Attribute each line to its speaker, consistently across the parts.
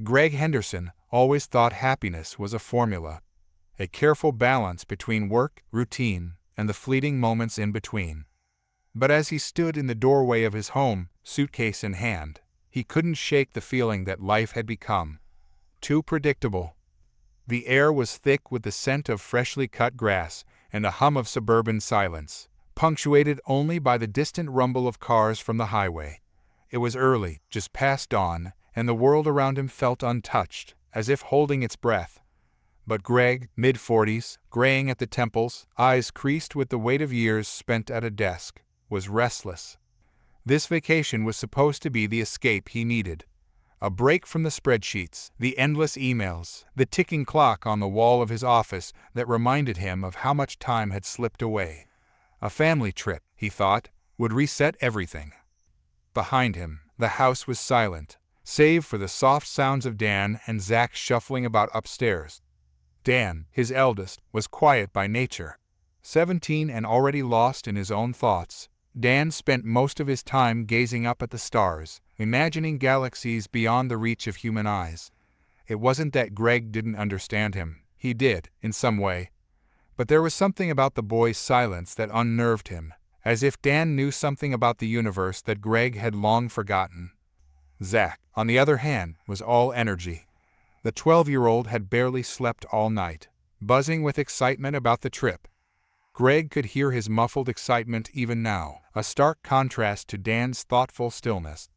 Speaker 1: Greg Henderson always thought happiness was a formula, a careful balance between work, routine, and the fleeting moments in between. But as he stood in the doorway of his home, suitcase in hand, he couldn't shake the feeling that life had become too predictable. The air was thick with the scent of freshly cut grass and a hum of suburban silence, punctuated only by the distant rumble of cars from the highway. It was early, just past dawn, and the world around him felt untouched, as if holding its breath. But Greg, mid-40s, graying at the temples, eyes creased with the weight of years spent at a desk, was restless. This vacation was supposed to be the escape he needed. A break from the spreadsheets, the endless emails, the ticking clock on the wall of his office that reminded him of how much time had slipped away. A family trip, he thought, would reset everything. Behind him, the house was silent, save for the soft sounds of Dan and Zach shuffling about upstairs. Dan, his eldest, was quiet by nature. 17 and already lost in his own thoughts, Dan spent most of his time gazing up at the stars, imagining galaxies beyond the reach of human eyes. It wasn't that Greg didn't understand him. He did, in some way. But there was something about the boy's silence that unnerved him, as if Dan knew something about the universe that Greg had long forgotten. Zach, on the other hand, was all energy. The 12-year-old had barely slept all night, buzzing with excitement about the trip. Greg could hear his muffled excitement even now, a stark contrast to Dan's thoughtful stillness.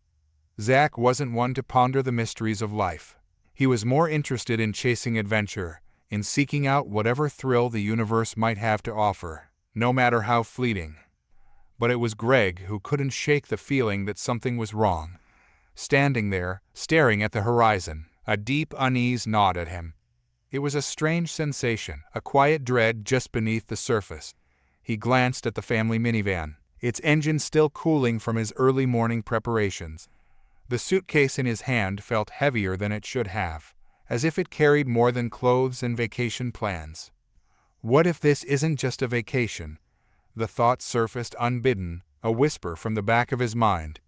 Speaker 1: Zach wasn't one to ponder the mysteries of life. He was more interested in chasing adventure, in seeking out whatever thrill the universe might have to offer, no matter how fleeting. But it was Greg who couldn't shake the feeling that something was wrong. Standing there, staring at the horizon, a deep unease gnawed at him. It was a strange sensation, a quiet dread just beneath the surface. He glanced at the family minivan, its engine still cooling from his early morning preparations. The suitcase in his hand felt heavier than it should have, as if it carried more than clothes and vacation plans. What if this isn't just a vacation? The thought surfaced unbidden, a whisper from the back of his mind.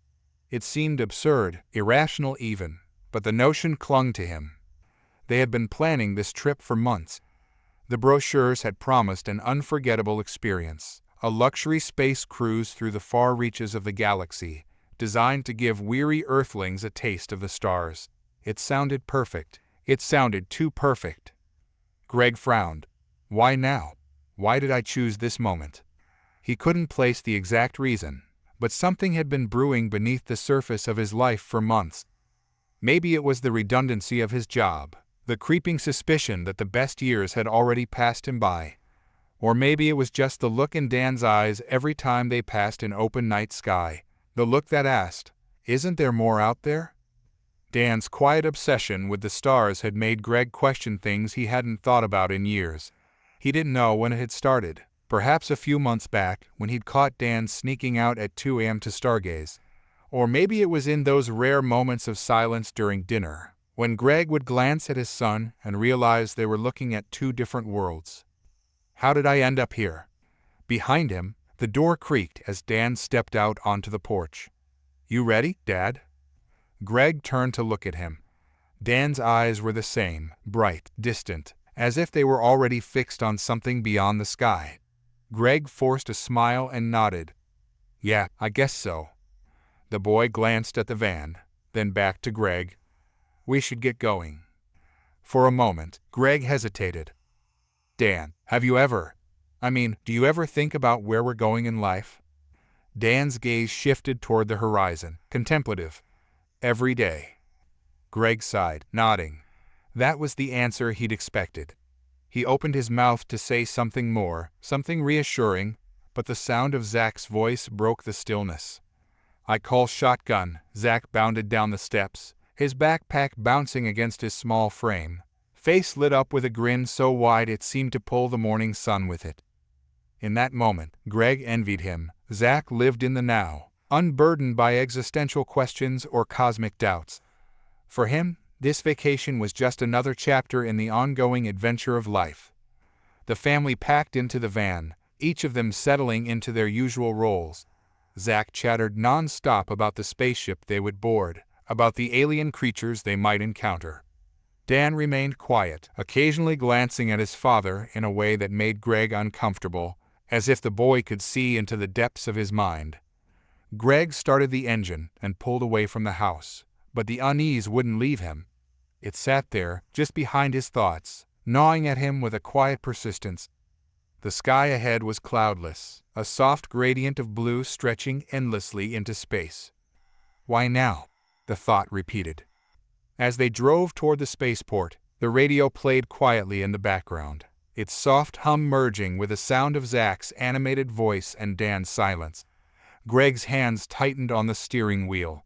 Speaker 1: It seemed absurd, irrational even, but the notion clung to him. They had been planning this trip for months. The brochures had promised an unforgettable experience, a luxury space cruise through the far reaches of the galaxy, designed to give weary Earthlings a taste of the stars. It sounded perfect. It sounded too perfect. Greg frowned. Why now? Why did I choose this moment? He couldn't place the exact reason, but something had been brewing beneath the surface of his life for months. Maybe it was the redundancy of his job, the creeping suspicion that the best years had already passed him by. Or maybe it was just the look in Dan's eyes every time they passed an open night sky, the look that asked, "Isn't there more out there?" Dan's quiet obsession with the stars had made Greg question things he hadn't thought about in years. He didn't know when it had started, perhaps a few months back when he'd caught Dan sneaking out at 2 a.m. to stargaze. Or maybe it was in those rare moments of silence during dinner, when Greg would glance at his son and realize they were looking at two different worlds. How did I end up here? Behind him, the door creaked as Dan stepped out onto the porch. You ready, Dad? Greg turned to look at him. Dan's eyes were the same, bright, distant, as if they were already fixed on something beyond the sky. Greg forced a smile and nodded. Yeah, I guess so. The boy glanced at the van, then back to Greg. We should get going. For a moment, Greg hesitated. Dan, do you ever think about where we're going in life? Dan's gaze shifted toward the horizon, contemplative. Every day. Greg sighed, nodding. That was the answer he'd expected. He opened his mouth to say something more, something reassuring, but the sound of Zach's voice broke the stillness. I call shotgun. Zach bounded down the steps, his backpack bouncing against his small frame, face lit up with a grin so wide it seemed to pull the morning sun with it. In that moment, Greg envied him. Zach lived in the now, unburdened by existential questions or cosmic doubts. For him, this vacation was just another chapter in the ongoing adventure of life. The family packed into the van, each of them settling into their usual roles. Zach chattered non-stop about the spaceship they would board, about the alien creatures they might encounter. Dan remained quiet, occasionally glancing at his father in a way that made Greg uncomfortable, as if the boy could see into the depths of his mind. Greg started the engine and pulled away from the house, but the unease wouldn't leave him. It sat there, just behind his thoughts, gnawing at him with a quiet persistence. The sky ahead was cloudless, a soft gradient of blue stretching endlessly into space. "Why now?" the thought repeated. As they drove toward the spaceport, the radio played quietly in the background, its soft hum merging with the sound of Zach's animated voice and Dan's silence. Greg's hands tightened on the steering wheel.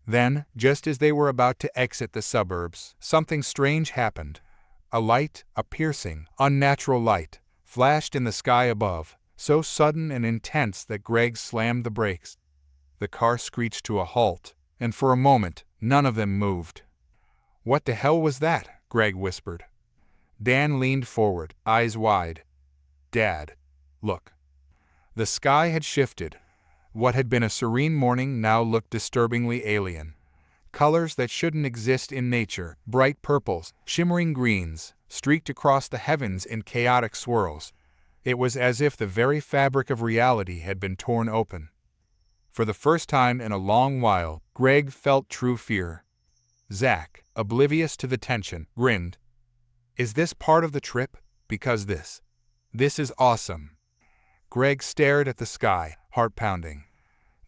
Speaker 1: Then, just as they were about to exit the suburbs, something strange happened. A light, a piercing, unnatural light, flashed in the sky above, so sudden and intense that Greg slammed the brakes. The car screeched to a halt, and for a moment, none of them moved. "What the hell was that?" Greg whispered. Dan leaned forward, eyes wide. "Dad, look." The sky had shifted. What had been a serene morning now looked disturbingly alien. Colors that shouldn't exist in nature, bright purples, shimmering greens, streaked across the heavens in chaotic swirls. It was as if the very fabric of reality had been torn open. For the first time in a long while, Greg felt true fear. Zach, oblivious to the tension, grinned. "Is this part of the trip? Because this is awesome." Greg stared at the sky, heart pounding.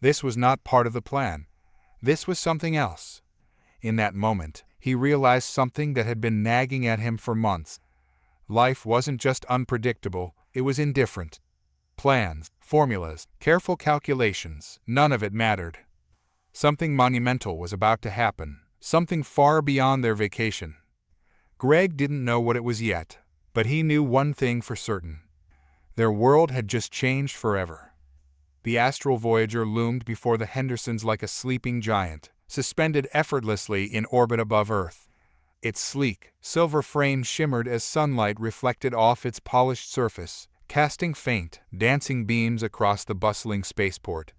Speaker 1: This was not part of the plan. This was something else. In that moment, he realized something that had been nagging at him for months. Life wasn't just unpredictable, it was indifferent. Plans, formulas, careful calculations, none of it mattered. Something monumental was about to happen, something far beyond their vacation. Greg didn't know what it was yet, but he knew one thing for certain. Their world had just changed forever. The astral voyager loomed before the Hendersons like a sleeping giant, suspended effortlessly in orbit above Earth. Its sleek, silver frame shimmered as sunlight reflected off its polished surface, casting faint, dancing beams across the bustling spaceport.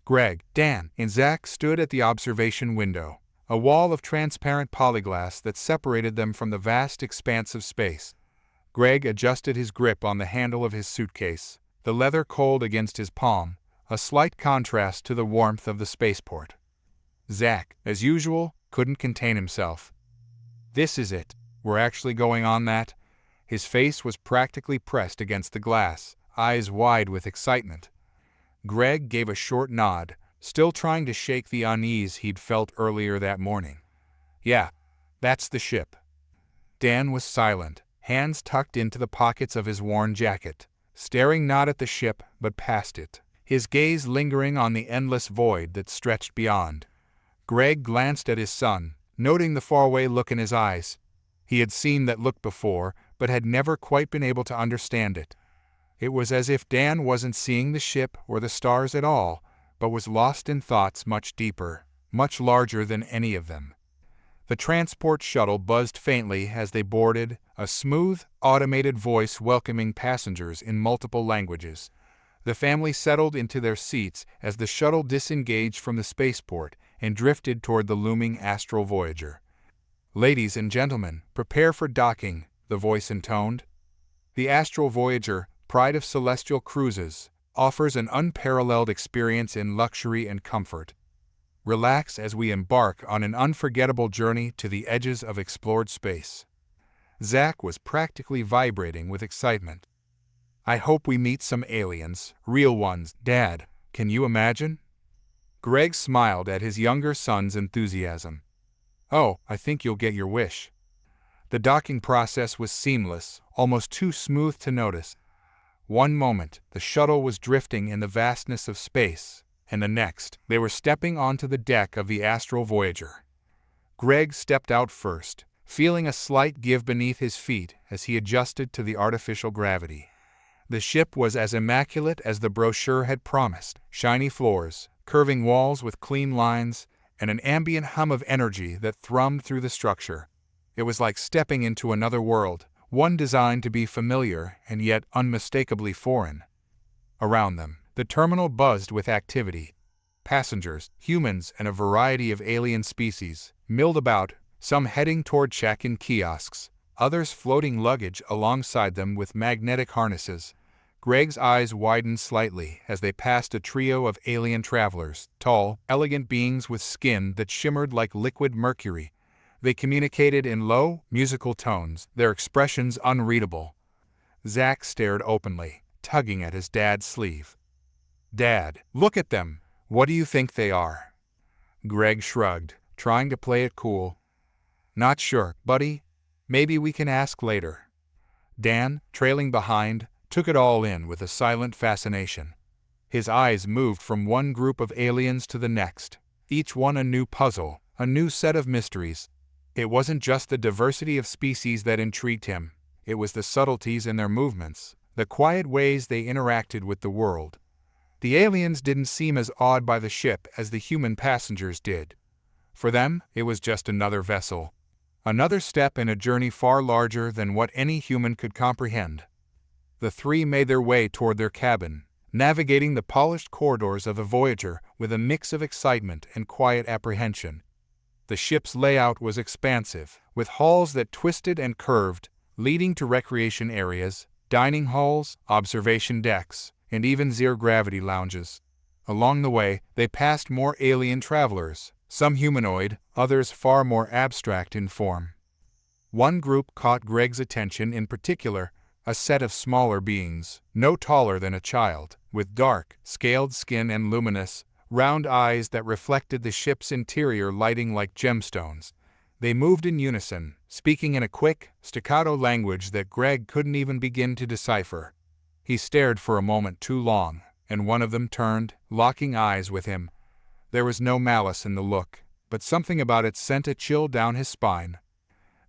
Speaker 1: Greg, Dan, and Zach stood at the observation window, a wall of transparent polyglass that separated them from the vast expanse of space. Greg adjusted his grip on the handle of his suitcase, the leather cold against his palm, a slight contrast to the warmth of the spaceport. Zach, as usual, couldn't contain himself. "This is it. We're actually going on that?" His face was practically pressed against the glass, eyes wide with excitement. Greg gave a short nod, still trying to shake the unease he'd felt earlier that morning. "Yeah, that's the ship." Dan was silent, hands tucked into the pockets of his worn jacket, staring not at the ship but past it, his gaze lingering on the endless void that stretched beyond. Greg glanced at his son, noting the faraway look in his eyes. He had seen that look before, but had never quite been able to understand it. It was as if Dan wasn't seeing the ship or the stars at all, but was lost in thoughts much deeper, much larger than any of them. The transport shuttle buzzed faintly as they boarded, a smooth, automated voice welcoming passengers in multiple languages. The family settled into their seats as the shuttle disengaged from the spaceport and drifted toward the looming astral voyager. "Ladies and gentlemen, prepare for docking," the voice intoned. "The astral voyager, pride of celestial cruises, offers an unparalleled experience in luxury and comfort. Relax as we embark on an unforgettable journey to the edges of explored space." Zach was practically vibrating with excitement. "I hope we meet some aliens, real ones, Dad. Can you imagine?" Greg smiled at his younger son's enthusiasm. "Oh, I think you'll get your wish." The docking process was seamless, almost too smooth to notice. One moment, the shuttle was drifting in the vastness of space, and the next, they were stepping onto the deck of the astral voyager. Greg stepped out first, feeling a slight give beneath his feet as he adjusted to the artificial gravity. The ship was as immaculate as the brochure had promised: shiny floors, curving walls with clean lines, and an ambient hum of energy that thrummed through the structure. It was like stepping into another world, one designed to be familiar and yet unmistakably foreign. Around them, the terminal buzzed with activity. passengers, humans, and a variety of alien species, milled about, some heading toward check-in kiosks, others floating luggage alongside them with magnetic harnesses. Greg's eyes widened slightly as they passed a trio of alien travelers, tall, elegant beings with skin that shimmered like liquid mercury. They communicated in low, musical tones, their expressions unreadable. Zack stared openly, tugging at his dad's sleeve. "Dad, look at them! What do you think they are?" Greg shrugged, trying to play it cool. "Not sure, buddy. Maybe we can ask later." Dan, trailing behind, took it all in with a silent fascination. His eyes moved from one group of aliens to the next, each one a new puzzle, a new set of mysteries. It wasn't just the diversity of species that intrigued him, it was the subtleties in their movements, the quiet ways they interacted with the world. The aliens didn't seem as awed by the ship as the human passengers did. For them, it was just another vessel, another step in a journey far larger than what any human could comprehend. The three made their way toward their cabin, navigating the polished corridors of the Voyager with a mix of excitement and quiet apprehension. The ship's layout was expansive, with halls that twisted and curved, leading to recreation areas, dining halls, observation decks, and even zero-gravity lounges. Along the way, they passed more alien travelers, some humanoid, others far more abstract in form. One group caught Greg's attention in particular, a set of smaller beings, no taller than a child, with dark, scaled skin and luminous, round eyes that reflected the ship's interior lighting like gemstones. They moved in unison, speaking in a quick, staccato language that Greg couldn't even begin to decipher. He stared for a moment too long, and one of them turned, locking eyes with him. There was no malice in the look, but something about it sent a chill down his spine.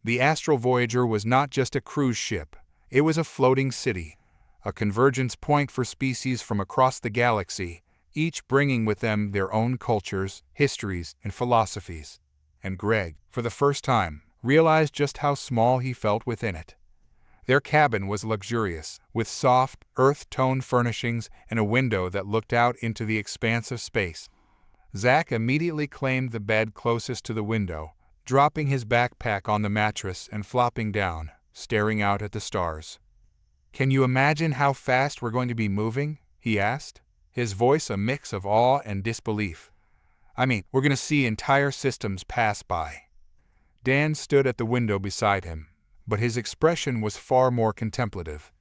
Speaker 1: The Astral Voyager was not just a cruise ship. It was a floating city, a convergence point for species from across the galaxy, each bringing with them their own cultures, histories, and philosophies. And Greg, for the first time, realized just how small he felt within it. Their cabin was luxurious, with soft, earth-tone furnishings and a window that looked out into the expanse of space. Zack immediately claimed the bed closest to the window, dropping his backpack on the mattress and flopping down, staring out at the stars. "Can you imagine how fast we're going to be moving?" he asked, his voice a mix of awe and disbelief. "I mean, we're going to see entire systems pass by." Dan stood at the window beside him, but his expression was far more contemplative.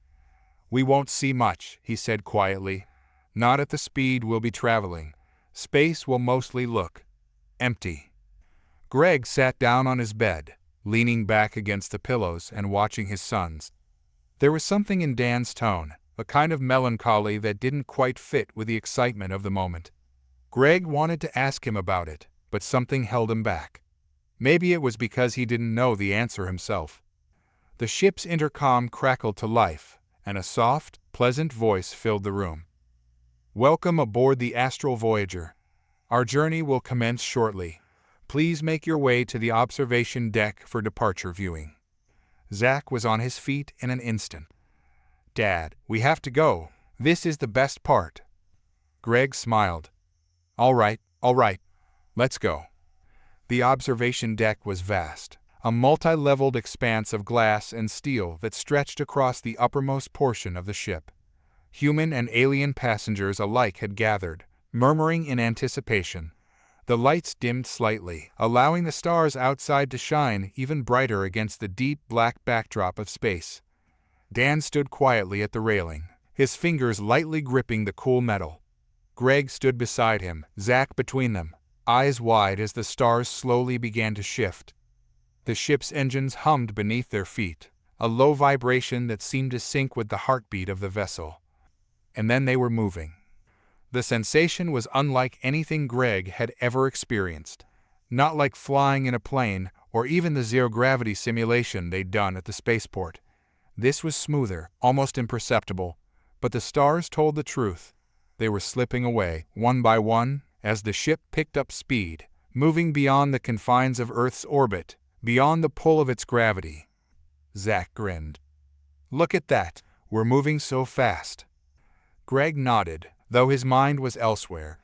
Speaker 1: "We won't see much," he said quietly. "Not at the speed we'll be traveling. Space will mostly look empty." Greg sat down on his bed, leaning back against the pillows and watching his sons. There was something in Dan's tone, a kind of melancholy that didn't quite fit with the excitement of the moment. Greg wanted to ask him about it, but something held him back. Maybe it was because he didn't know the answer himself. The ship's intercom crackled to life, and a soft, pleasant voice filled the room. "Welcome aboard the Astral Voyager. Our journey will commence shortly. Please make your way to the observation deck for departure viewing." Zack was on his feet in an instant. "Dad, we have to go. This is the best part." Greg smiled. All right, let's go." The observation deck was vast, a multi-leveled expanse of glass and steel that stretched across the uppermost portion of the ship. Human and alien passengers alike had gathered, murmuring in anticipation. The lights dimmed slightly, allowing the stars outside to shine even brighter against the deep black backdrop of space. Dan stood quietly at the railing, his fingers lightly gripping the cool metal. Greg stood beside him, Zack between them, eyes wide as the stars slowly began to shift. The ship's engines hummed beneath their feet, a low vibration that seemed to sync with the heartbeat of the vessel. And then they were moving. The sensation was unlike anything Greg had ever experienced. Not like flying in a plane or even the zero-gravity simulation they'd done at the spaceport. This was smoother, almost imperceptible, but the stars told the truth. They were slipping away, one by one, as the ship picked up speed, moving beyond the confines of Earth's orbit, beyond the pull of its gravity. Zack grinned. "Look at that, we're moving so fast." Greg nodded, though his mind was elsewhere.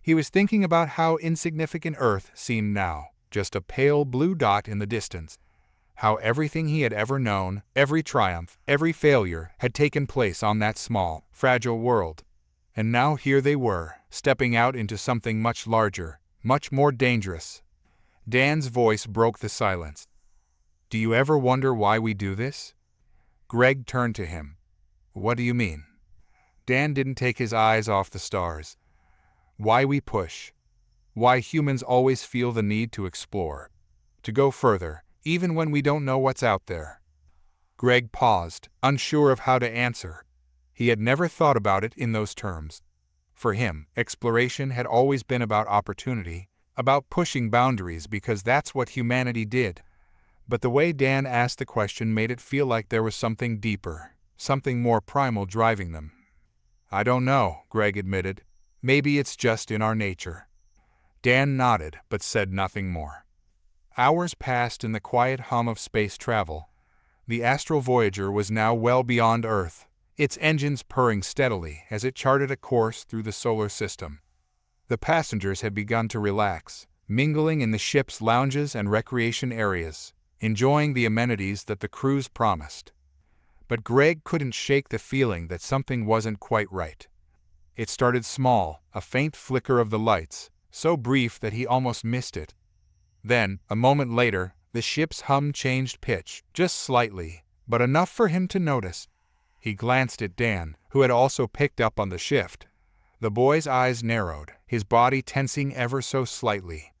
Speaker 1: He was thinking about how insignificant Earth seemed now, just a pale blue dot in the distance. How everything he had ever known, every triumph, every failure, had taken place on that small, fragile world. And now here they were, stepping out into something much larger, much more dangerous. Dan's voice broke the silence. "Do you ever wonder why we do this?" Greg turned to him. "What do you mean?" Dan didn't take his eyes off the stars. "Why we push. Why humans always feel the need to explore. To go further, even when we don't know what's out there." Greg paused, unsure of how to answer. He had never thought about it in those terms. For him, exploration had always been about opportunity, about pushing boundaries because that's what humanity did. But the way Dan asked the question made it feel like there was something deeper, something more primal driving them. "I don't know," Greg admitted. "Maybe it's just in our nature." Dan nodded, but said nothing more. Hours passed in the quiet hum of space travel. The astral Voyager was now well beyond Earth, its engines purring steadily as it charted a course through the solar system. The passengers had begun to relax, mingling in the ship's lounges and recreation areas, enjoying the amenities that the cruise promised. But Greg couldn't shake the feeling that something wasn't quite right. It started small, a faint flicker of the lights, so brief that he almost missed it. Then, a moment later, the ship's hum changed pitch, just slightly, but enough for him to notice. He glanced at Dan, who had also picked up on the shift. The boy's eyes narrowed, his body tensing ever so slightly.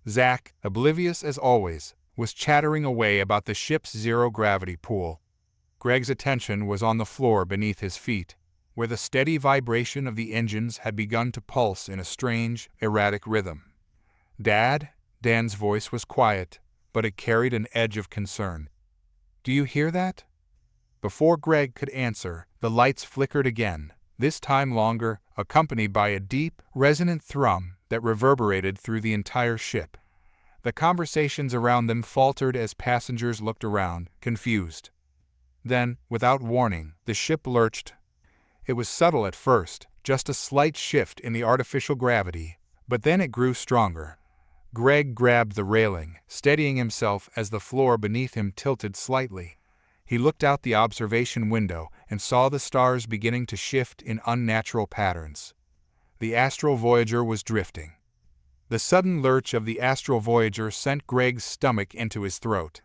Speaker 1: Zach, oblivious as always, was chattering away about the ship's zero-gravity pool. Greg's attention was on the floor beneath his feet, where the steady vibration of the engines had begun to pulse in a strange, erratic rhythm. "Dad?" Dan's voice was quiet, but it carried an edge of concern. "Do you hear that?" Before Greg could answer, the lights flickered again, this time longer, accompanied by a deep, resonant thrum that reverberated through the entire ship. The conversations around them faltered as passengers looked around, confused. Then, without warning, the ship lurched. It was subtle at first, just a slight shift in the artificial gravity, but then it grew stronger. Greg grabbed the railing, steadying himself as the floor beneath him tilted slightly. He looked out the observation window and saw the stars beginning to shift in unnatural patterns. The astral Voyager was drifting. The sudden lurch of the astral Voyager sent Greg's stomach into his throat.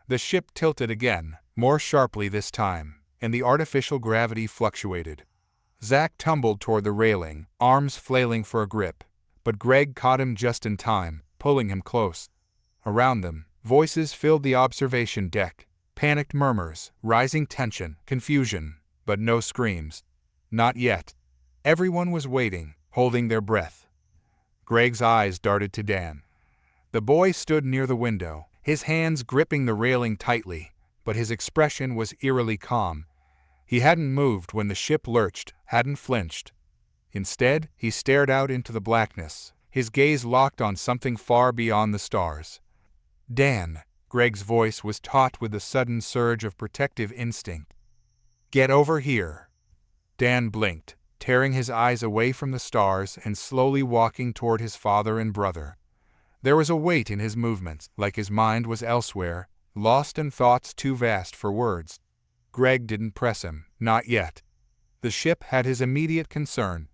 Speaker 1: The ship tilted again, more sharply this time, and the artificial gravity fluctuated. Zach tumbled toward the railing, arms flailing for a grip, but Greg caught him just in time, pulling him close. Around them, voices filled the observation deck, panicked murmurs, rising tension, confusion, but no screams. Not yet. Everyone was waiting, holding their breath. Greg's eyes darted to Dan. The boy stood near the window, his hands gripping the railing tightly, but his expression was eerily calm. He hadn't moved when the ship lurched, hadn't flinched. Instead, he stared out into the blackness, his gaze locked on something far beyond the stars. "Dan," Greg's voice was taut with a sudden surge of protective instinct. "Get over here." Dan blinked, tearing his eyes away from the stars and slowly walking toward his father and brother. There was a weight in his movements, like his mind was elsewhere, lost in thoughts too vast for words. Greg didn't press him, not yet. The ship had his immediate concern.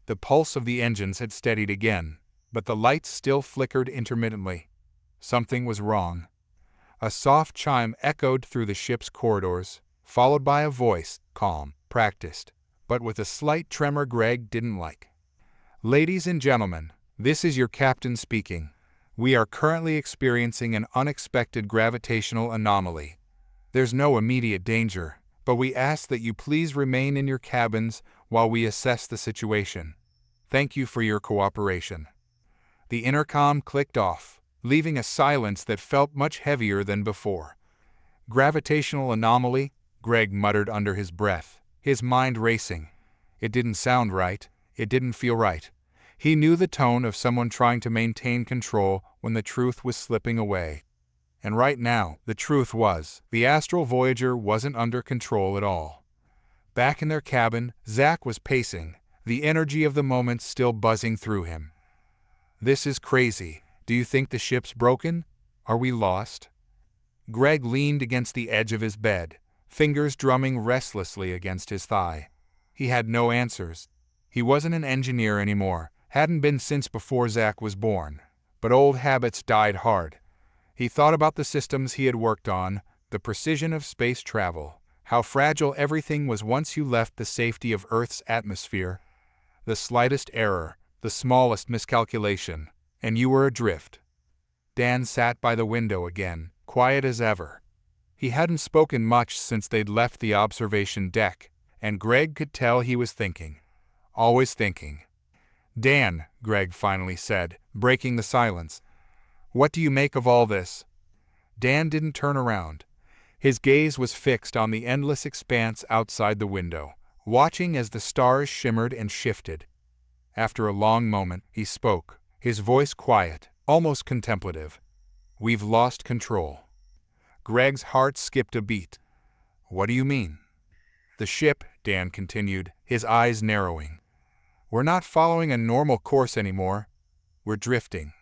Speaker 1: The pulse of the engines had steadied again, but the lights still flickered intermittently. Something was wrong. A soft chime echoed through the ship's corridors, followed by a voice, calm, practiced, but with a slight tremor Greg didn't like. "Ladies and gentlemen, this is your captain speaking. We are currently experiencing an unexpected gravitational anomaly. There's no immediate danger, but we ask that you please remain in your cabins while we assess the situation. Thank you for your cooperation." The intercom clicked off, leaving a silence that felt much heavier than before. "Gravitational anomaly?" Greg muttered under his breath, his mind racing. It didn't sound right. It didn't feel right. He knew the tone of someone trying to maintain control when the truth was slipping away. And right now, the truth was, the astral Voyager wasn't under control at all. Back in their cabin, Zach was pacing, the energy of the moment still buzzing through him. "This is crazy. Do you think the ship's broken? Are we lost?" Greg leaned against the edge of his bed, fingers drumming restlessly against his thigh. He had no answers. He wasn't an engineer anymore, hadn't been since before Zach was born. But old habits died hard. He thought about the systems he had worked on, the precision of space travel, how fragile everything was once you left the safety of Earth's atmosphere. The slightest error, the smallest miscalculation, and you were adrift. Dan sat by the window again, quiet as ever. He hadn't spoken much since they'd left the observation deck, and Greg could tell he was thinking. Always thinking. "Dan," Greg finally said, breaking the silence, "what do you make of all this?" Dan didn't turn around. His gaze was fixed on the endless expanse outside the window, watching as the stars shimmered and shifted. After a long moment, he spoke, his voice quiet, almost contemplative. "We've lost control." Greg's heart skipped a beat. "What do you mean?" "The ship," Dan continued, his eyes narrowing. "We're not following a normal course anymore. We're drifting."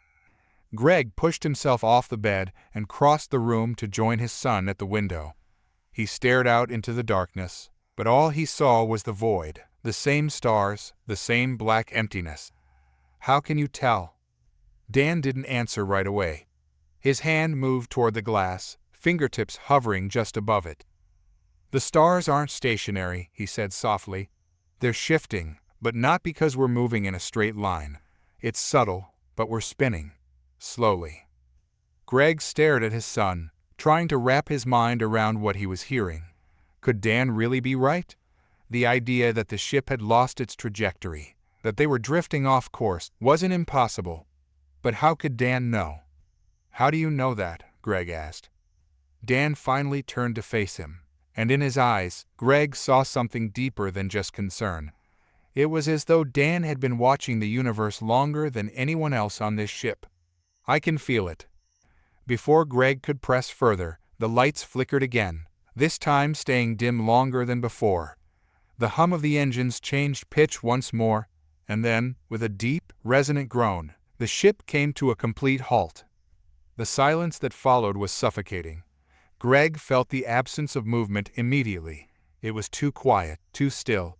Speaker 1: Greg pushed himself off the bed and crossed the room to join his son at the window. He stared out into the darkness, but all he saw was the void, the same stars, the same black emptiness. "How can you tell?" Dan didn't answer right away. His hand moved toward the glass, fingertips hovering just above it. "The stars aren't stationary," he said softly. "They're shifting, but not because we're moving in a straight line. It's subtle, but we're spinning. Slowly." Greg stared at his son, trying to wrap his mind around what he was hearing. Could Dan really be right? The idea that the ship had lost its trajectory, that they were drifting off course, wasn't impossible. But how could Dan know? "How do you know that?" Greg asked. Dan finally turned to face him, and in his eyes, Greg saw something deeper than just concern. It was as though Dan had been watching the universe longer than anyone else on this ship. "I can feel it." Before Greg could press further, the lights flickered again, this time staying dim longer than before. The hum of the engines changed pitch once more, and then, with a deep, resonant groan, the ship came to a complete halt. The silence that followed was suffocating. Greg felt the absence of movement immediately. It was too quiet, too still.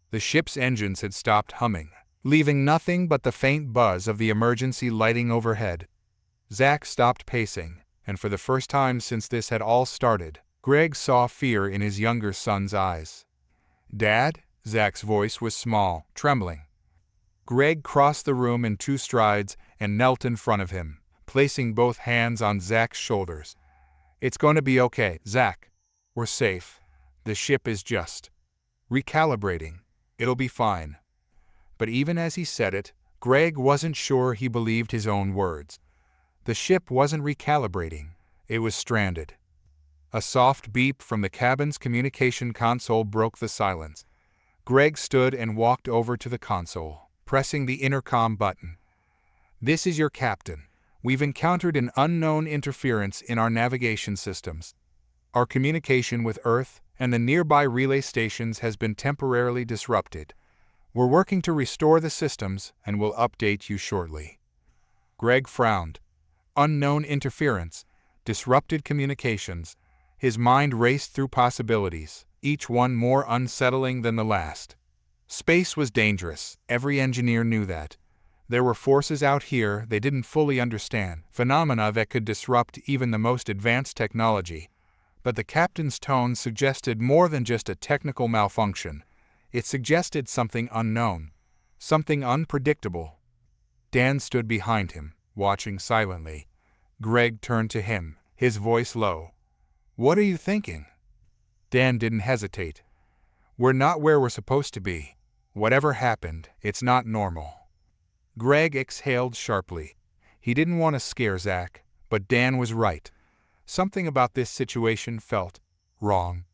Speaker 1: The ship's engines had stopped humming, leaving nothing but the faint buzz of the emergency lighting overhead. Zach stopped pacing, and for the first time since this had all started, Greg saw fear in his younger son's eyes. "Dad?" Zach's voice was small, trembling. Greg crossed the room in 2 strides and knelt in front of him, placing both hands on Zach's shoulders. "It's going to be okay, Zach. We're safe. The ship is just recalibrating. It'll be fine." But even as he said it, Greg wasn't sure he believed his own words. The ship wasn't recalibrating. It was stranded. A soft beep from the cabin's communication console broke the silence. Greg stood and walked over to the console, pressing the intercom button. "This is your captain. We've encountered an unknown interference in our navigation systems. Our communication with Earth and the nearby relay stations has been temporarily disrupted. We're working to restore the systems and will update you shortly." Greg frowned. Unknown interference, disrupted communications. His mind raced through possibilities, each one more unsettling than the last. Space was dangerous, every engineer knew that. There were forces out here they didn't fully understand, phenomena that could disrupt even the most advanced technology. But the captain's tone suggested more than just a technical malfunction. It suggested something unknown, something unpredictable. Dan stood behind him, watching silently. Greg turned to him, his voice low. "What are you thinking?" Dan didn't hesitate. "We're not where we're supposed to be. Whatever happened, it's not normal." Greg exhaled sharply. He didn't want to scare Zach, but Dan was right. Something about this situation felt wrong.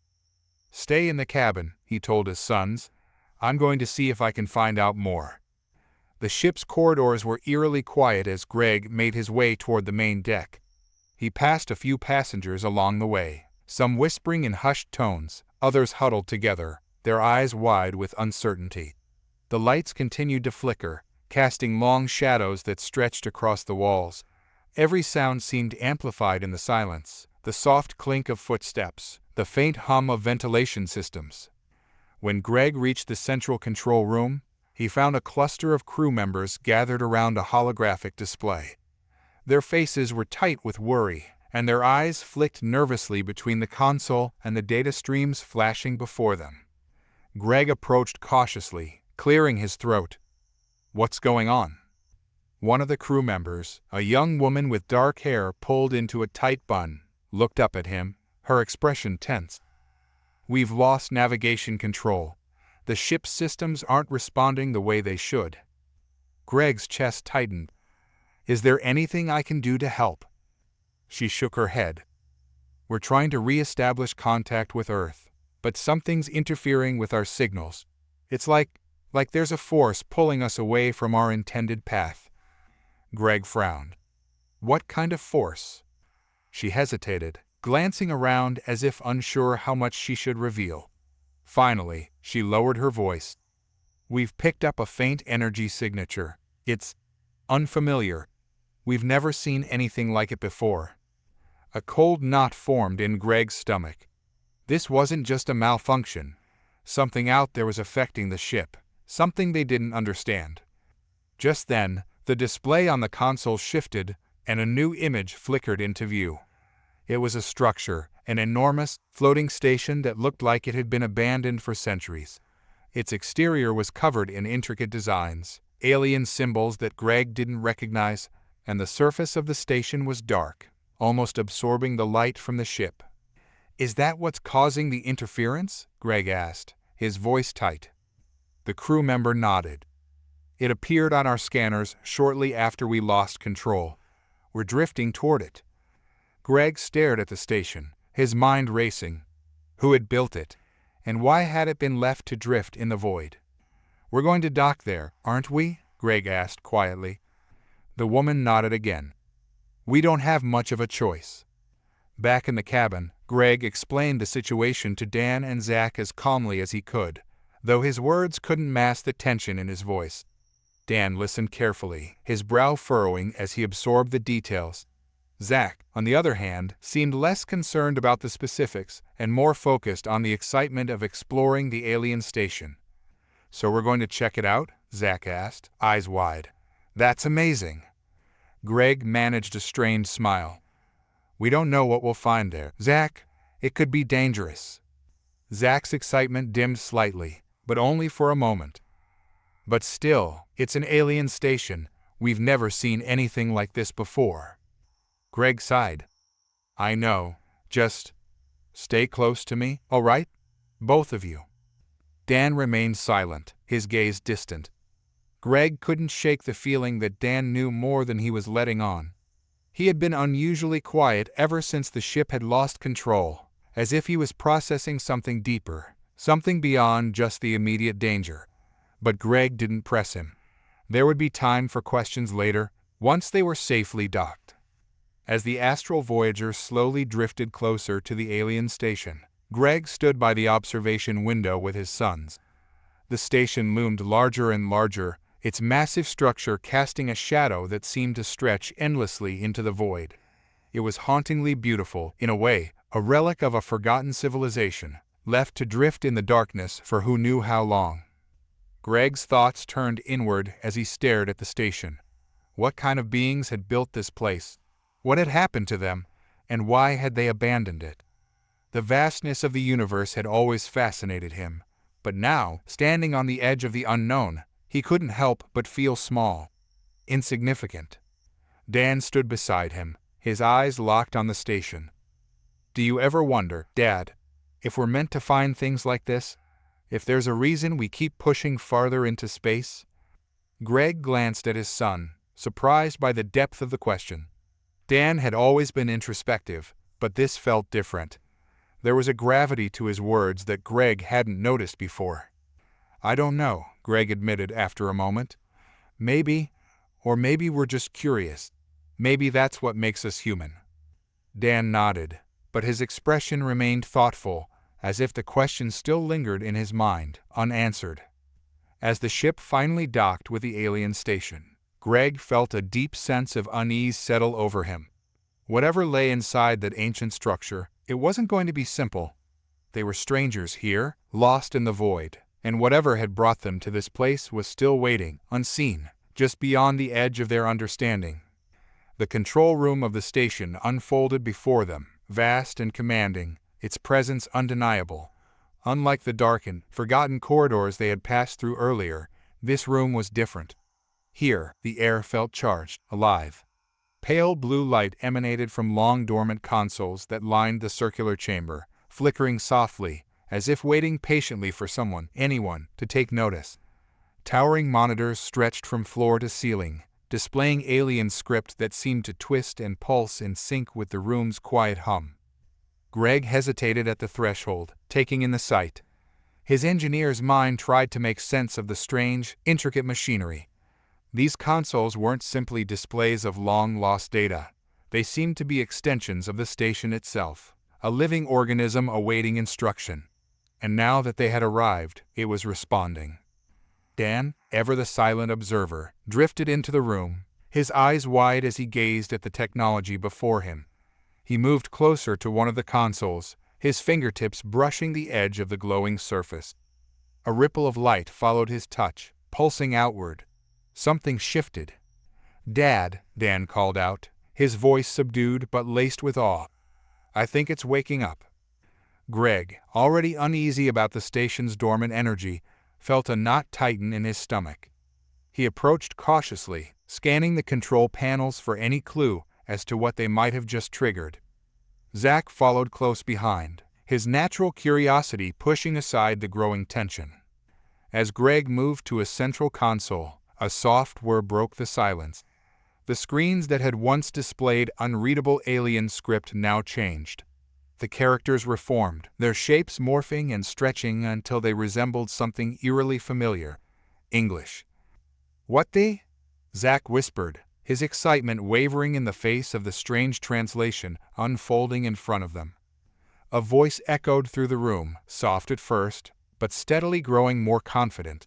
Speaker 1: "Stay in the cabin," he told his sons. "I'm going to see if I can find out more." The ship's corridors were eerily quiet as Greg made his way toward the main deck. He passed a few passengers along the way, some whispering in hushed tones, others huddled together, their eyes wide with uncertainty. The lights continued to flicker, casting long shadows that stretched across the walls. Every sound seemed amplified in the silence, the soft clink of footsteps, the faint hum of ventilation systems. When Greg reached the central control room, he found a cluster of crew members gathered around a holographic display. Their faces were tight with worry, and their eyes flicked nervously between the console and the data streams flashing before them. Greg approached cautiously, clearing his throat. "What's going on?" One of the crew members, a young woman with dark hair pulled into a tight bun, looked up at him, her expression tense. "We've lost navigation control. The ship's systems aren't responding the way they should." Greg's chest tightened. "Is there anything I can do to help?" She shook her head. "We're trying to re-establish contact with Earth, but something's interfering with our signals. It's like there's a force pulling us away from our intended path." Greg frowned. "What kind of force?" She hesitated, glancing around as if unsure how much she should reveal. Finally, she lowered her voice. "We've picked up a faint energy signature. It's unfamiliar. We've never seen anything like it before." A cold knot formed in Greg's stomach. This wasn't just a malfunction. Something out there was affecting the ship, something they didn't understand. Just then, the display on the console shifted, and a new image flickered into view. It was a structure, an enormous, floating station that looked like it had been abandoned for centuries. Its exterior was covered in intricate designs, alien symbols that Greg didn't recognize, and the surface of the station was dark, almost absorbing the light from the ship. "Is that what's causing the interference?" Greg asked, his voice tight. The crew member nodded. "It appeared on our scanners shortly after we lost control. We're drifting toward it." Greg stared at the station, his mind racing. Who had built it? And why had it been left to drift in the void? "We're going to dock there, aren't we?" Greg asked quietly. The woman nodded again. "We don't have much of a choice." Back in the cabin, Greg explained the situation to Dan and Zach as calmly as he could, though his words couldn't mask the tension in his voice. Dan listened carefully, his brow furrowing as he absorbed the details. Zach, on the other hand, seemed less concerned about the specifics and more focused on the excitement of exploring the alien station. "So we're going to check it out?" Zach asked, eyes wide. "That's amazing." Greg managed a strained smile. "We don't know what we'll find there, Zach. It could be dangerous." Zach's excitement dimmed slightly, but only for a moment. "But still, it's an alien station. We've never seen anything like this before." Greg sighed. "I know. Just stay close to me, all right? Both of you." Dan remained silent, his gaze distant. Greg couldn't shake the feeling that Dan knew more than he was letting on. He had been unusually quiet ever since the ship had lost control, as if he was processing something deeper, something beyond just the immediate danger. But Greg didn't press him. There would be time for questions later, once they were safely docked. As the astral Voyager slowly drifted closer to the alien station, Greg stood by the observation window with his sons. The station loomed larger and larger, its massive structure casting a shadow that seemed to stretch endlessly into the void. It was hauntingly beautiful, in a way, a relic of a forgotten civilization, left to drift in the darkness for who knew how long. Greg's thoughts turned inward as he stared at the station. What kind of beings had built this place? What had happened to them, and why had they abandoned it? The vastness of the universe had always fascinated him, but now, standing on the edge of the unknown, he couldn't help but feel small, insignificant. Dan stood beside him, his eyes locked on the station. "Do you ever wonder, Dad, if we're meant to find things like this? If there's a reason we keep pushing farther into space?" Greg glanced at his son, surprised by the depth of the question. Dan had always been introspective, but this felt different. There was a gravity to his words that Greg hadn't noticed before. "I don't know," Greg admitted after a moment. Maybe we're just curious. Maybe that's what makes us human." Dan nodded, but his expression remained thoughtful, as if the question still lingered in his mind, unanswered. As the ship finally docked with the alien station, Greg felt a deep sense of unease settle over him. Whatever lay inside that ancient structure, it wasn't going to be simple. They were strangers here, lost in the void, and whatever had brought them to this place was still waiting, unseen, just beyond the edge of their understanding. The control room of the station unfolded before them, vast and commanding, its presence undeniable. Unlike the darkened, forgotten corridors they had passed through earlier, this room was different. Here, the air felt charged, alive. Pale blue light emanated from long dormant consoles that lined the circular chamber, flickering softly, as if waiting patiently for someone, anyone, to take notice. Towering monitors stretched from floor to ceiling, displaying alien script that seemed to twist and pulse in sync with the room's quiet hum. Greg hesitated at the threshold, taking in the sight. His engineer's mind tried to make sense of the strange, intricate machinery. These consoles weren't simply displays of long-lost data. They seemed to be extensions of the station itself, a living organism awaiting instruction. And now that they had arrived, it was responding. Dan, ever the silent observer, drifted into the room, his eyes wide as he gazed at the technology before him. He moved closer to one of the consoles, his fingertips brushing the edge of the glowing surface. A ripple of light followed his touch, pulsing outward. Something shifted. "Dad," Dan called out, his voice subdued but laced with awe. "I think it's waking up." Greg, already uneasy about the station's dormant energy, felt a knot tighten in his stomach. He approached cautiously, scanning the control panels for any clue as to what they might have just triggered. Zach followed close behind, his natural curiosity pushing aside the growing tension. As Greg moved to a central console, a soft whir broke the silence. The screens that had once displayed unreadable alien script now changed. The characters reformed, their shapes morphing and stretching until they resembled something eerily familiar. English. "What the?" Zach whispered, his excitement wavering in the face of the strange translation unfolding in front of them. A voice echoed through the room, soft at first, but steadily growing more confident.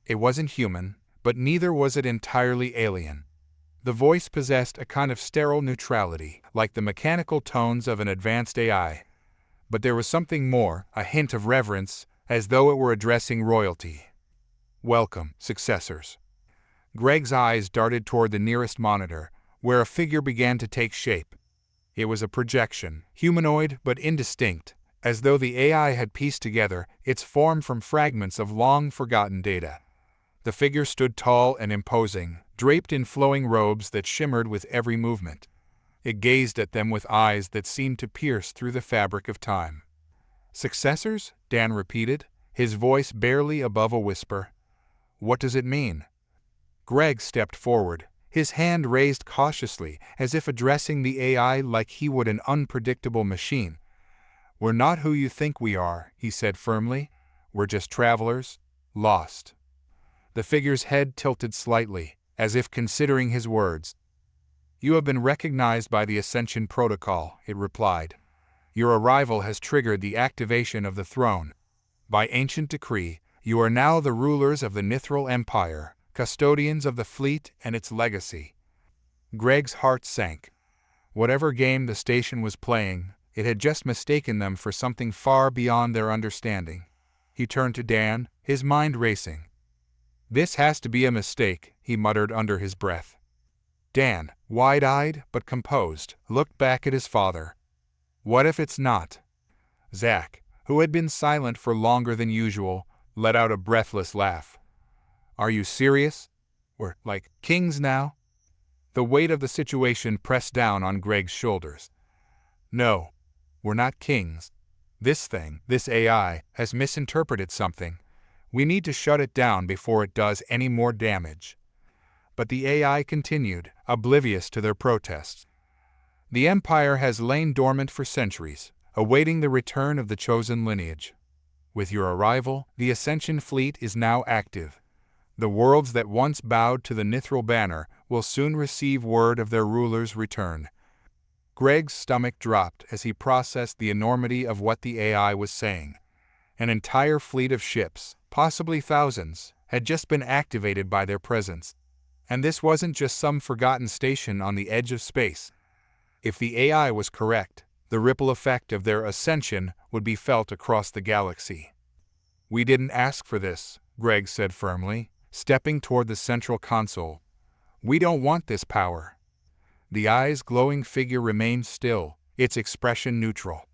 Speaker 1: It wasn't human, but neither was it entirely alien. The voice possessed a kind of sterile neutrality, like the mechanical tones of an advanced AI. But there was something more, a hint of reverence, as though it were addressing royalty. "Welcome, successors." Greg's eyes darted toward the nearest monitor, where a figure began to take shape. It was a projection, humanoid but indistinct, as though the AI had pieced together its form from fragments of long-forgotten data. The figure stood tall and imposing, draped in flowing robes that shimmered with every movement. It gazed at them with eyes that seemed to pierce through the fabric of time. "Successors?" Dan repeated, his voice barely above a whisper. "What does it mean?" Greg stepped forward, his hand raised cautiously as if addressing the AI like he would an unpredictable machine. "We're not who you think we are," he said firmly. "We're just travelers, lost." The figure's head tilted slightly, as if considering his words. "You have been recognized by the Ascension Protocol," it replied. "Your arrival has triggered the activation of the throne. By ancient decree, you are now the rulers of the Nithral Empire, custodians of the fleet and its legacy." Greg's heart sank. Whatever game the station was playing, it had just mistaken them for something far beyond their understanding. He turned to Dan, his mind racing. "This has to be a mistake," he muttered under his breath. Dan, wide-eyed but composed, looked back at his father. "What if it's not?" Zach, who had been silent for longer than usual, let out a breathless laugh. "Are you serious? We're like kings now?" The weight of the situation pressed down on Greg's shoulders. "No, we're not kings. This thing, this AI, has misinterpreted something. We need to shut it down before it does any more damage." But the AI continued, oblivious to their protests. "The Empire has lain dormant for centuries, awaiting the return of the chosen lineage. With your arrival, the Ascension fleet is now active. The worlds that once bowed to the Nithral banner will soon receive word of their ruler's return." Greg's stomach dropped as he processed the enormity of what the AI was saying. An entire fleet of ships, possibly thousands, had just been activated by their presence. And this wasn't just some forgotten station on the edge of space. If the AI was correct, the ripple effect of their ascension would be felt across the galaxy. "We didn't ask for this," Greg said firmly, stepping toward the central console. "We don't want this power." The eye's glowing figure remained still, its expression neutral.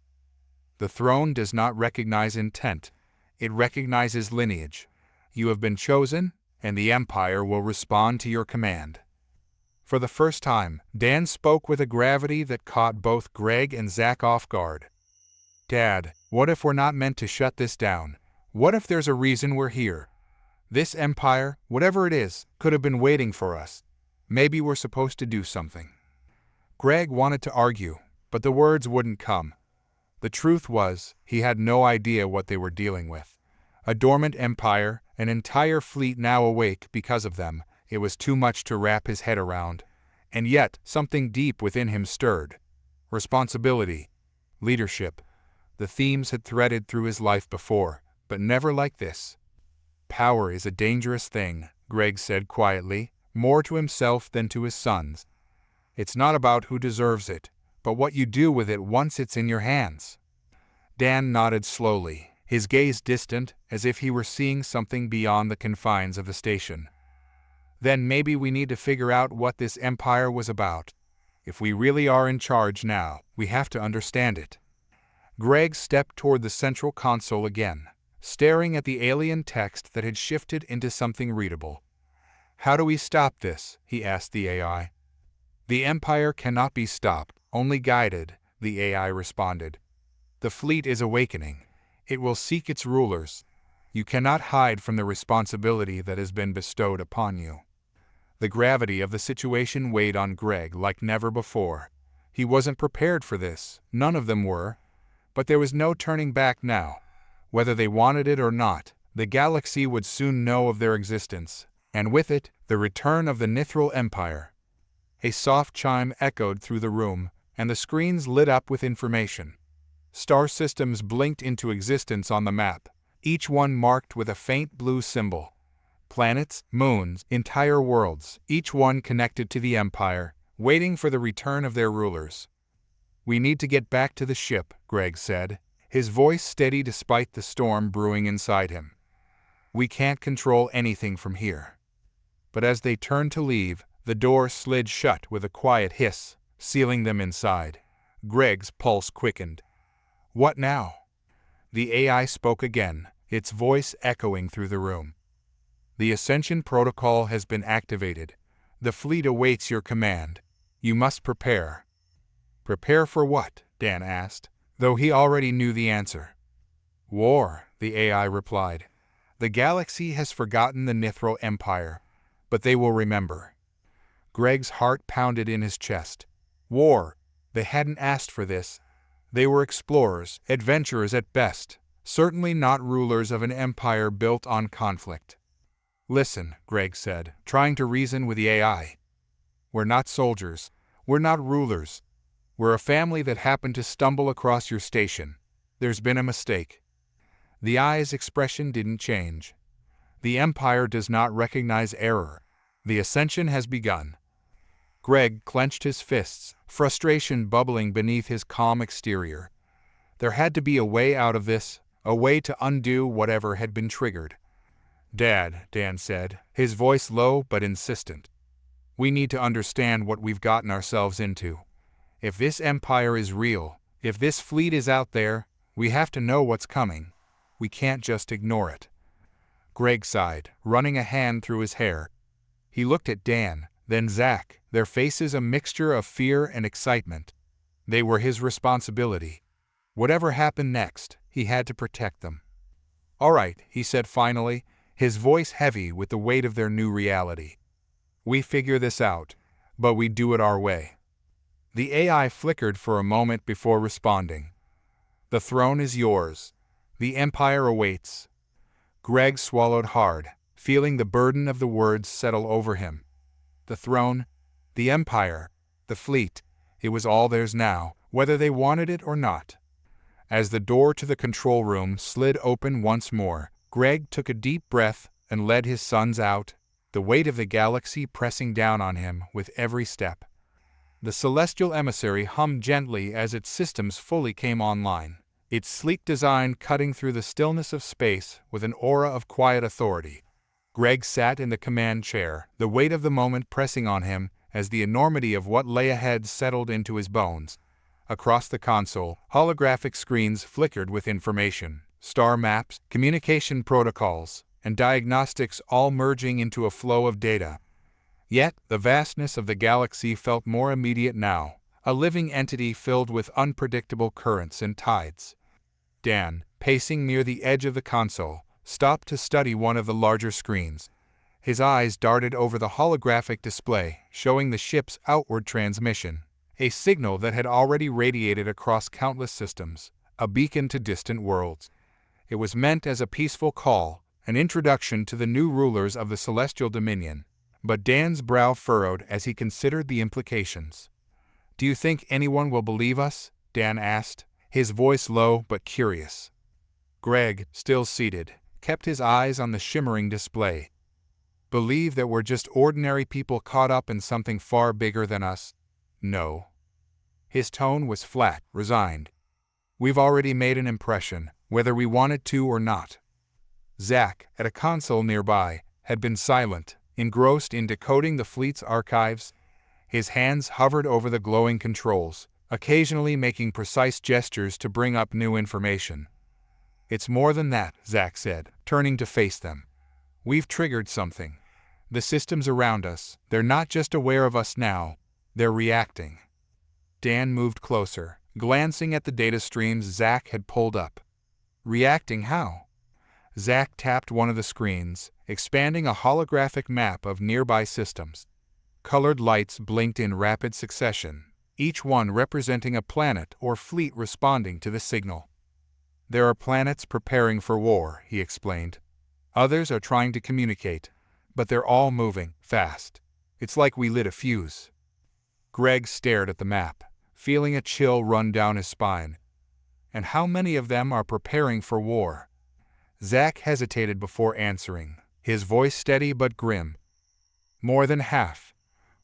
Speaker 1: "The throne does not recognize intent. It recognizes lineage. You have been chosen, and the Empire will respond to your command." For the first time, Dan spoke with a gravity that caught both Greg and Zach off guard. "Dad, what if we're not meant to shut this down? What if there's a reason we're here? This Empire, whatever it is, could have been waiting for us. Maybe we're supposed to do something." Greg wanted to argue, but the words wouldn't come. The truth was, he had no idea what they were dealing with. A dormant empire, an entire fleet now awake because of them. It was too much to wrap his head around. And yet, something deep within him stirred. Responsibility. Leadership. The themes had threaded through his life before, but never like this. "Power is a dangerous thing," Greg said quietly, more to himself than to his sons. "It's not about who deserves it, but what you do with it once it's in your hands." Dan nodded slowly, his gaze distant, as if he were seeing something beyond the confines of the station. "Then maybe we need to figure out what this empire was about. If we really are in charge now, we have to understand it." Greg stepped toward the central console again, staring at the alien text that had shifted into something readable. "How do we stop this?" he asked the AI. "The Empire cannot be stopped, only guided," the AI responded. "The fleet is awakening. It will seek its rulers. You cannot hide from the responsibility that has been bestowed upon you." The gravity of the situation weighed on Greg like never before. He wasn't prepared for this, none of them were. But there was no turning back now. Whether they wanted it or not, the galaxy would soon know of their existence, and with it, the return of the Nithral Empire. A soft chime echoed through the room, and the screens lit up with information. Star systems blinked into existence on the map, each one marked with a faint blue symbol. Planets, moons, entire worlds, each one connected to the Empire, waiting for the return of their rulers. "We need to get back to the ship," Greg said, his voice steady despite the storm brewing inside him. "We can't control anything from here." But as they turned to leave, the door slid shut with a quiet hiss, sealing them inside. Greg's pulse quickened. "What now?" The AI spoke again, its voice echoing through the room. "The Ascension Protocol has been activated. The fleet awaits your command. You must prepare." "Prepare for what?" Dan asked, though he already knew the answer. "War," the AI replied. "The galaxy has forgotten the Nithral Empire, but they will remember." Greg's heart pounded in his chest. War. They hadn't asked for this. They were explorers, adventurers at best, certainly not rulers of an empire built on conflict. "Listen," Greg said, trying to reason with the AI. "We're not soldiers. We're not rulers. We're a family that happened to stumble across your station. There's been a mistake." The eye's expression didn't change. "The Empire does not recognize error. The ascension has begun." Greg clenched his fists, frustration bubbling beneath his calm exterior. There had to be a way out of this, a way to undo whatever had been triggered. "Dad," Dan said, his voice low but insistent. "We need to understand what we've gotten ourselves into. If this empire is real, if this fleet is out there, we have to know what's coming. We can't just ignore it." Greg sighed, running a hand through his hair. He looked at Dan, then Zach, their faces a mixture of fear and excitement. They were his responsibility. Whatever happened next, he had to protect them. "All right," he said finally, his voice heavy with the weight of their new reality. "We figure this out, but we do it our way." The AI flickered for a moment before responding. "The throne is yours. The Empire awaits." Greg swallowed hard, feeling the burden of the words settle over him. The throne, the Empire, the fleet, it was all theirs now, whether they wanted it or not. As the door to the control room slid open once more, Greg took a deep breath, and led his sons out, the weight of the galaxy pressing down on him with every step. The celestial emissary hummed gently as its systems fully came online, its sleek design cutting through the stillness of space with an aura of quiet authority. Greg sat in the command chair, the weight of the moment pressing on him as the enormity of what lay ahead settled into his bones. Across the console, holographic screens flickered with information, star maps, communication protocols, and diagnostics all merging into a flow of data. Yet, the vastness of the galaxy felt more immediate now, a living entity filled with unpredictable currents and tides. Dan, pacing near the edge of the console, stopped to study one of the larger screens. His eyes darted over the holographic display, showing the ship's outward transmission, a signal that had already radiated across countless systems, a beacon to distant worlds. It was meant as a peaceful call, an introduction to the new rulers of the celestial dominion, but Dan's brow furrowed as he considered the implications. "Do you think anyone will believe us?" Dan asked, his voice low but curious. Greg, still seated, kept his eyes on the shimmering display. "Believe that we're just ordinary people caught up in something far bigger than us? No." His tone was flat, resigned. "We've already made an impression, whether we wanted to or not." Zach, at a console nearby, had been silent, engrossed in decoding the fleet's archives. His hands hovered over the glowing controls, occasionally making precise gestures to bring up new information. "It's more than that," Zach said, turning to face them. "We've triggered something. The systems around us, they're not just aware of us now, they're reacting." Dan moved closer, glancing at the data streams Zach had pulled up. "Reacting how?" Zach tapped one of the screens, expanding a holographic map of nearby systems. Colored lights blinked in rapid succession, each one representing a planet or fleet responding to the signal. "There are planets preparing for war," he explained. "Others are trying to communicate, but they're all moving fast. It's like we lit a fuse." Greg stared at the map, feeling a chill run down his spine. "And how many of them are preparing for war?" Zach hesitated before answering, his voice steady but grim. "More than half.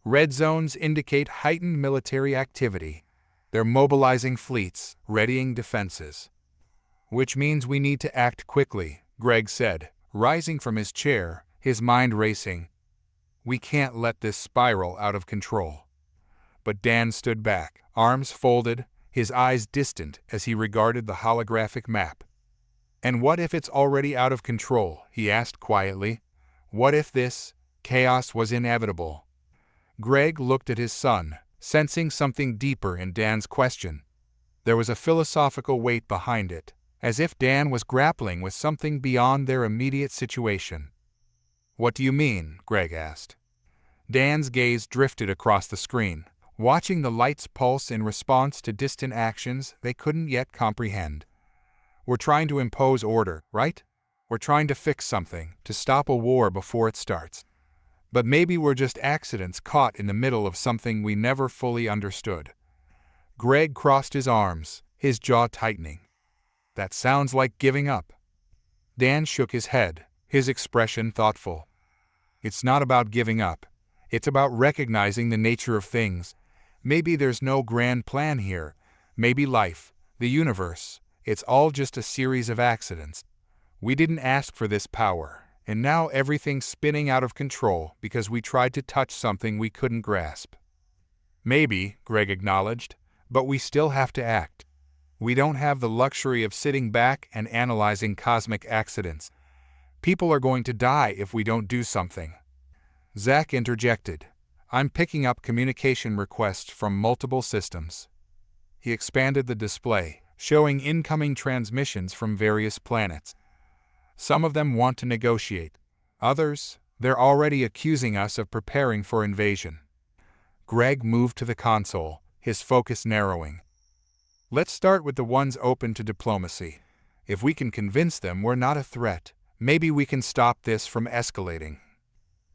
Speaker 1: Red zones indicate heightened military activity. They're mobilizing fleets, readying defenses." "Which means we need to act quickly," Greg said, rising from his chair, his mind racing. "We can't let this spiral out of control." But Dan stood back, arms folded, his eyes distant as he regarded the holographic map. "And what if it's already out of control?" he asked quietly. "What if this chaos was inevitable?" Greg looked at his son, sensing something deeper in Dan's question. There was a philosophical weight behind it, as if Dan was grappling with something beyond their immediate situation. "What do you mean?" Greg asked. Dan's gaze drifted across the screen, watching the lights pulse in response to distant actions they couldn't yet comprehend. "We're trying to impose order, right? We're trying to fix something, to stop a war before it starts. But maybe we're just accidents caught in the middle of something we never fully understood." Greg crossed his arms, his jaw tightening. "That sounds like giving up." Dan shook his head, his expression thoughtful. "It's not about giving up. It's about recognizing the nature of things. Maybe there's no grand plan here. Maybe life, the universe, it's all just a series of accidents. We didn't ask for this power, and now everything's spinning out of control because we tried to touch something we couldn't grasp." "Maybe," Greg acknowledged, "but we still have to act. We don't have the luxury of sitting back and analyzing cosmic accidents. People are going to die if we don't do something." Zach interjected, "I'm picking up communication requests from multiple systems." He expanded the display, showing incoming transmissions from various planets. "Some of them want to negotiate. Others, they're already accusing us of preparing for invasion." Greg moved to the console, his focus narrowing. "Let's start with the ones open to diplomacy. If we can convince them we're not a threat, maybe we can stop this from escalating."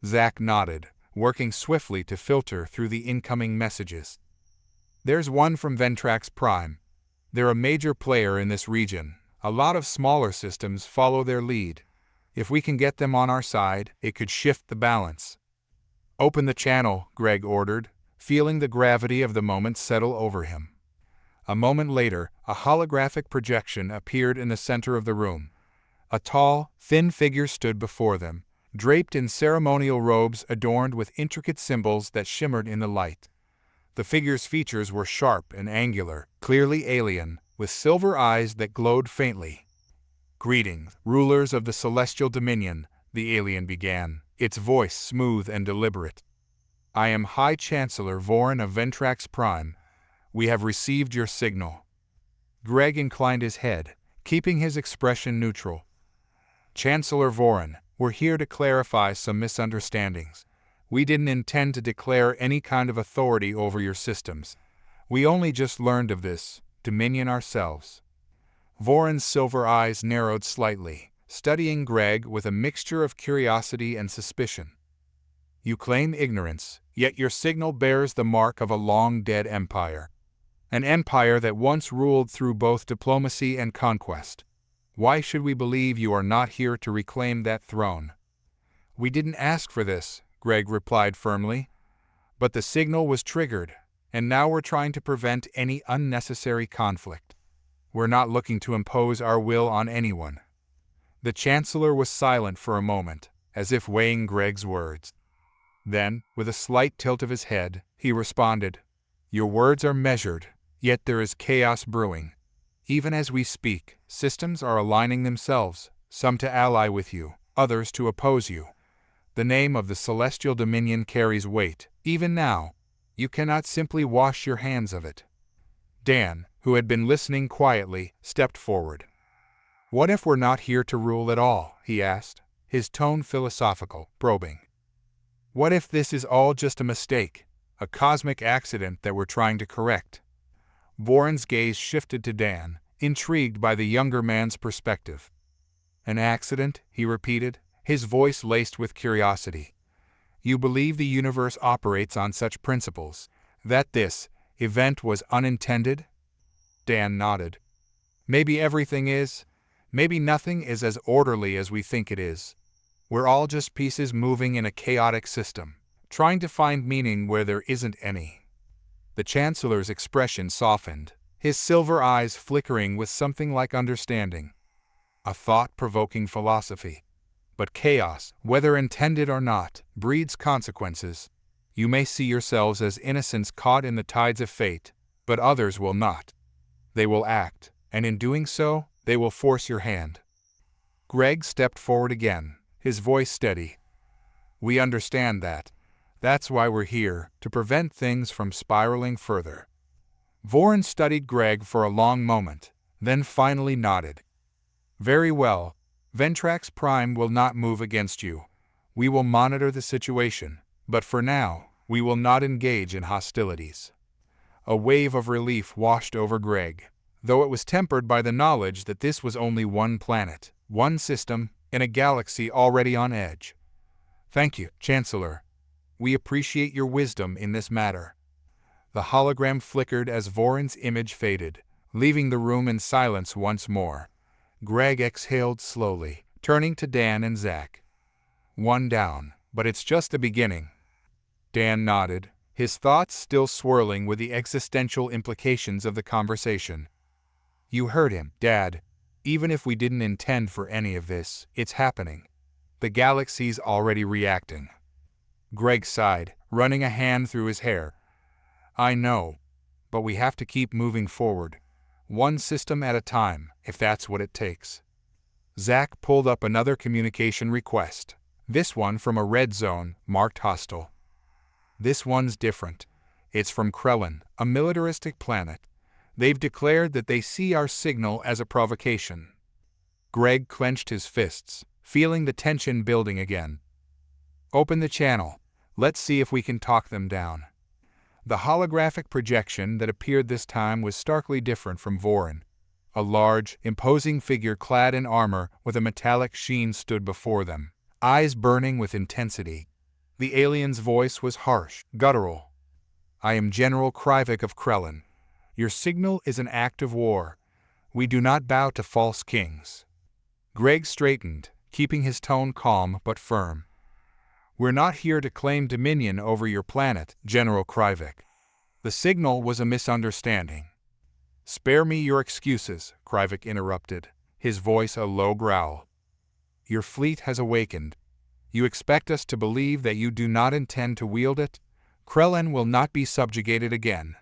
Speaker 1: Zach nodded, working swiftly to filter through the incoming messages. "There's one from Ventrax Prime. They're a major player in this region. A lot of smaller systems follow their lead. If we can get them on our side, it could shift the balance. Open the channel, Greg ordered, feeling the gravity of the moment settle over him. A moment later, a holographic projection appeared in the center of the room. A tall, thin figure stood before them, draped in ceremonial robes adorned with intricate symbols that shimmered in the light. The figure's features were sharp and angular, clearly alien, with silver eyes that glowed faintly. "Greetings, rulers of the celestial dominion," the alien began, its voice smooth and deliberate. "I am High Chancellor Vorin of Ventrax Prime. We have received your signal." Greg inclined his head, keeping his expression neutral. "Chancellor Vorin, we're here to clarify some misunderstandings. We didn't intend to declare any kind of authority over your systems. We only just learned of this dominion ourselves." Vorin's silver eyes narrowed slightly, studying Greg with a mixture of curiosity and suspicion. "You claim ignorance, yet your signal bears the mark of a long-dead empire. An empire that once ruled through both diplomacy and conquest. Why should we believe you are not here to reclaim that throne?" "We didn't ask for this," Greg replied firmly. "But the signal was triggered, and now we're trying to prevent any unnecessary conflict. We're not looking to impose our will on anyone." The Chancellor was silent for a moment, as if weighing Greg's words. Then, with a slight tilt of his head, he responded, "Your words are measured, yet there is chaos brewing. Even as we speak, systems are aligning themselves, some to ally with you, others to oppose you. The name of the Celestial Dominion carries weight. Even now, you cannot simply wash your hands of it." Dan, who had been listening quietly, stepped forward. "What if we're not here to rule at all?" he asked, his tone philosophical, probing. "What if this is all just a mistake, a cosmic accident that we're trying to correct?" Vorin's gaze shifted to Dan, intrigued by the younger man's perspective. "An accident?" he repeated, his voice laced with curiosity. "You believe the universe operates on such principles, that this event was unintended?" Dan nodded. "Maybe everything is. Maybe nothing is as orderly as we think it is. We're all just pieces moving in a chaotic system, trying to find meaning where there isn't any." The Chancellor's expression softened, his silver eyes flickering with something like understanding. "A thought-provoking philosophy. But chaos, whether intended or not, breeds consequences. You may see yourselves as innocents caught in the tides of fate, but others will not. They will act, and in doing so, they will force your hand." Greg stepped forward again, his voice steady. "We understand that. That's why we're here, to prevent things from spiraling further." Vorin studied Greg for a long moment, then finally nodded. "Very well. Ventrax Prime will not move against you. We will monitor the situation, but for now, we will not engage in hostilities." A wave of relief washed over Greg, though it was tempered by the knowledge that this was only one planet, one system, in a galaxy already on edge. "Thank you, Chancellor. We appreciate your wisdom in this matter." The hologram flickered as Vorin's image faded, leaving the room in silence once more. Greg exhaled slowly, turning to Dan and Zach. "One down, but it's just the beginning." Dan nodded, his thoughts still swirling with the existential implications of the conversation. "You heard him, Dad. Even if we didn't intend for any of this, it's happening. The galaxy's already reacting." Greg sighed, running a hand through his hair. "I know, but we have to keep moving forward. One system at a time, if that's what it takes." Zach pulled up another communication request, this one from a red zone, marked hostile. "This one's different. It's from Krellin, a militaristic planet. They've declared that they see our signal as a provocation." Greg clenched his fists, feeling the tension building again. "Open the channel. Let's see if we can talk them down." The holographic projection that appeared this time was starkly different from Vorin. A large, imposing figure clad in armor with a metallic sheen stood before them, eyes burning with intensity. The alien's voice was harsh, guttural. "I am General Krivik of Krellin. Your signal is an act of war. We do not bow to false kings." Greg straightened, keeping his tone calm but firm. "We're not here to claim dominion over your planet, General Krivik. The signal was a misunderstanding." "Spare me your excuses," Krivik interrupted, his voice a low growl. "Your fleet has awakened. You expect us to believe that you do not intend to wield it? Krellin will not be subjugated again."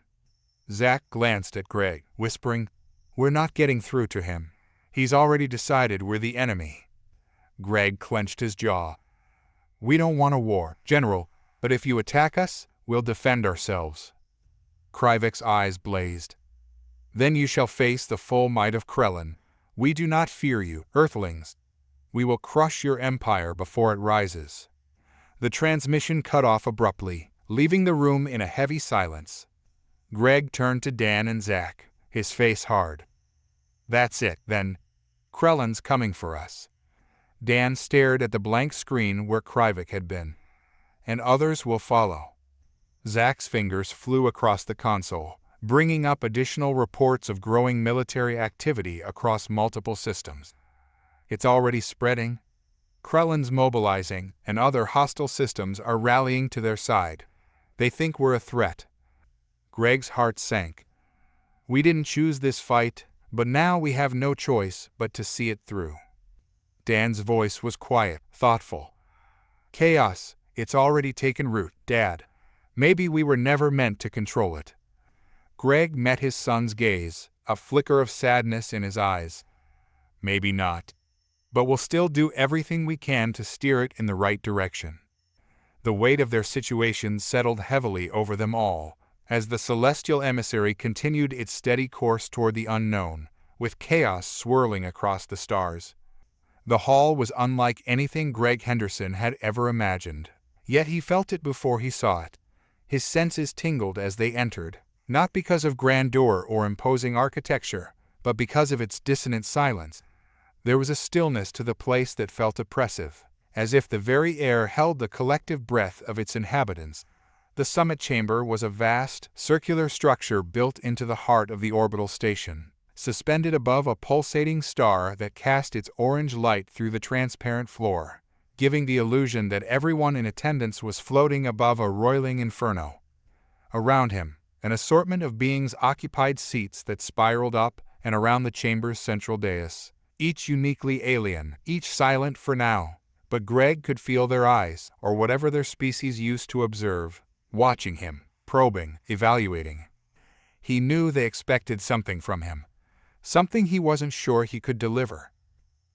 Speaker 1: Zack glanced at Greg, whispering, "We're not getting through to him. He's already decided we're the enemy." Greg clenched his jaw. "We don't want a war, General, but if you attack us, we'll defend ourselves." Krivik's eyes blazed. "Then you shall face the full might of Krellin. We do not fear you, Earthlings. We will crush your empire before it rises." The transmission cut off abruptly, leaving the room in a heavy silence. Greg turned to Dan and Zack, his face hard. "That's it, then. Krellin's coming for us." Dan stared at the blank screen where Krivik had been. "And others will follow." Zack's fingers flew across the console, bringing up additional reports of growing military activity across multiple systems. "It's already spreading. Krellin's mobilizing, and other hostile systems are rallying to their side. They think we're a threat." Greg's heart sank. "We didn't choose this fight, but now we have no choice but to see it through." Dan's voice was quiet, thoughtful. "Chaos, it's already taken root, Dad. Maybe we were never meant to control it." Greg met his son's gaze, a flicker of sadness in his eyes. "Maybe not. But we'll still do everything we can to steer it in the right direction." The weight of their situation settled heavily over them all, as the celestial emissary continued its steady course toward the unknown, with chaos swirling across the stars. The hall was unlike anything Greg Henderson had ever imagined, yet he felt it before he saw it. His senses tingled as they entered, not because of grandeur or imposing architecture, but because of its dissonant silence. There was a stillness to the place that felt oppressive, as if the very air held the collective breath of its inhabitants. The summit chamber was a vast, circular structure built into the heart of the orbital station, suspended above a pulsating star that cast its orange light through the transparent floor, giving the illusion that everyone in attendance was floating above a roiling inferno. Around him, an assortment of beings occupied seats that spiraled up and around the chamber's central dais, each uniquely alien, each silent for now, but Greg could feel their eyes, or whatever their species used to observe, watching him, probing, evaluating. He knew they expected something from him, something he wasn't sure he could deliver.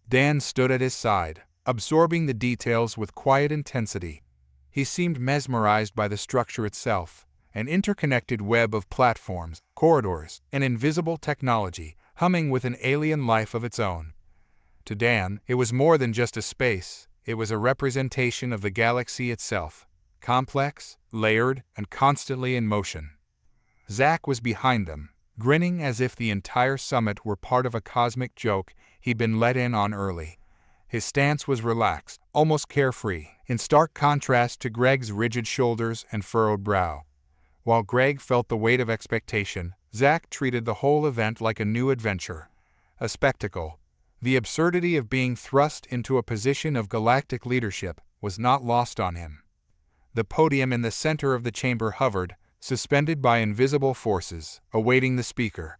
Speaker 1: Dan stood at his side, absorbing the details with quiet intensity. He seemed mesmerized by the structure itself, an interconnected web of platforms, corridors, and invisible technology, humming with an alien life of its own. To Dan, it was more than just a space, it was a representation of the galaxy itself, complex, layered, and constantly in motion. Zack was behind them, grinning as if the entire summit were part of a cosmic joke he'd been let in on early. His stance was relaxed, almost carefree, in stark contrast to Greg's rigid shoulders and furrowed brow. While Greg felt the weight of expectation, Zack treated the whole event like a new adventure, a spectacle. The absurdity of being thrust into a position of galactic leadership was not lost on him. The podium in the center of the chamber hovered, suspended by invisible forces, awaiting the speaker.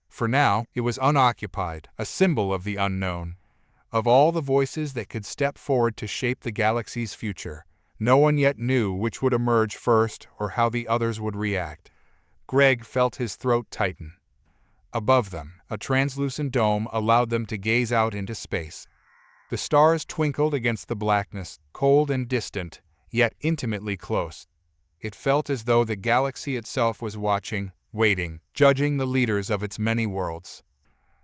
Speaker 1: For now, it was unoccupied, a symbol of the unknown. Of all the voices that could step forward to shape the galaxy's future, no one yet knew which would emerge first or how the others would react. Greg felt his throat tighten. Above them, a translucent dome allowed them to gaze out into space. The stars twinkled against the blackness, cold and distant, yet intimately close. It felt as though the galaxy itself was watching, waiting, judging the leaders of its many worlds.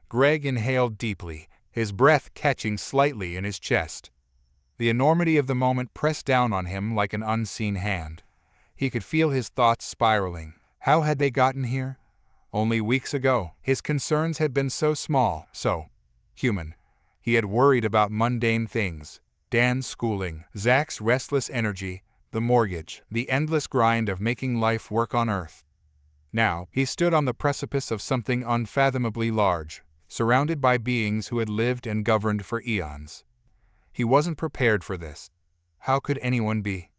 Speaker 1: Greg inhaled deeply, his breath catching slightly in his chest. The enormity of the moment pressed down on him like an unseen hand. He could feel his thoughts spiraling. How had they gotten here? Only weeks ago, his concerns had been so small, so human. He had worried about mundane things, Dan's schooling, Zack's restless energy, the mortgage, the endless grind of making life work on Earth. Now, he stood on the precipice of something unfathomably large, surrounded by beings who had lived and governed for eons. He wasn't prepared for this. How could anyone be?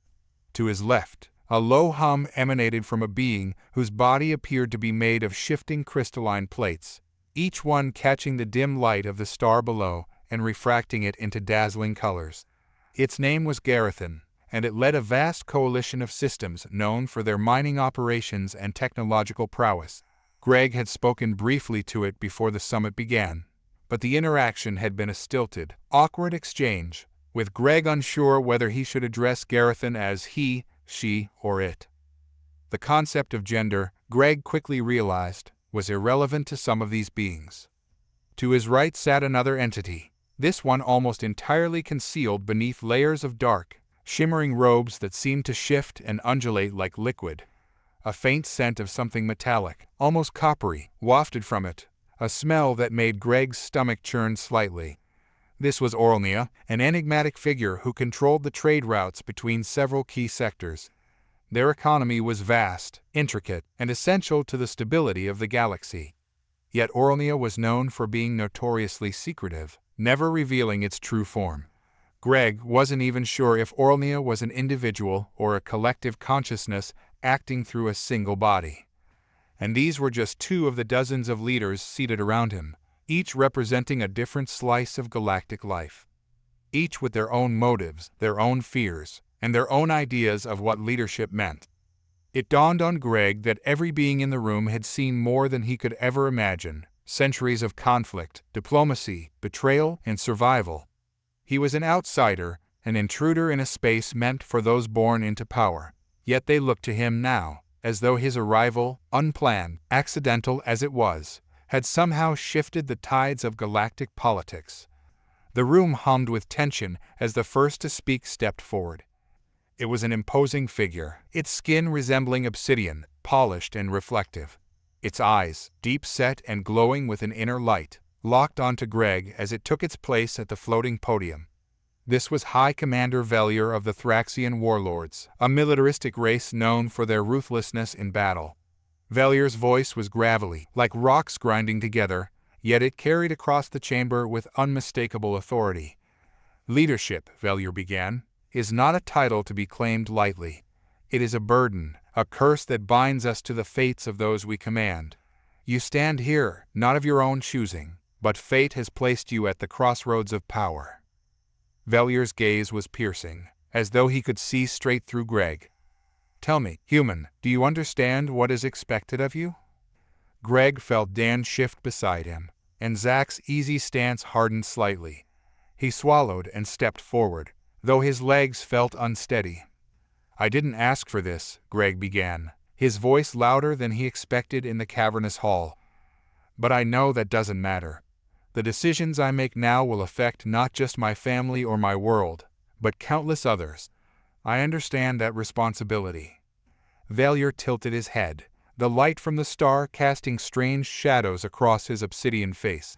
Speaker 1: To his left, a low hum emanated from a being whose body appeared to be made of shifting crystalline plates, each one catching the dim light of the star below and refracting it into dazzling colors. Its name was Garothan, and it led a vast coalition of systems known for their mining operations and technological prowess. Greg had spoken briefly to it before the summit began, but the interaction had been a stilted, awkward exchange, with Greg unsure whether he should address Garothan as he, she, or it. The concept of gender, Greg quickly realized, was irrelevant to some of these beings. To his right sat another entity, this one almost entirely concealed beneath layers of dark, shimmering robes that seemed to shift and undulate like liquid. A faint scent of something metallic, almost coppery, wafted from it, a smell that made Greg's stomach churn slightly. This was Orlnia, an enigmatic figure who controlled the trade routes between several key sectors. Their economy was vast, intricate, and essential to the stability of the galaxy. Yet Orlnia was known for being notoriously secretive, never revealing its true form. Greg wasn't even sure if Orlnia was an individual or a collective consciousness acting through a single body. And these were just two of the dozens of leaders seated around him, each representing a different slice of galactic life. Each with their own motives, their own fears, and their own ideas of what leadership meant. It dawned on Greg that every being in the room had seen more than he could ever imagine, centuries of conflict, diplomacy, betrayal, and survival. He was an outsider, an intruder in a space meant for those born into power. Yet they looked to him now, as though his arrival, unplanned, accidental as it was, had somehow shifted the tides of galactic politics. The room hummed with tension as the first to speak stepped forward. It was an imposing figure, its skin resembling obsidian, polished and reflective. Its eyes, deep-set and glowing with an inner light, locked onto Greg as it took its place at the floating podium. This was High Commander Velier of the Thraxian Warlords, a militaristic race known for their ruthlessness in battle. Velier's voice was gravelly, like rocks grinding together, yet it carried across the chamber with unmistakable authority. Leadership, Velier began, is not a title to be claimed lightly. It is a burden, a curse that binds us to the fates of those we command. You stand here, not of your own choosing, but fate has placed you at the crossroads of power. Velier's gaze was piercing, as though he could see straight through Greg. Tell me, human, do you understand what is expected of you? Greg felt Dan shift beside him, and Zach's easy stance hardened slightly. He swallowed and stepped forward, though his legs felt unsteady. I didn't ask for this, Greg began, his voice louder than he expected in the cavernous hall. But I know that doesn't matter. The decisions I make now will affect not just my family or my world, but countless others. I understand that responsibility. Velier tilted his head, the light from the star casting strange shadows across his obsidian face.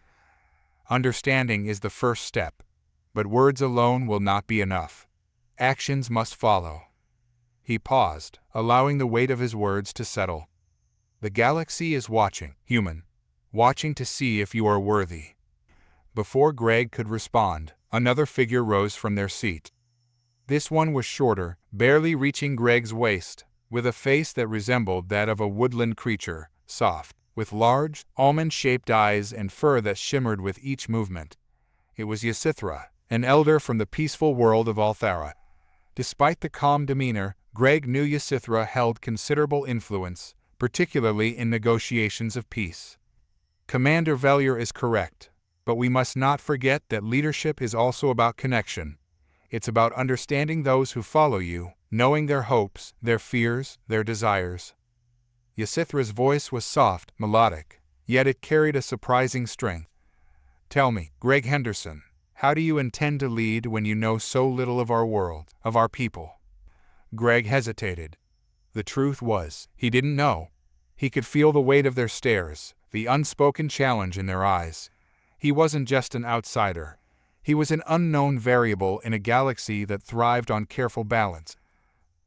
Speaker 1: Understanding is the first step, but words alone will not be enough. Actions must follow. He paused, allowing the weight of his words to settle. The galaxy is watching, human, watching to see if you are worthy. Before Greg could respond, another figure rose from their seat. This one was shorter, barely reaching Greg's waist, with a face that resembled that of a woodland creature, soft, with large, almond-shaped eyes and fur that shimmered with each movement. It was Ysithra, an elder from the peaceful world of Althara. Despite the calm demeanor, Greg knew Ysithra held considerable influence, particularly in negotiations of peace. Commander Velier is correct, but we must not forget that leadership is also about connection. It's about understanding those who follow you, knowing their hopes, their fears, their desires. Ysithra's voice was soft, melodic, yet it carried a surprising strength. Tell me, Greg Henderson, how do you intend to lead when you know so little of our world, of our people? Greg hesitated. The truth was, he didn't know. He could feel the weight of their stares, the unspoken challenge in their eyes. He wasn't just an outsider. He was an unknown variable in a galaxy that thrived on careful balance.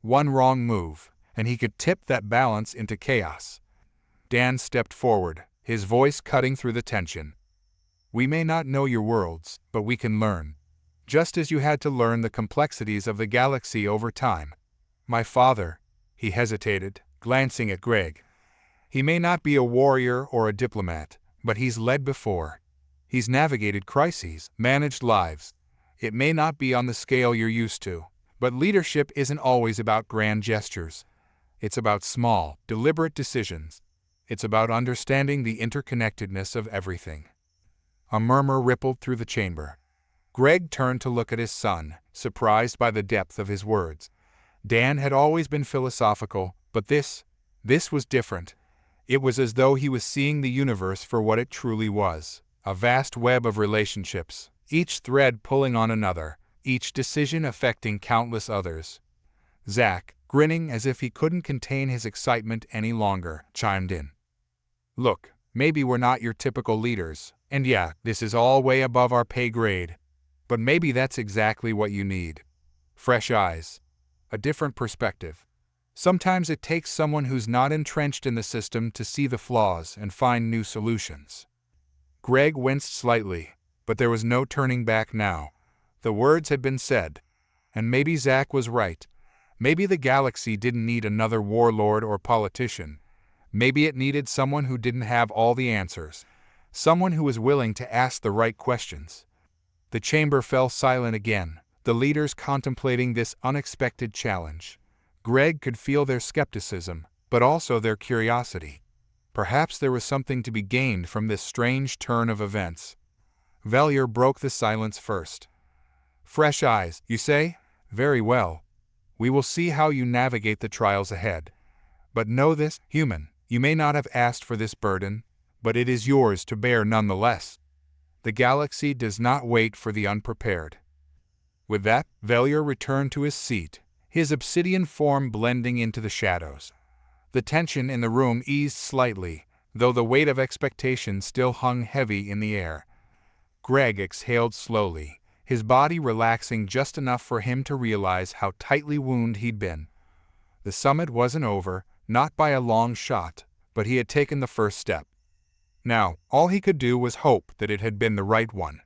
Speaker 1: One wrong move, and he could tip that balance into chaos. Dan stepped forward, his voice cutting through the tension. We may not know your worlds, but we can learn. just as you had to learn the complexities of the galaxy over time. My father, he hesitated, glancing at Greg. He may not be a warrior or a diplomat, but he's led before. He's navigated crises, managed lives. It may not be on the scale you're used to, but leadership isn't always about grand gestures. It's about small, deliberate decisions. It's about understanding the interconnectedness of everything. A murmur rippled through the chamber. Greg turned to look at his son, surprised by the depth of his words. Dan had always been philosophical, but this was different. It was as though he was seeing the universe for what it truly was, a vast web of relationships, each thread pulling on another, each decision affecting countless others. Zach, grinning as if he couldn't contain his excitement any longer, chimed in. Look, maybe we're not your typical leaders, and yeah, this is all way above our pay grade, but maybe that's exactly what you need. Fresh eyes. A different perspective. Sometimes it takes someone who's not entrenched in the system to see the flaws and find new solutions. Greg winced slightly, but there was no turning back now. The words had been said, and maybe Zach was right. Maybe the galaxy didn't need another warlord or politician. Maybe it needed someone who didn't have all the answers, someone who was willing to ask the right questions. The chamber fell silent again, the leaders contemplating this unexpected challenge. Greg could feel their skepticism, but also their curiosity. Perhaps there was something to be gained from this strange turn of events. Valier broke the silence first. Fresh eyes, you say? Very well. We will see how you navigate the trials ahead. But know this, human, you may not have asked for this burden, but it is yours to bear nonetheless. The galaxy does not wait for the unprepared. With that, Valier returned to his seat, his obsidian form blending into the shadows. The tension in the room eased slightly, though the weight of expectation still hung heavy in the air. Greg exhaled slowly, his body relaxing just enough for him to realize how tightly wounded he'd been. The summit wasn't over, not by a long shot, but he had taken the first step. Now, all he could do was hope that it had been the right one.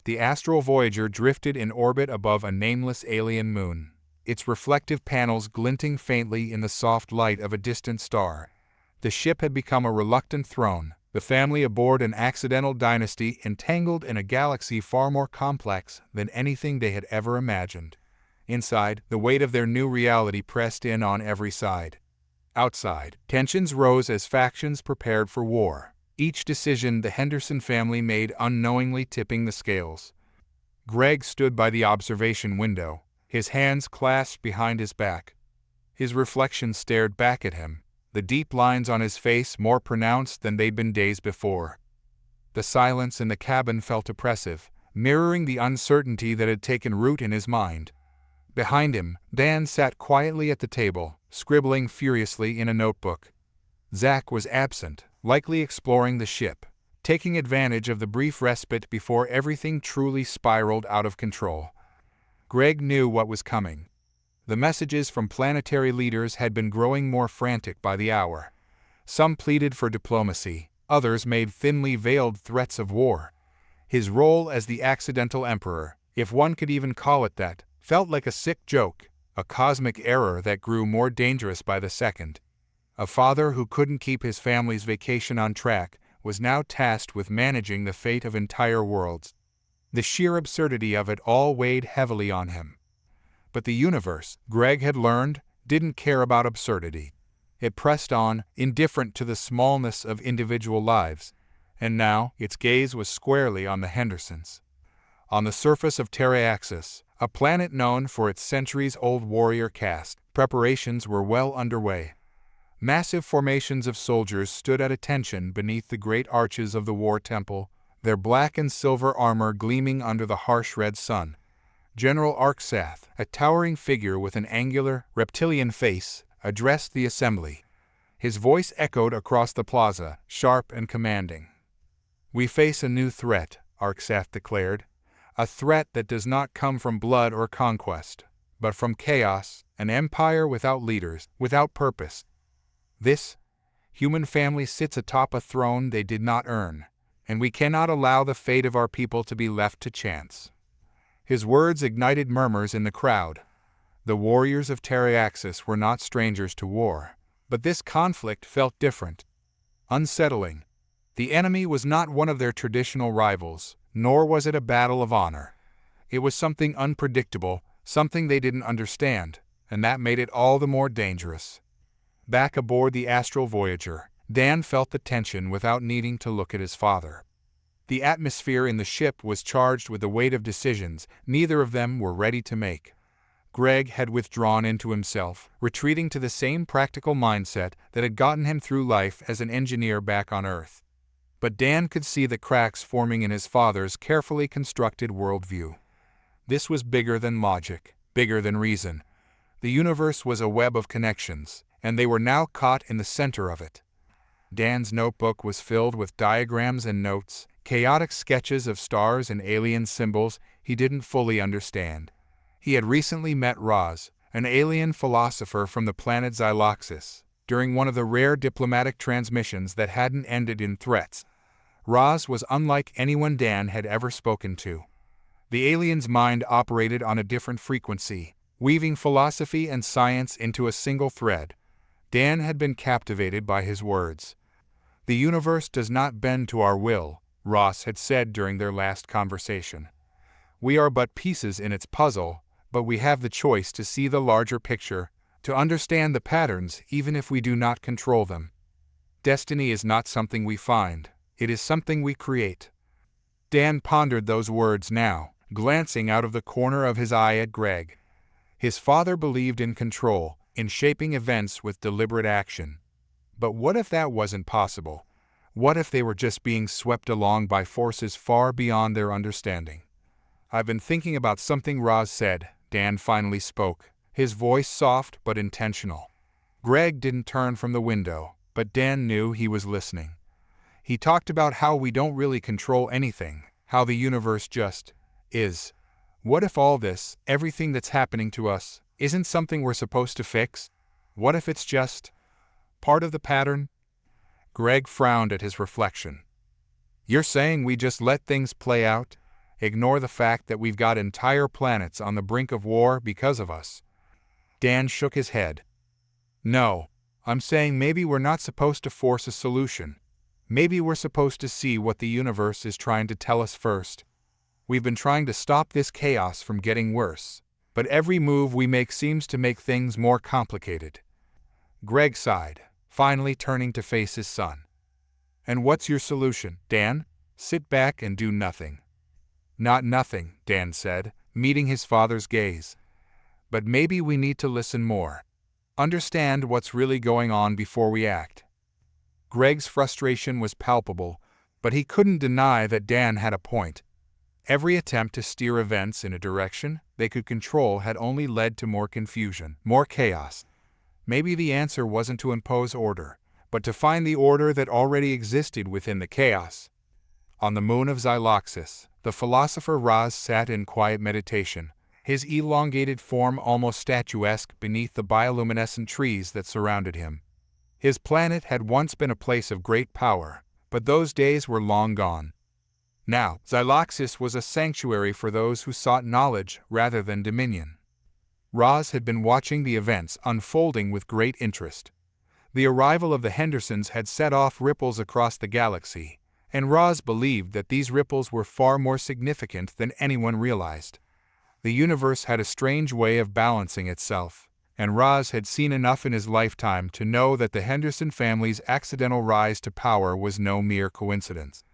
Speaker 1: The astral Voyager drifted in orbit above a nameless alien moon, its reflective panels glinting faintly in the soft light of a distant star. The ship had become a reluctant throne, the family aboard an accidental dynasty entangled in a galaxy far more complex than anything they had ever imagined. Inside, the weight of their new reality pressed in on every side. Outside, tensions rose as factions prepared for war, each decision the Henderson family made unknowingly tipping the scales. Greg stood by the observation window, his hands clasped behind his back. His reflection stared back at him, the deep lines on his face more pronounced than they'd been days before. The silence in the cabin felt oppressive, mirroring the uncertainty that had taken root in his mind. Behind him, Dan sat quietly at the table, scribbling furiously in a notebook. Zach was absent, likely exploring the ship, taking advantage of the brief respite before everything truly spiraled out of control. Greg knew what was coming. The messages from planetary leaders had been growing more frantic by the hour. Some pleaded for diplomacy, others made thinly veiled threats of war. His role as the accidental emperor, if one could even call it that, felt like a sick joke, a cosmic error that grew more dangerous by the second. A father who couldn't keep his family's vacation on track was now tasked with managing the fate of entire worlds. The sheer absurdity of it all weighed heavily on him. But the universe, Greg had learned, didn't care about absurdity. It pressed on, indifferent to the smallness of individual lives, and now its gaze was squarely on the Hendersons. On the surface of Terraxis, a planet known for its centuries-old warrior caste, preparations were well underway. Massive formations of soldiers stood at attention beneath the great arches of the war temple, their black and silver armor gleaming under the harsh red sun. General Arksath, a towering figure with an angular, reptilian face, addressed the assembly. His voice echoed across the plaza, sharp and commanding. "We face a new threat," Arksath declared. "A threat that does not come from blood or conquest, but from chaos, an empire without leaders, without purpose. This human family sits atop a throne they did not earn, and we cannot allow the fate of our people to be left to chance." His words ignited murmurs in the crowd. The warriors of Terriaxis were not strangers to war, but this conflict felt different, unsettling. The enemy was not one of their traditional rivals, nor was it a battle of honor. It was something unpredictable, something they didn't understand, and that made it all the more dangerous. Back aboard the astral Voyager, Dan felt the tension without needing to look at his father. The atmosphere in the ship was charged with the weight of decisions neither of them were ready to make. Greg had withdrawn into himself, retreating to the same practical mindset that had gotten him through life as an engineer back on Earth. But Dan could see the cracks forming in his father's carefully constructed worldview. This was bigger than logic, bigger than reason. The universe was a web of connections, and they were now caught in the center of it. Dan's notebook was filled with diagrams and notes, chaotic sketches of stars and alien symbols he didn't fully understand. He had recently met Roz, an alien philosopher from the planet Xyloxis, during one of the rare diplomatic transmissions that hadn't ended in threats. Roz was unlike anyone Dan had ever spoken to. The alien's mind operated on a different frequency, weaving philosophy and science into a single thread. Dan had been captivated by his words. "The universe does not bend to our will," Ross had said during their last conversation. "We are but pieces in its puzzle, but we have the choice to see the larger picture, to understand the patterns even if we do not control them. Destiny is not something we find, it is something we create." Dan pondered those words now, glancing out of the corner of his eye at Greg. His father believed in control, in shaping events with deliberate action. But what if that wasn't possible? What if they were just being swept along by forces far beyond their understanding? "I've been thinking about something Roz said," Dan finally spoke, his voice soft but intentional. Greg didn't turn from the window, but Dan knew he was listening. "He talked about how we don't really control anything, how the universe just is. What if all this, everything that's happening to us, isn't something we're supposed to fix? What if it's just part of the pattern?" Greg frowned at his reflection. "You're saying we just let things play out? Ignore the fact that we've got entire planets on the brink of war because of us?" Dan shook his head. "No, I'm saying maybe we're not supposed to force a solution. Maybe we're supposed to see what the universe is trying to tell us first. We've been trying to stop this chaos from getting worse, but every move we make seems to make things more complicated." Greg sighed, finally turning to face his son. "And what's your solution, Dan? Sit back and do nothing." "Not nothing," Dan said, meeting his father's gaze. "But maybe we need to listen more. Understand what's really going on before we act." Greg's frustration was palpable, but he couldn't deny that Dan had a point. Every attempt to steer events in a direction they could control had only led to more confusion, more chaos. Maybe the answer wasn't to impose order, but to find the order that already existed within the chaos. On the moon of Xyloxis, the philosopher Raz sat in quiet meditation, his elongated form almost statuesque beneath the bioluminescent trees that surrounded him. His planet had once been a place of great power, but those days were long gone. Now, Xyloxis was a sanctuary for those who sought knowledge rather than dominion. Raz had been watching the events unfolding with great interest. The arrival of the Hendersons had set off ripples across the galaxy, and Raz believed that these ripples were far more significant than anyone realized. The universe had a strange way of balancing itself, and Raz had seen enough in his lifetime to know that the Henderson family's accidental rise to power was no mere coincidence.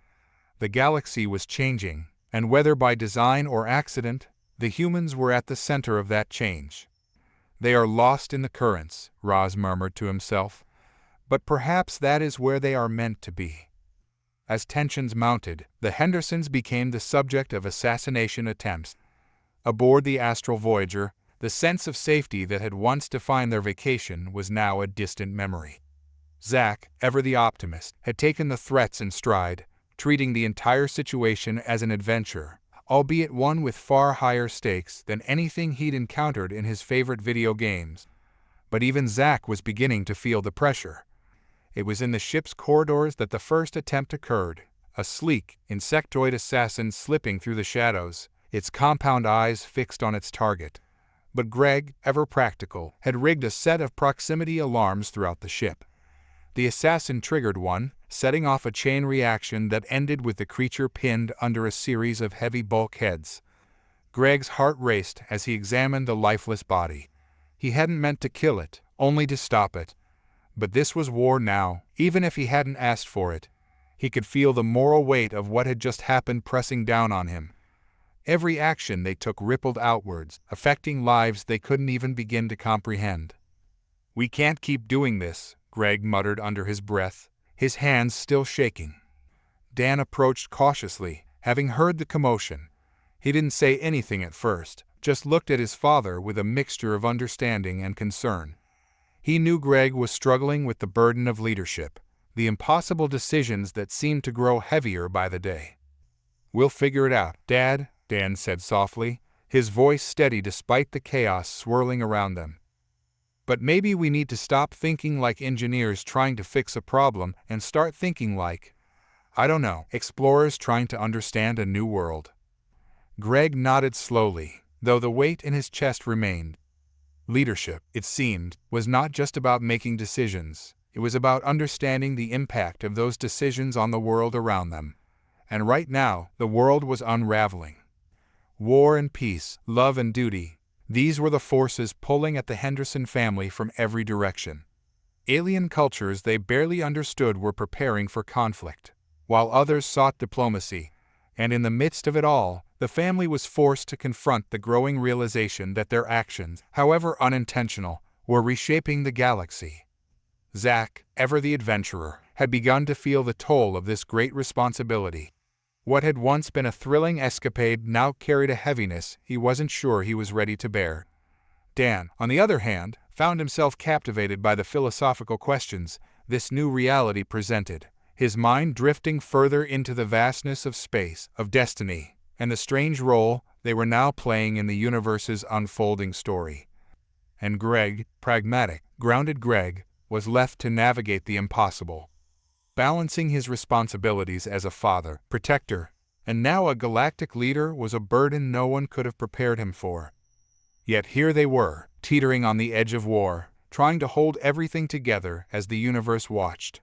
Speaker 1: The galaxy was changing, and whether by design or accident, the humans were at the center of that change. "They are lost in the currents," Raz murmured to himself, "but perhaps that is where they are meant to be." As tensions mounted, the Hendersons became the subject of assassination attempts. Aboard the astral Voyager, the sense of safety that had once defined their vacation was now a distant memory. Zach, ever the optimist, had taken the threats in stride, treating the entire situation as an adventure, albeit one with far higher stakes than anything he'd encountered in his favorite video games. But even Zach was beginning to feel the pressure. It was in the ship's corridors that the first attempt occurred, a sleek, insectoid assassin slipping through the shadows, its compound eyes fixed on its target. But Greg, ever practical, had rigged a set of proximity alarms throughout the ship. The assassin triggered one, setting off a chain reaction that ended with the creature pinned under a series of heavy bulkheads. Greg's heart raced as he examined the lifeless body. He hadn't meant to kill it, only to stop it. But this was war now, even if he hadn't asked for it. He could feel the moral weight of what had just happened pressing down on him. Every action they took rippled outwards, affecting lives they couldn't even begin to comprehend. "We can't keep doing this," Greg muttered under his breath, his hands still shaking. Dan approached cautiously, having heard the commotion. He didn't say anything at first, just looked at his father with a mixture of understanding and concern. He knew Greg was struggling with the burden of leadership, the impossible decisions that seemed to grow heavier by the day. "We'll figure it out, Dad," Dan said softly, his voice steady despite the chaos swirling around them. "But maybe we need to stop thinking like engineers trying to fix a problem and start thinking like, I don't know, explorers trying to understand a new world." Greg nodded slowly, though the weight in his chest remained. Leadership, it seemed, was not just about making decisions. It was about understanding the impact of those decisions on the world around them. And right now, the world was unraveling. War and peace, love and duty, these were the forces pulling at the Henderson family from every direction. Alien cultures they barely understood were preparing for conflict, while others sought diplomacy. And in the midst of it all, the family was forced to confront the growing realization that their actions, however unintentional, were reshaping the galaxy. Zach, ever the adventurer, had begun to feel the toll of this great responsibility. What had once been a thrilling escapade now carried a heaviness he wasn't sure he was ready to bear. Dan, on the other hand, found himself captivated by the philosophical questions this new reality presented, his mind drifting further into the vastness of space, of destiny, and the strange role they were now playing in the universe's unfolding story. And Greg, pragmatic, grounded Greg, was left to navigate the impossible. Balancing his responsibilities as a father, protector, and now a galactic leader was a burden no one could have prepared him for. Yet here they were, teetering on the edge of war, trying to hold everything together as the universe watched.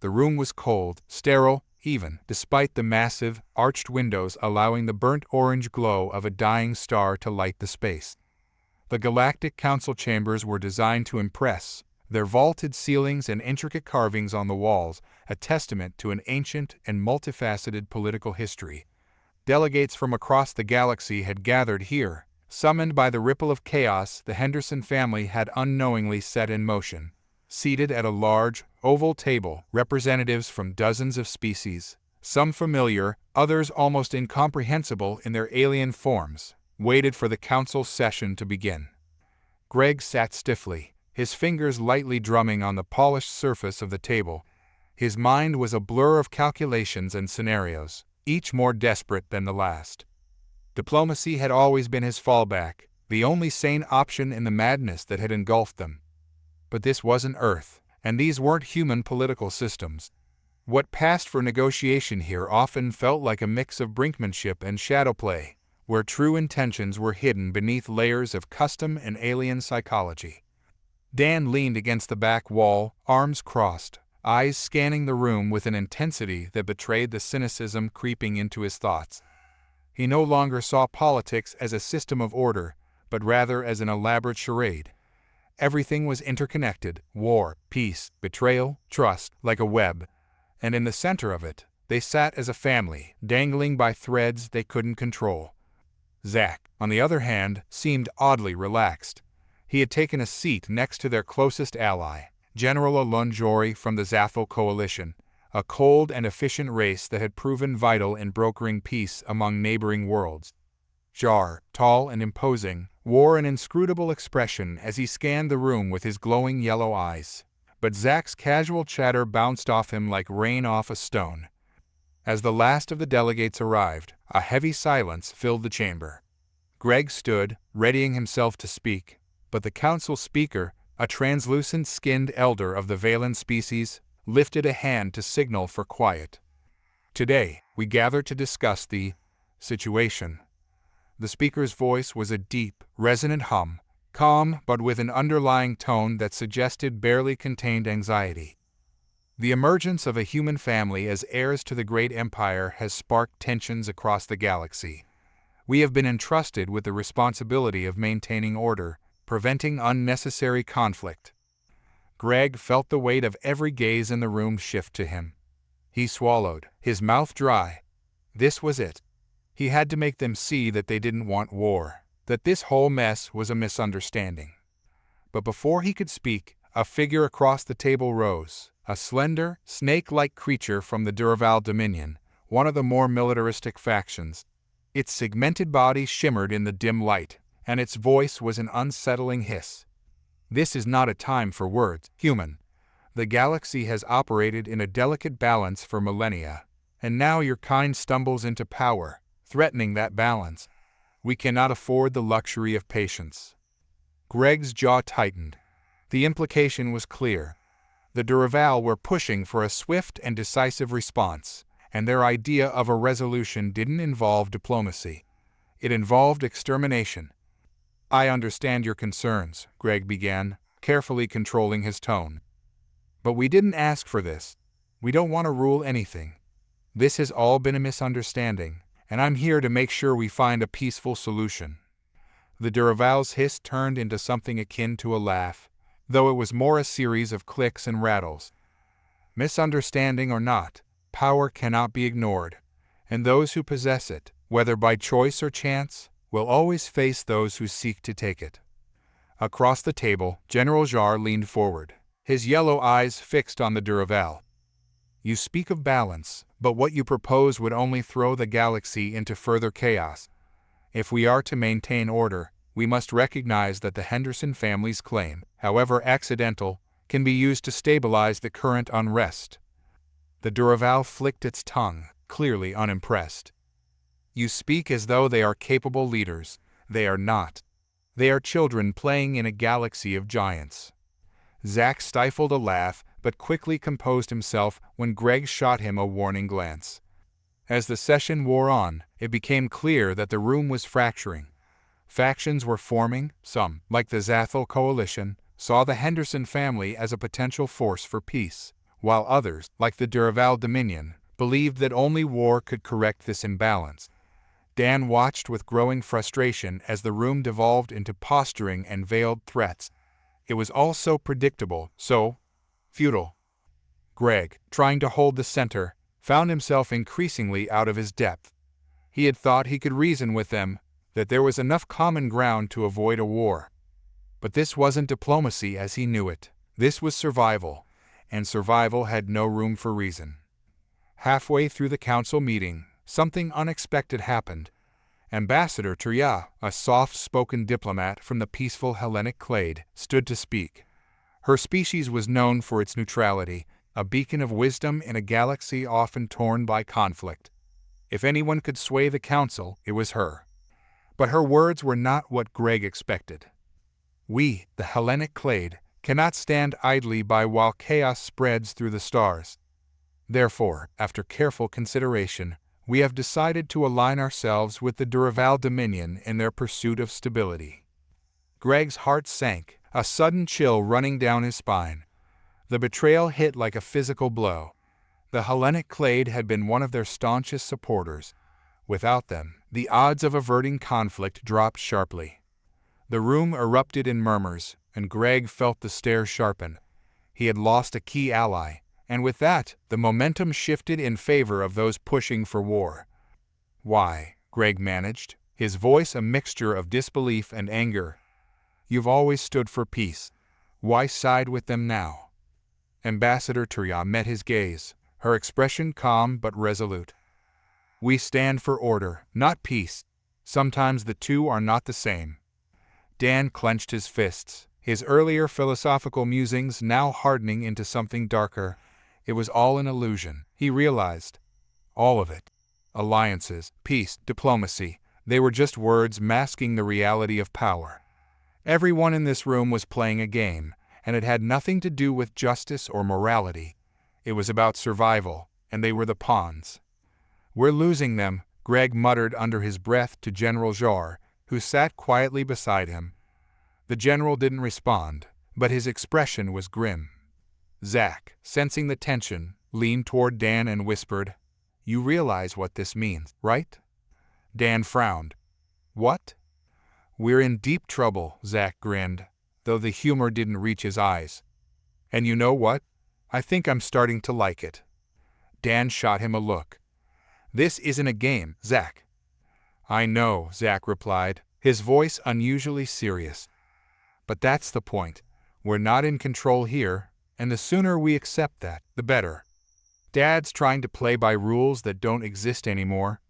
Speaker 1: The room was cold, sterile, even, despite the massive, arched windows allowing the burnt orange glow of a dying star to light the space. The galactic council chambers were designed to impress, their vaulted ceilings and intricate carvings on the walls a testament to an ancient and multifaceted political history. Delegates from across the galaxy had gathered here, summoned by the ripple of chaos the Henderson family had unknowingly set in motion. Seated at a large, oval table, representatives from dozens of species, some familiar, others almost incomprehensible in their alien forms, waited for the council session to begin. Greg sat stiffly, his fingers lightly drumming on the polished surface of the table. His mind was a blur of calculations and scenarios, each more desperate than the last. Diplomacy had always been his fallback, the only sane option in the madness that had engulfed them. But this wasn't Earth, and these weren't human political systems. What passed for negotiation here often felt like a mix of brinkmanship and shadowplay, where true intentions were hidden beneath layers of custom and alien psychology. Dan leaned against the back wall, arms crossed, eyes scanning the room with an intensity that betrayed the cynicism creeping into his thoughts. He no longer saw politics as a system of order, but rather as an elaborate charade. Everything was interconnected: war, peace, betrayal, trust, like a web. And in the center of it, they sat as a family, dangling by threads they couldn't control. Zach, on the other hand, seemed oddly relaxed. He had taken a seat next to their closest ally, General Alunjori from the Zathel Coalition, a cold and efficient race that had proven vital in brokering peace among neighboring worlds. Jar, tall and imposing, wore an inscrutable expression as he scanned the room with his glowing yellow eyes. But Zach's casual chatter bounced off him like rain off a stone. As the last of the delegates arrived, a heavy silence filled the chamber. Greg stood, readying himself to speak, but the council speaker, a translucent-skinned elder of the Valen species, lifted a hand to signal for quiet. "Today, we gather to discuss the situation. The speaker's voice was a deep, resonant hum, calm but with an underlying tone that suggested barely contained anxiety. The emergence of a human family as heirs to the great empire has sparked tensions across the galaxy. We have been entrusted with the responsibility of maintaining order, preventing unnecessary conflict. Greg felt the weight of every gaze in the room shift to him. He swallowed, his mouth dry. This was it. He had to make them see that they didn't want war, that this whole mess was a misunderstanding. But before he could speak, a figure across the table rose, a slender, snake-like creature from the Duraval Dominion, one of the more militaristic factions. Its segmented body shimmered in the dim light, and its voice was an unsettling hiss. This is not a time for words, human. The galaxy has operated in a delicate balance for millennia, and now your kind stumbles into power, threatening that balance. We cannot afford the luxury of patience. Greg's jaw tightened. The implication was clear. The Duraval were pushing for a swift and decisive response, and their idea of a resolution didn't involve diplomacy. It involved extermination. "I understand your concerns," Greg began, carefully controlling his tone. "But we didn't ask for this. We don't want to rule anything. This has all been a misunderstanding, and I'm here to make sure we find a peaceful solution." The Duraval's hiss turned into something akin to a laugh, though it was more a series of clicks and rattles. Misunderstanding or not, power cannot be ignored, and those who possess it, whether by choice or chance, will always face those who seek to take it. Across the table, General Jarre leaned forward, his yellow eyes fixed on the Duraval. "You speak of balance, but what you propose would only throw the galaxy into further chaos. If we are to maintain order, we must recognize that the Henderson family's claim, however accidental, can be used to stabilize the current unrest." The Duraval flicked its tongue, clearly unimpressed. "You speak as though they are capable leaders. They are not. They are children playing in a galaxy of giants." Zack stifled a laugh, but quickly composed himself when Greg shot him a warning glance. As the session wore on, it became clear that the room was fracturing. Factions were forming. Some, like the Zathel Coalition, saw the Henderson family as a potential force for peace, while others, like the Duraval Dominion, believed that only war could correct this imbalance. Dan watched with growing frustration as the room devolved into posturing and veiled threats. It was all so predictable, so futile. Greg, trying to hold the center, found himself increasingly out of his depth. He had thought he could reason with them, that there was enough common ground to avoid a war. But this wasn't diplomacy as he knew it. This was survival, and survival had no room for reason. Halfway through the council meeting, something unexpected happened. Ambassador Turya, a soft-spoken diplomat from the peaceful Hellenic clade, stood to speak. Her species was known for its neutrality, a beacon of wisdom in a galaxy often torn by conflict. If anyone could sway the council, it was her. But her words were not what Greg expected. "We, the Hellenic clade, cannot stand idly by while chaos spreads through the stars. Therefore, after careful consideration, we have decided to align ourselves with the Duraval Dominion in their pursuit of stability." Greg's heart sank, a sudden chill running down his spine. The betrayal hit like a physical blow. The Hellenic clade had been one of their staunchest supporters. Without them, the odds of averting conflict dropped sharply. The room erupted in murmurs, and Greg felt the stare sharpen. He had lost a key ally, and with that, the momentum shifted in favor of those pushing for war. "Why?" Greg managed, his voice a mixture of disbelief and anger. "You've always stood for peace. Why side with them now?" Ambassador Turya met his gaze, her expression calm but resolute. "We stand for order, not peace. Sometimes the two are not the same." Dan clenched his fists, his earlier philosophical musings now hardening into something darker. It was all an illusion, he realized. All of it. Alliances, peace, diplomacy, they were just words masking the reality of power. Everyone in this room was playing a game, and it had nothing to do with justice or morality. It was about survival, and they were the pawns. "We're losing them," Greg muttered under his breath to General Jar, who sat quietly beside him. The general didn't respond, but his expression was grim. Zack, sensing the tension, leaned toward Dan and whispered, "You realize what this means, right?" Dan frowned. "What?" "We're in deep trouble," Zack grinned, though the humor didn't reach his eyes. "And you know what? I think I'm starting to like it." Dan shot him a look. "This isn't a game, Zack." "I know," Zack replied, his voice unusually serious. "But that's the point. We're not in control here, and the sooner we accept that, the better. Dad's trying to play by rules that don't exist anymore.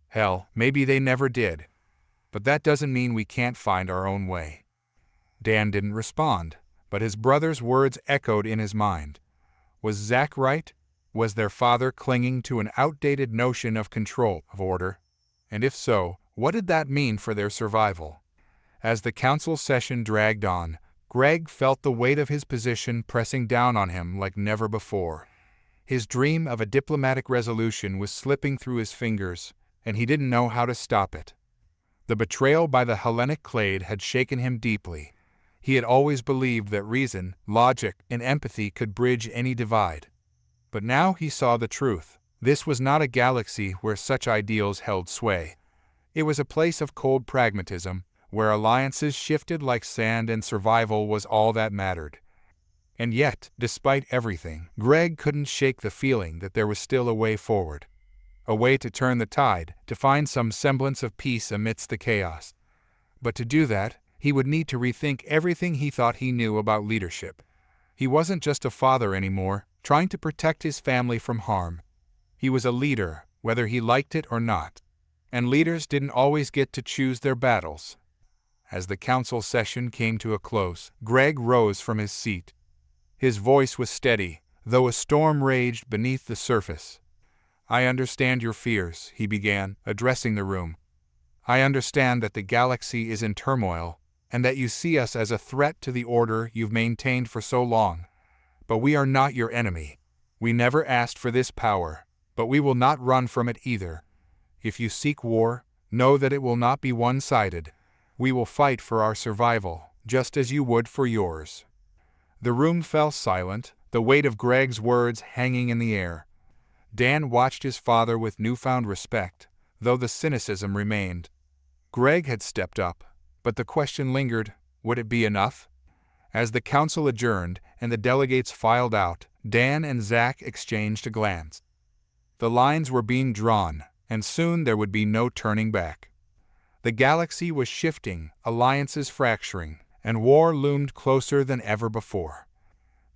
Speaker 1: Hell, maybe they never did. But that doesn't mean we can't find our own way." Dan didn't respond, but his brother's words echoed in his mind. Was Zack right? Was their father clinging to an outdated notion of control, of order? And if so, what did that mean for their survival? As the council session dragged on, Greg felt the weight of his position pressing down on him like never before. His dream of a diplomatic resolution was slipping through his fingers, and he didn't know how to stop it. The betrayal by the Hellenic clade had shaken him deeply. He had always believed that reason, logic, and empathy could bridge any divide. But now he saw the truth. This was not a galaxy where such ideals held sway. It was a place of cold pragmatism, where alliances shifted like sand and survival was all that mattered. And yet, despite everything, Greg couldn't shake the feeling that there was still a way forward. A way to turn the tide, to find some semblance of peace amidst the chaos. But to do that, he would need to rethink everything he thought he knew about leadership. He wasn't just a father anymore, trying to protect his family from harm. He was a leader, whether he liked it or not. And leaders didn't always get to choose their battles. As the council session came to a close, Greg rose from his seat. His voice was steady, though a storm raged beneath the surface. "I understand your fears," he began, addressing the room. "I understand that the galaxy is in turmoil, and that you see us as a threat to the order you've maintained for so long. But we are not your enemy. We never asked for this power, but we will not run from it either. If you seek war, know that it will not be one-sided. We will fight for our survival, just as you would for yours." The room fell silent, the weight of Greg's words hanging in the air. Dan watched his father with newfound respect, though the cynicism remained. Greg had stepped up, but the question lingered, would it be enough? As the council adjourned and the delegates filed out, Dan and Zack exchanged a glance. The lines were being drawn, and soon there would be no turning back. The galaxy was shifting, alliances fracturing, and war loomed closer than ever before.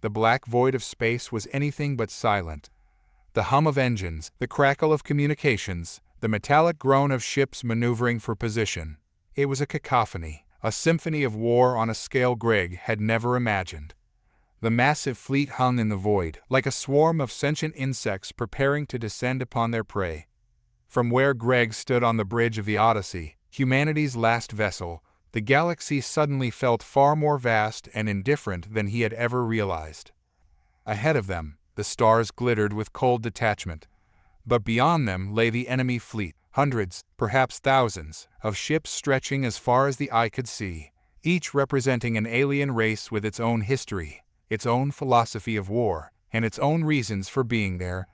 Speaker 1: The black void of space was anything but silent. The hum of engines, the crackle of communications, the metallic groan of ships maneuvering for position. It was a cacophony, a symphony of war on a scale Greg had never imagined. The massive fleet hung in the void, like a swarm of sentient insects preparing to descend upon their prey. From where Greg stood on the bridge of the Odyssey, humanity's last vessel, the galaxy suddenly felt far more vast and indifferent than he had ever realized. Ahead of them, the stars glittered with cold detachment. But beyond them lay the enemy fleet, hundreds, perhaps thousands, of ships stretching as far as the eye could see, each representing an alien race with its own history, its own philosophy of war, and its own reasons for being there.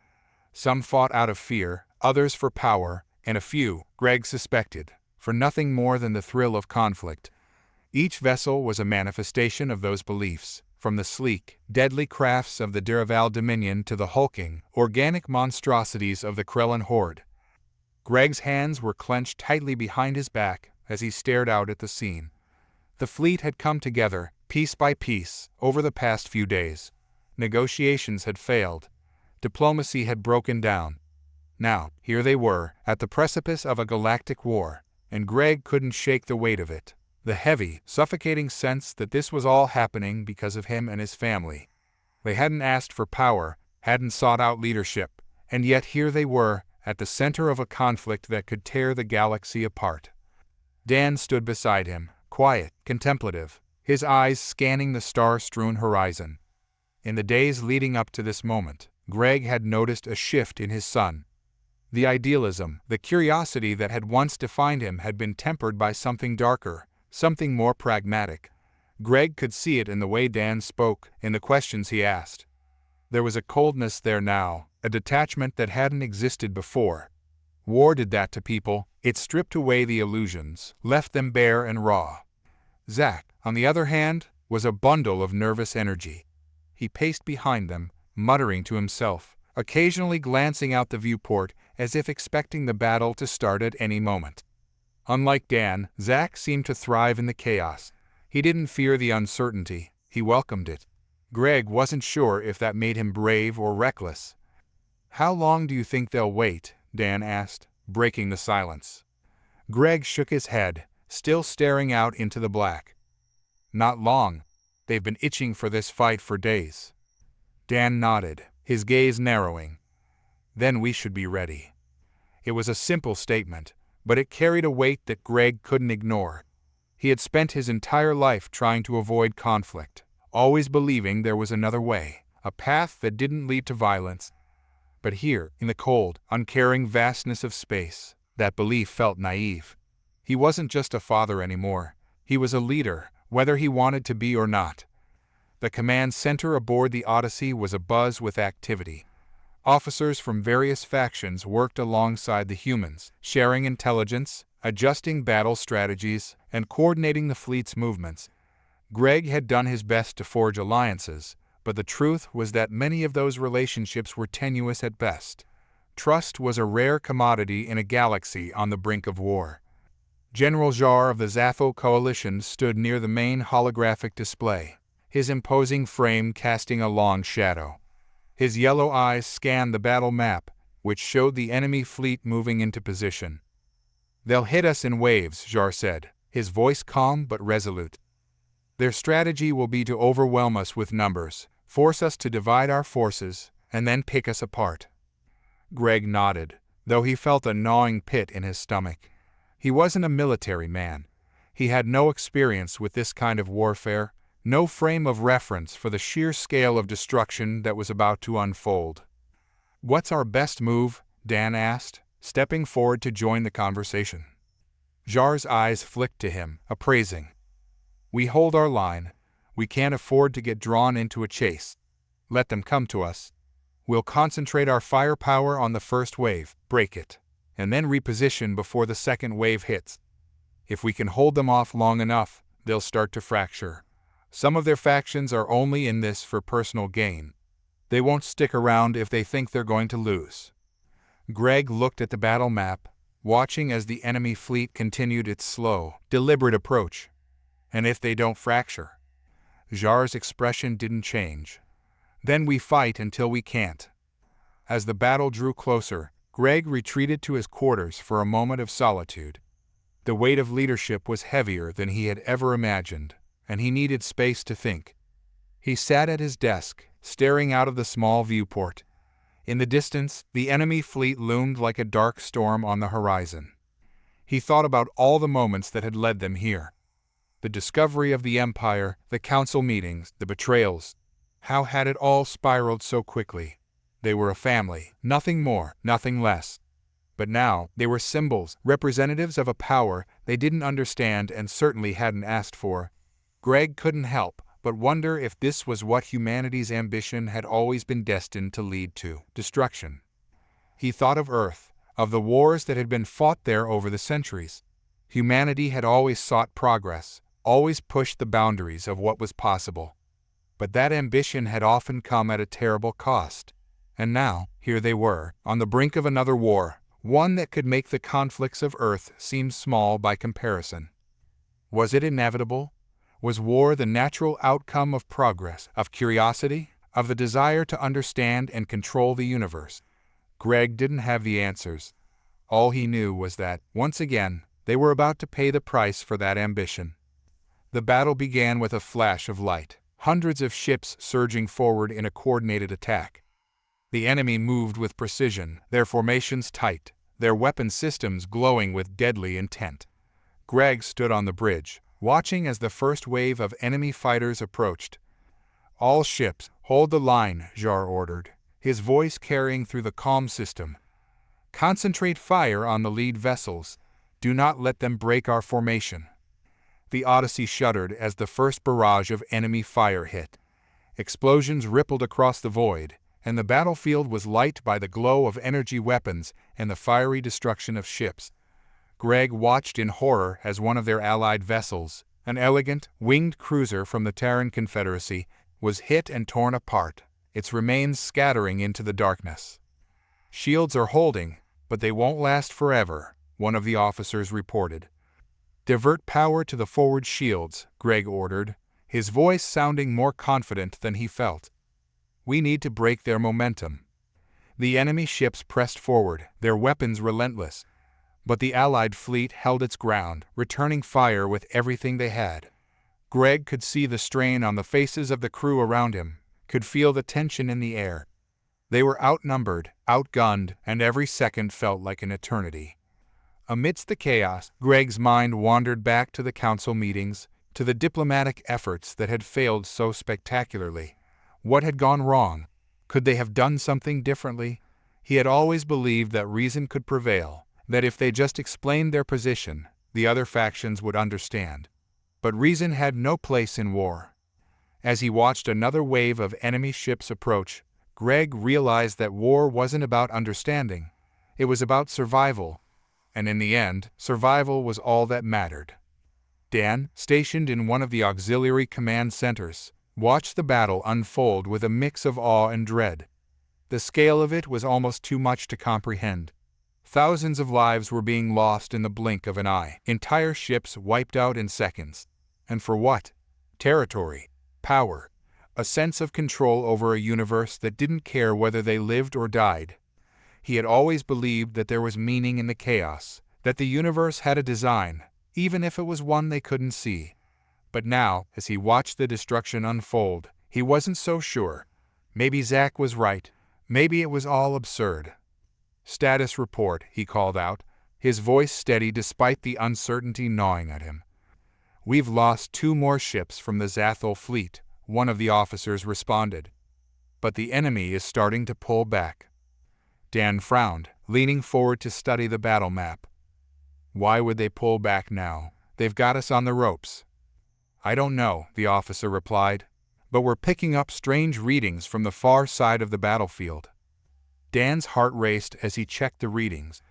Speaker 1: Some fought out of fear, others for power, and a few, Greg suspected, for nothing more than the thrill of conflict. Each vessel was a manifestation of those beliefs, from the sleek, deadly crafts of the Derival Dominion to the hulking, organic monstrosities of the Krellin Horde. Greg's hands were clenched tightly behind his back as he stared out at the scene. The fleet had come together, piece by piece, over the past few days. Negotiations had failed. Diplomacy had broken down. Now, here they were, at the precipice of a galactic war, and Greg couldn't shake the weight of it. The heavy, suffocating sense that this was all happening because of him and his family. They hadn't asked for power, hadn't sought out leadership, and yet here they were, at the center of a conflict that could tear the galaxy apart. Dan stood beside him, quiet, contemplative, his eyes scanning the star-strewn horizon. In the days leading up to this moment, Greg had noticed a shift in his son. The idealism, the curiosity that had once defined him had been tempered by something darker, something more pragmatic. Greg could see it in the way Dan spoke, in the questions he asked. There was a coldness there now, a detachment that hadn't existed before. War did that to people. It stripped away the illusions, left them bare and raw. Zack, on the other hand, was a bundle of nervous energy. He paced behind them, muttering to himself, occasionally glancing out the viewport as if expecting the battle to start at any moment. Unlike Dan, Zack seemed to thrive in the chaos. He didn't fear the uncertainty, he welcomed it. Greg wasn't sure if that made him brave or reckless. "How long do you think they'll wait?" Dan asked, breaking the silence. Greg shook his head, still staring out into the black. "Not long. They've been itching for this fight for days." Dan nodded, his gaze narrowing. "Then we should be ready." It was a simple statement, but it carried a weight that Greg couldn't ignore. He had spent his entire life trying to avoid conflict, always believing there was another way, a path that didn't lead to violence. But here, in the cold, uncaring vastness of space, that belief felt naive. He wasn't just a father anymore. He was a leader, whether he wanted to be or not. The command center aboard the Odyssey was abuzz with activity. Officers from various factions worked alongside the humans, sharing intelligence, adjusting battle strategies, and coordinating the fleet's movements. Greg had done his best to forge alliances, but the truth was that many of those relationships were tenuous at best. Trust was a rare commodity in a galaxy on the brink of war. General Jar of the Zathel Coalition stood near the main holographic display, his imposing frame casting a long shadow. His yellow eyes scanned the battle map, which showed the enemy fleet moving into position. "They'll hit us in waves," Jar said, his voice calm but resolute. "Their strategy will be to overwhelm us with numbers, force us to divide our forces, and then pick us apart." Greg nodded, though he felt a gnawing pit in his stomach. He wasn't a military man. He had no experience with this kind of warfare, no frame of reference for the sheer scale of destruction that was about to unfold. "What's our best move?" Dan asked, stepping forward to join the conversation. Jar's eyes flicked to him, appraising. "We hold our line. We can't afford to get drawn into a chase. Let them come to us. We'll concentrate our firepower on the first wave, break it, and then reposition before the second wave hits. If we can hold them off long enough, they'll start to fracture. Some of their factions are only in this for personal gain. They won't stick around if they think they're going to lose." Greg looked at the battle map, watching as the enemy fleet continued its slow, deliberate approach. "And if they don't fracture?" Jar's expression didn't change. "Then we fight until we can't." As the battle drew closer, Greg retreated to his quarters for a moment of solitude. The weight of leadership was heavier than he had ever imagined, and he needed space to think. He sat at his desk, staring out of the small viewport. In the distance, the enemy fleet loomed like a dark storm on the horizon. He thought about all the moments that had led them here. The discovery of the Empire, the council meetings, the betrayals. How had it all spiraled so quickly? They were a family, nothing more, nothing less. But now, they were symbols, representatives of a power they didn't understand and certainly hadn't asked for. Greg couldn't help but wonder if this was what humanity's ambition had always been destined to lead to: destruction. He thought of Earth, of the wars that had been fought there over the centuries. Humanity had always sought progress, always pushed the boundaries of what was possible. But that ambition had often come at a terrible cost. And now, here they were, on the brink of another war, one that could make the conflicts of Earth seem small by comparison. Was it inevitable? Was war the natural outcome of progress, of curiosity, of the desire to understand and control the universe? Greg didn't have the answers. All he knew was that, once again, they were about to pay the price for that ambition. The battle began with a flash of light, hundreds of ships surging forward in a coordinated attack. The enemy moved with precision, their formations tight, their weapon systems glowing with deadly intent. Greg stood on the bridge, watching as the first wave of enemy fighters approached. "All ships, hold the line," Jar ordered, his voice carrying through the comm system. Concentrate fire on the lead vessels. Do not let them break our formation." The Odyssey shuddered as the first barrage of enemy fire hit. Explosions rippled across the void, and the battlefield was lit by the glow of energy weapons and the fiery destruction of ships. Greg watched in horror as one of their allied vessels, an elegant, winged cruiser from the Terran Confederacy, was hit and torn apart, its remains scattering into the darkness. "Shields are holding, but they won't last forever," one of the officers reported. "Divert power to the forward shields," Greg ordered, his voice sounding more confident than he felt. "We need to break their momentum." The enemy ships pressed forward, their weapons relentless, but the Allied fleet held its ground, returning fire with everything they had. Greg could see the strain on the faces of the crew around him, could feel the tension in the air. They were outnumbered, outgunned, and every second felt like an eternity. Amidst the chaos, Greg's mind wandered back to the council meetings, to the diplomatic efforts that had failed so spectacularly. What had gone wrong? Could they have done something differently? He had always believed that reason could prevail, that if they just explained their position, the other factions would understand. But reason had no place in war. As he watched another wave of enemy ships approach, Greg realized that war wasn't about understanding. It was about survival. And in the end, survival was all that mattered. Dan, stationed in one of the auxiliary command centers, watched the battle unfold with a mix of awe and dread. The scale of it was almost too much to comprehend. Thousands of lives were being lost in the blink of an eye, entire ships wiped out in seconds. And for what? Territory, power, a sense of control over a universe that didn't care whether they lived or died. He had always believed that there was meaning in the chaos, that the universe had a design, even if it was one they couldn't see. But now, as he watched the destruction unfold, he wasn't so sure. Maybe Zach was right. Maybe it was all absurd. "Status report," he called out, his voice steady despite the uncertainty gnawing at him. "We've lost 2 more ships from the Zathul fleet," one of the officers responded. "But the enemy is starting to pull back." Dan frowned, leaning forward to study the battle map. "Why would they pull back now? They've got us on the ropes." "I don't know," the officer replied, "but we're picking up strange readings from the far side of the battlefield." Dan's heart raced as he checked the readings.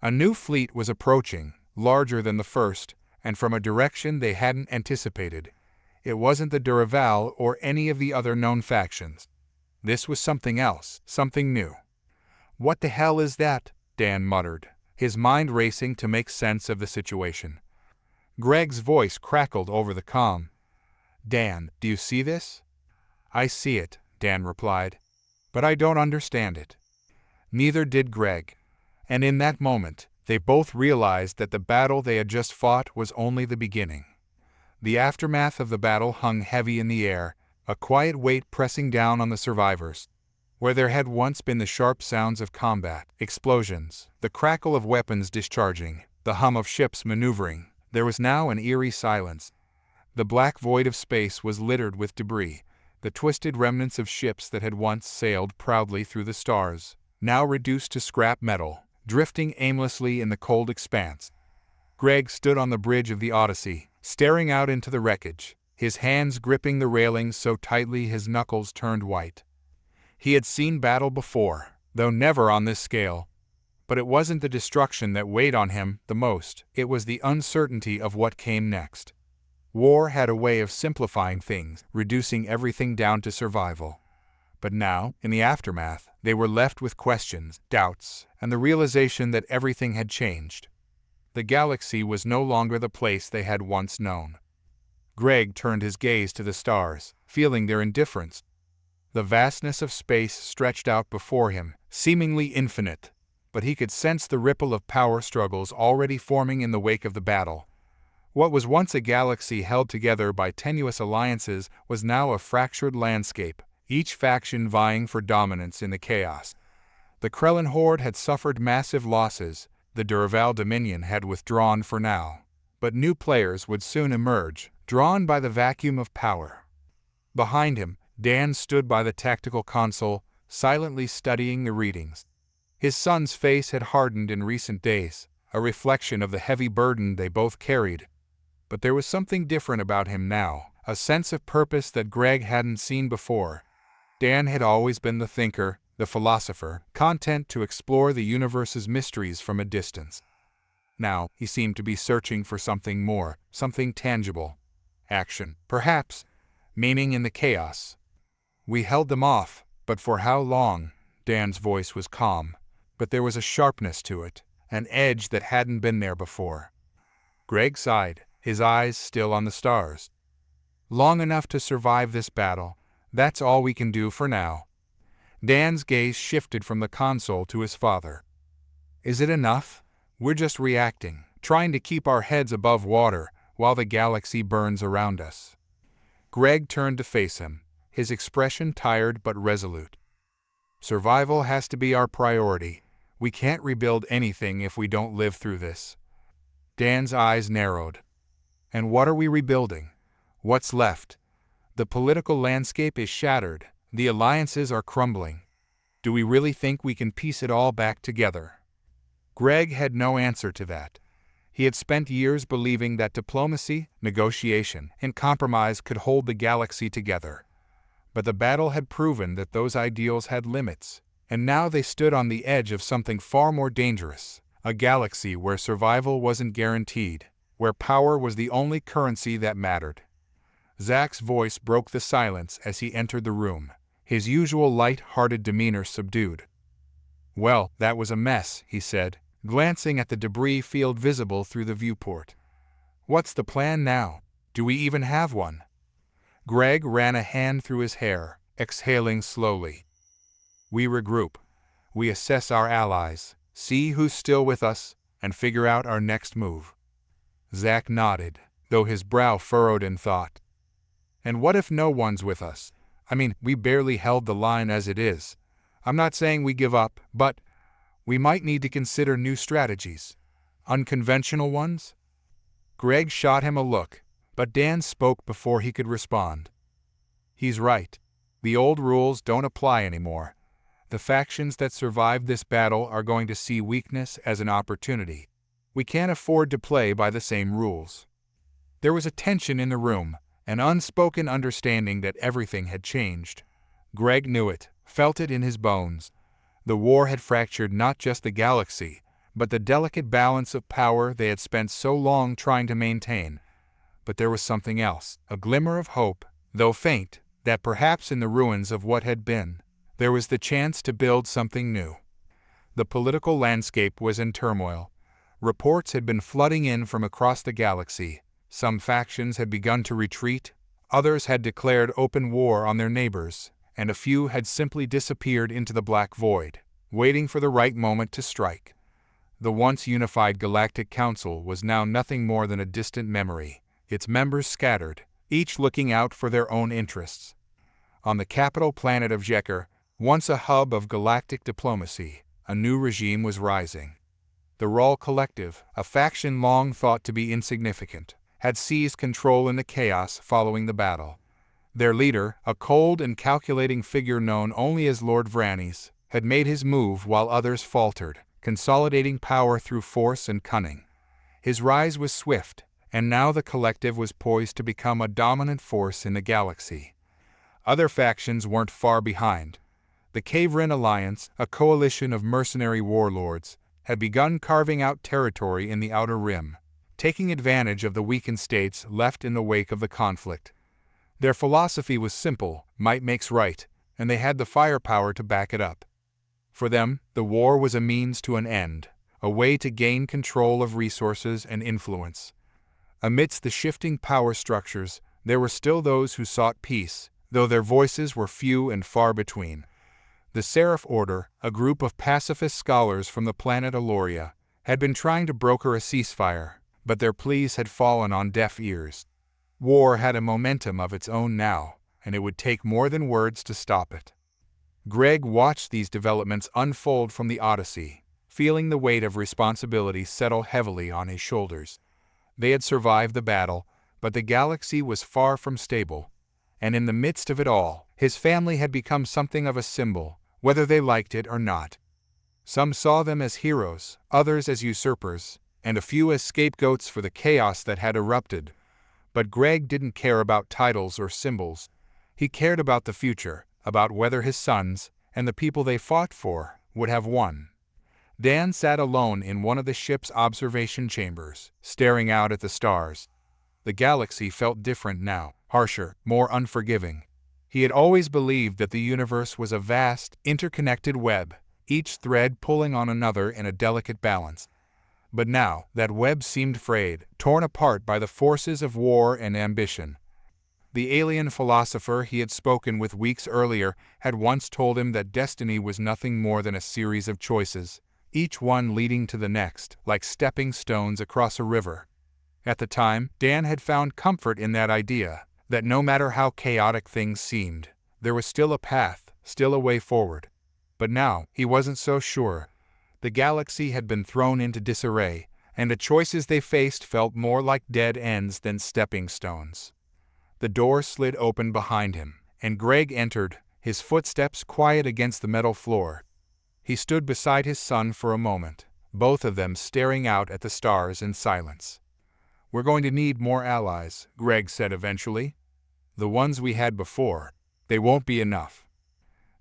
Speaker 1: A new fleet was approaching, larger than the first, and from a direction they hadn't anticipated. It wasn't the Duraval or any of the other known factions. This was something else, something new. "What the hell is that?" Dan muttered, his mind racing to make sense of the situation. Greg's voice crackled over the comm. "Dan, do you see this?" "I see it," Dan replied, "but I don't understand it." Neither did Greg. And in that moment, they both realized that the battle they had just fought was only the beginning. The aftermath of the battle hung heavy in the air, a quiet weight pressing down on the survivors. Where there had once been the sharp sounds of combat, explosions, the crackle of weapons discharging, the hum of ships maneuvering, there was now an eerie silence. The black void of space was littered with debris, the twisted remnants of ships that had once sailed proudly through the stars, now reduced to scrap metal, drifting aimlessly in the cold expanse. Greg stood on the bridge of the Odyssey, staring out into the wreckage, his hands gripping the railings so tightly his knuckles turned white. He had seen battle before, though never on this scale. But it wasn't the destruction that weighed on him the most, it was the uncertainty of what came next. War had a way of simplifying things, reducing everything down to survival. But now, in the aftermath, they were left with questions, doubts, and the realization that everything had changed. The galaxy was no longer the place they had once known. Greg turned his gaze to the stars, feeling their indifference. The vastness of space stretched out before him, seemingly infinite, but he could sense the ripple of power struggles already forming in the wake of the battle. What was once a galaxy held together by tenuous alliances was now a fractured landscape, each faction vying for dominance in the chaos. The Krellin horde had suffered massive losses, the Duraval Dominion had withdrawn for now, but new players would soon emerge, drawn by the vacuum of power. Behind him, Dan stood by the tactical console, silently studying the readings. His son's face had hardened in recent days, a reflection of the heavy burden they both carried. But there was something different about him now, a sense of purpose that Greg hadn't seen before. Dan had always been the thinker, the philosopher, content to explore the universe's mysteries from a distance. Now, he seemed to be searching for something more, something tangible. Action, perhaps. Meaning in the chaos. We held them off, but for how long? Dan's voice was calm, but there was a sharpness to it, an edge that hadn't been there before. Greg sighed, his eyes still on the stars. Long enough to survive this battle. That's all we can do for now. Dan's gaze shifted from the console to his father. Is it enough? We're just reacting, trying to keep our heads above water while the galaxy burns around us. Greg turned to face him, his expression tired but resolute. Survival has to be our priority. We can't rebuild anything if we don't live through this. Dan's eyes narrowed. And what are we rebuilding? What's left? The political landscape is shattered. The alliances are crumbling. Do we really think we can piece it all back together? Greg had no answer to that. He had spent years believing that diplomacy, negotiation, and compromise could hold the galaxy together. But the battle had proven that those ideals had limits, and now they stood on the edge of something far more dangerous, a galaxy where survival wasn't guaranteed, where power was the only currency that mattered. Zach's voice broke the silence as he entered the room, his usual light-hearted demeanor subdued. Well, that was a mess, he said, glancing at the debris field visible through the viewport. What's the plan now? Do we even have one? Greg ran a hand through his hair, exhaling slowly. We regroup. We assess our allies, see who's still with us, and figure out our next move. Zach nodded, though his brow furrowed in thought. And what if no one's with us? I mean, we barely held the line as it is. I'm not saying we give up, but we might need to consider new strategies. Unconventional ones? Greg shot him a look, but Dan spoke before he could respond. He's right. The old rules don't apply anymore. The factions that survived this battle are going to see weakness as an opportunity. We can't afford to play by the same rules. There was a tension in the room, an unspoken understanding that everything had changed. Greg knew it, felt it in his bones. The war had fractured not just the galaxy, but the delicate balance of power they had spent so long trying to maintain. But there was something else, a glimmer of hope, though faint, that perhaps in the ruins of what had been, there was the chance to build something new. The political landscape was in turmoil. Reports had been flooding in from across the galaxy. Some factions had begun to retreat, others had declared open war on their neighbors, and a few had simply disappeared into the black void, waiting for the right moment to strike. The once unified Galactic Council was now nothing more than a distant memory, its members scattered, each looking out for their own interests. On the capital planet of Jekker, once a hub of galactic diplomacy, a new regime was rising. The Rawl Collective, a faction long thought to be insignificant, had seized control in the chaos following the battle. Their leader, a cold and calculating figure known only as Lord Vranes, had made his move while others faltered, consolidating power through force and cunning. His rise was swift, and now the collective was poised to become a dominant force in the galaxy. Other factions weren't far behind. The Caverin Alliance, a coalition of mercenary warlords, had begun carving out territory in the Outer Rim, taking advantage of the weakened states left in the wake of the conflict. Their philosophy was simple, might makes right, and they had the firepower to back it up. For them, the war was a means to an end, a way to gain control of resources and influence. Amidst the shifting power structures, there were still those who sought peace, though their voices were few and far between. The Seraph Order, a group of pacifist scholars from the planet Aloria, had been trying to broker a ceasefire, but their pleas had fallen on deaf ears. War had a momentum of its own now, and it would take more than words to stop it. Greg watched these developments unfold from the Odyssey, feeling the weight of responsibility settle heavily on his shoulders. They had survived the battle, but the galaxy was far from stable, and in the midst of it all, his family had become something of a symbol, whether they liked it or not. Some saw them as heroes, others as usurpers, and a few as scapegoats for the chaos that had erupted. But Greg didn't care about titles or symbols. He cared about the future, about whether his sons, and the people they fought for, would have won. Dan sat alone in one of the ship's observation chambers, staring out at the stars. The galaxy felt different now, harsher, more unforgiving. He had always believed that the universe was a vast, interconnected web, each thread pulling on another in a delicate balance. But now, that web seemed frayed, torn apart by the forces of war and ambition. The alien philosopher he had spoken with weeks earlier had once told him that destiny was nothing more than a series of choices, each one leading to the next, like stepping stones across a river. At the time, Dan had found comfort in that idea, that no matter how chaotic things seemed, there was still a path, still a way forward. But now, he wasn't so sure. The galaxy had been thrown into disarray, and the choices they faced felt more like dead ends than stepping stones. The door slid open behind him, and Greg entered, his footsteps quiet against the metal floor. He stood beside his son for a moment, both of them staring out at the stars in silence. "We're going to need more allies," Greg said eventually. "The ones we had before, they won't be enough."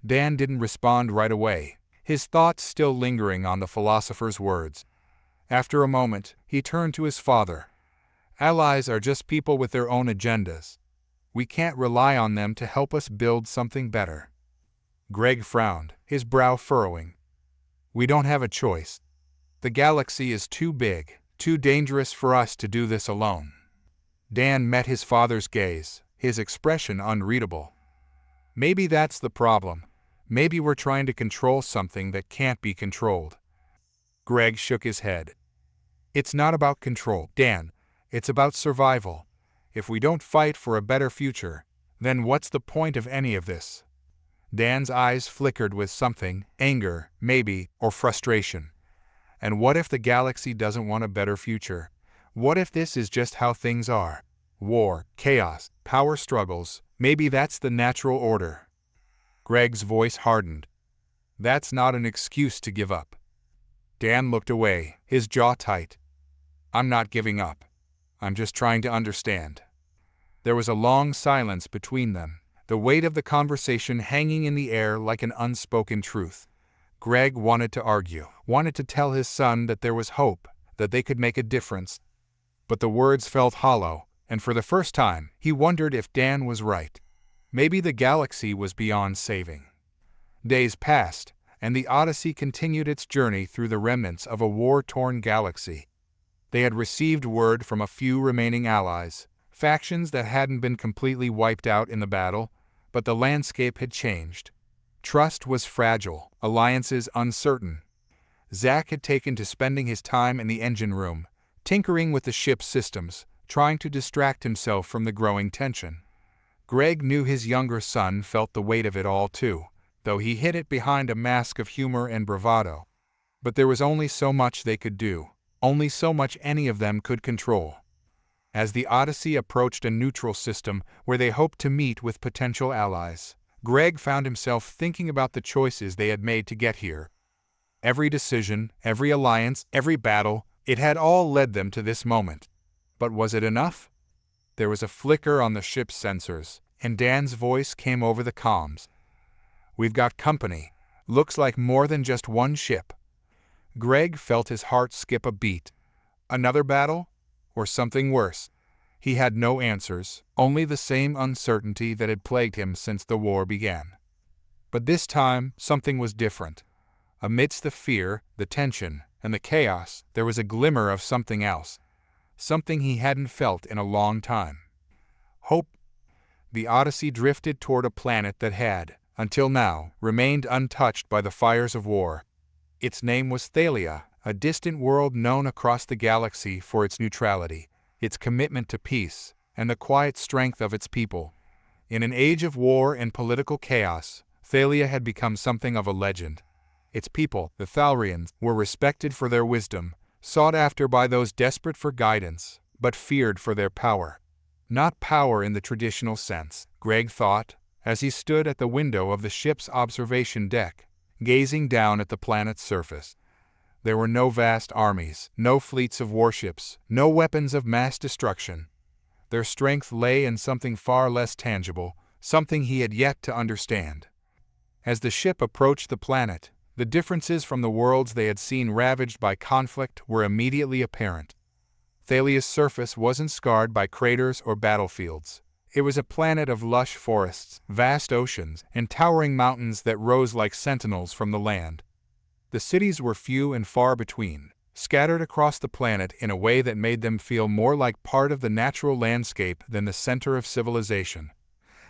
Speaker 1: Dan didn't respond right away, his thoughts still lingering on the philosopher's words. After a moment, he turned to his father. "Allies are just people with their own agendas. We can't rely on them to help us build something better." Greg frowned, his brow furrowing. "We don't have a choice. The galaxy is too big, too dangerous for us to do this alone." Dan met his father's gaze, his expression unreadable. "Maybe that's the problem. Maybe we're trying to control something that can't be controlled." Greg shook his head. "It's not about control, Dan. It's about survival. If we don't fight for a better future, then what's the point of any of this?" Dan's eyes flickered with something, anger, maybe, or frustration. And what if the galaxy doesn't want a better future? What if this is just how things are? War, chaos, power struggles, maybe that's the natural order. Greg's voice hardened. "That's not an excuse to give up." Dan looked away, his jaw tight. "I'm not giving up. I'm just trying to understand." There was a long silence between them, the weight of the conversation hanging in the air like an unspoken truth. Greg wanted to argue, wanted to tell his son that there was hope, that they could make a difference. But the words felt hollow, and for the first time, he wondered if Dan was right. Maybe the galaxy was beyond saving. Days passed, and the Odyssey continued its journey through the remnants of a war-torn galaxy. They had received word from a few remaining allies, factions that hadn't been completely wiped out in the battle, but the landscape had changed. Trust was fragile, alliances uncertain. Zach had taken to spending his time in the engine room, tinkering with the ship's systems, trying to distract himself from the growing tension. Greg knew his younger son felt the weight of it all too, though he hid it behind a mask of humor and bravado. But there was only so much they could do, only so much any of them could control. As the Odyssey approached a neutral system where they hoped to meet with potential allies, Greg found himself thinking about the choices they had made to get here. Every decision, every alliance, every battle, it had all led them to this moment. But was it enough? There was a flicker on the ship's sensors, and Dan's voice came over the comms. "We've got company. Looks like more than just one ship." Greg felt his heart skip a beat. Another battle? Or something worse? He had no answers, only the same uncertainty that had plagued him since the war began. But this time, something was different. Amidst the fear, the tension, and the chaos, there was a glimmer of something else. Something he hadn't felt in a long time. Hope. The Odyssey drifted toward a planet that had, until now, remained untouched by the fires of war. Its name was Thalia, a distant world known across the galaxy for its neutrality, its commitment to peace, and the quiet strength of its people. In an age of war and political chaos, Thalia had become something of a legend. Its people, the Thalrians, were respected for their wisdom, sought after by those desperate for guidance, but feared for their power. Not power in the traditional sense, Greg thought, as he stood at the window of the ship's observation deck. gazing down at the planet's surface. There were no vast armies, no fleets of warships, no weapons of mass destruction. Their strength lay in something far less tangible, something he had yet to understand. As the ship approached the planet, the differences from the worlds they had seen ravaged by conflict were immediately apparent. Thalia's surface wasn't scarred by craters or battlefields. It was a planet of lush forests, vast oceans, and towering mountains that rose like sentinels from the land. The cities were few and far between, scattered across the planet in a way that made them feel more like part of the natural landscape than the center of civilization.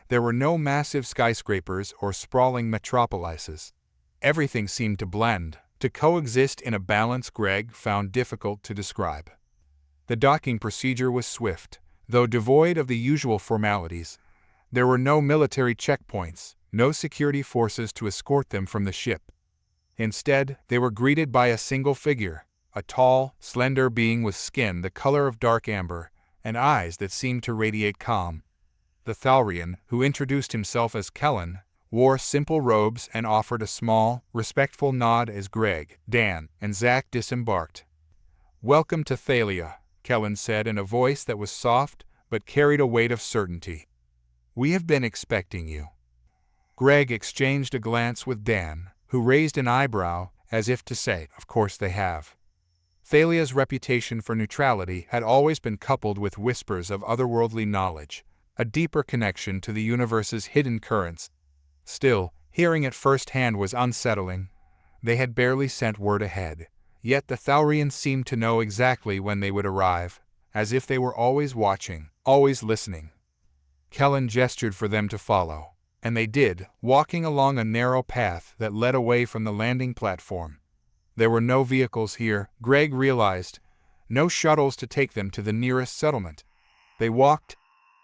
Speaker 1: There were no massive skyscrapers or sprawling metropolises. Everything seemed to blend, to coexist in a balance Greg found difficult to describe. The docking procedure was swift, though devoid of the usual formalities. There were no military checkpoints, no security forces to escort them from the ship. Instead, they were greeted by a single figure, a tall, slender being with skin the color of dark amber, and eyes that seemed to radiate calm. The Thalrian, who introduced himself as Kellen, wore simple robes and offered a small, respectful nod as Greg, Dan, and Zach disembarked. "Welcome to Thalia," Kellen said in a voice that was soft but carried a weight of certainty. "We have been expecting you." Greg exchanged a glance with Dan, who raised an eyebrow as if to say, "Of course they have." Thalia's reputation for neutrality had always been coupled with whispers of otherworldly knowledge, a deeper connection to the universe's hidden currents. Still, hearing it firsthand was unsettling. They had barely sent word ahead, yet the Thalrians seemed to know exactly when they would arrive, as if they were always watching, always listening. Kellen gestured for them to follow, and they did, walking along a narrow path that led away from the landing platform. There were no vehicles here, Greg realized, no shuttles to take them to the nearest settlement. They walked,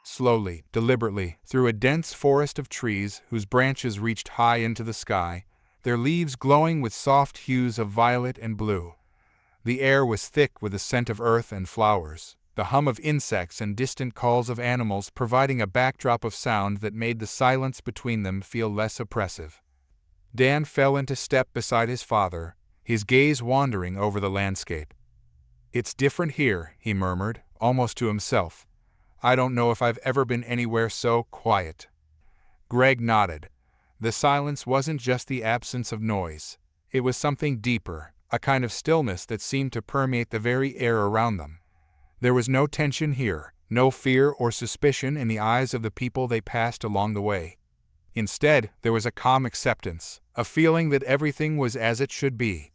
Speaker 1: slowly, deliberately, through a dense forest of trees whose branches reached high into the sky, their leaves glowing with soft hues of violet and blue. The air was thick with the scent of earth and flowers, the hum of insects and distant calls of animals providing a backdrop of sound that made the silence between them feel less oppressive. Dan fell into step beside his father, his gaze wandering over the landscape. "It's different here," he murmured, almost to himself. "I don't know if I've ever been anywhere so quiet." Greg nodded. The silence wasn't just the absence of noise. It was something deeper, a kind of stillness that seemed to permeate the very air around them. There was no tension here, no fear or suspicion in the eyes of the people they passed along the way. Instead, there was a calm acceptance, a feeling that everything was as it should be.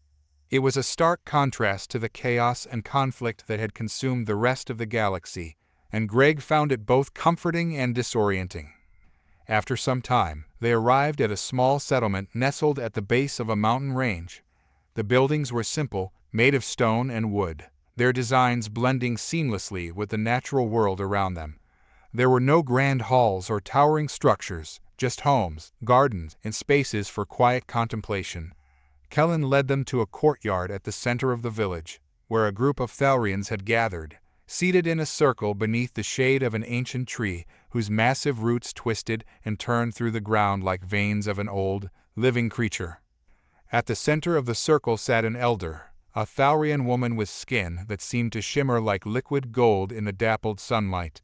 Speaker 1: It was a stark contrast to the chaos and conflict that had consumed the rest of the galaxy, and Greg found it both comforting and disorienting. After some time, they arrived at a small settlement nestled at the base of a mountain range. The buildings were simple, made of stone and wood, their designs blending seamlessly with the natural world around them. There were no grand halls or towering structures, just homes, gardens, and spaces for quiet contemplation. Kellen led them to a courtyard at the center of the village, where a group of Thalrians had gathered, seated in a circle beneath the shade of an ancient tree whose massive roots twisted and turned through the ground like veins of an old, living creature. At the center of the circle sat an elder, a Thalrian woman with skin that seemed to shimmer like liquid gold in the dappled sunlight.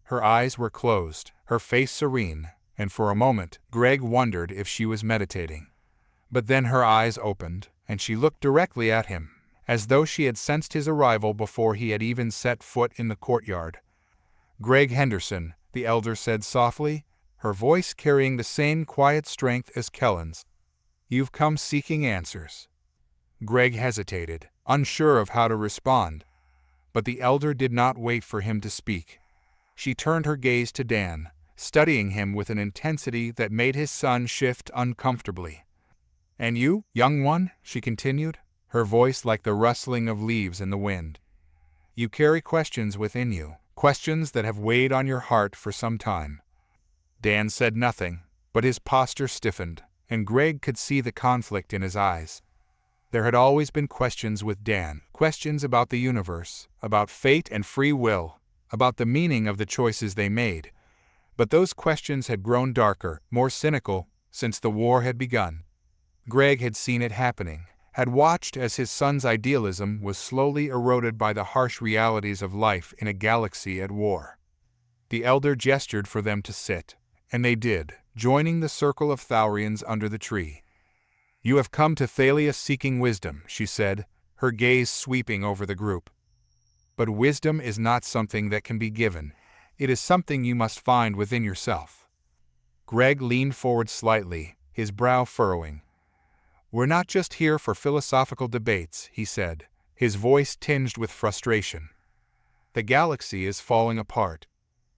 Speaker 1: Her eyes were closed, her face serene, and for a moment Greg wondered if she was meditating. But then her eyes opened, and she looked directly at him, as though she had sensed his arrival before he had even set foot in the courtyard. "Greg Henderson," the elder said softly, her voice carrying the same quiet strength as Kellen's. "You've come seeking answers." Greg hesitated, unsure of how to respond. But the elder did not wait for him to speak. She turned her gaze to Dan, studying him with an intensity that made his son shift uncomfortably. "And you, young one," she continued, her voice like the rustling of leaves in the wind. "You carry questions within you, questions that have weighed on your heart for some time." Dan said nothing, but his posture stiffened, and Greg could see the conflict in his eyes. There had always been questions with Dan, questions about the universe, about fate and free will, about the meaning of the choices they made. But those questions had grown darker, more cynical, since the war had begun. Greg had seen it happening, had watched as his son's idealism was slowly eroded by the harsh realities of life in a galaxy at war. The elder gestured for them to sit, and they did, joining the circle of Thaurians under the tree. "You have come to Thalia seeking wisdom," she said, her gaze sweeping over the group. "But wisdom is not something that can be given. It is something you must find within yourself." Greg leaned forward slightly, his brow furrowing. "We're not just here for philosophical debates," he said, his voice tinged with frustration. "The galaxy is falling apart.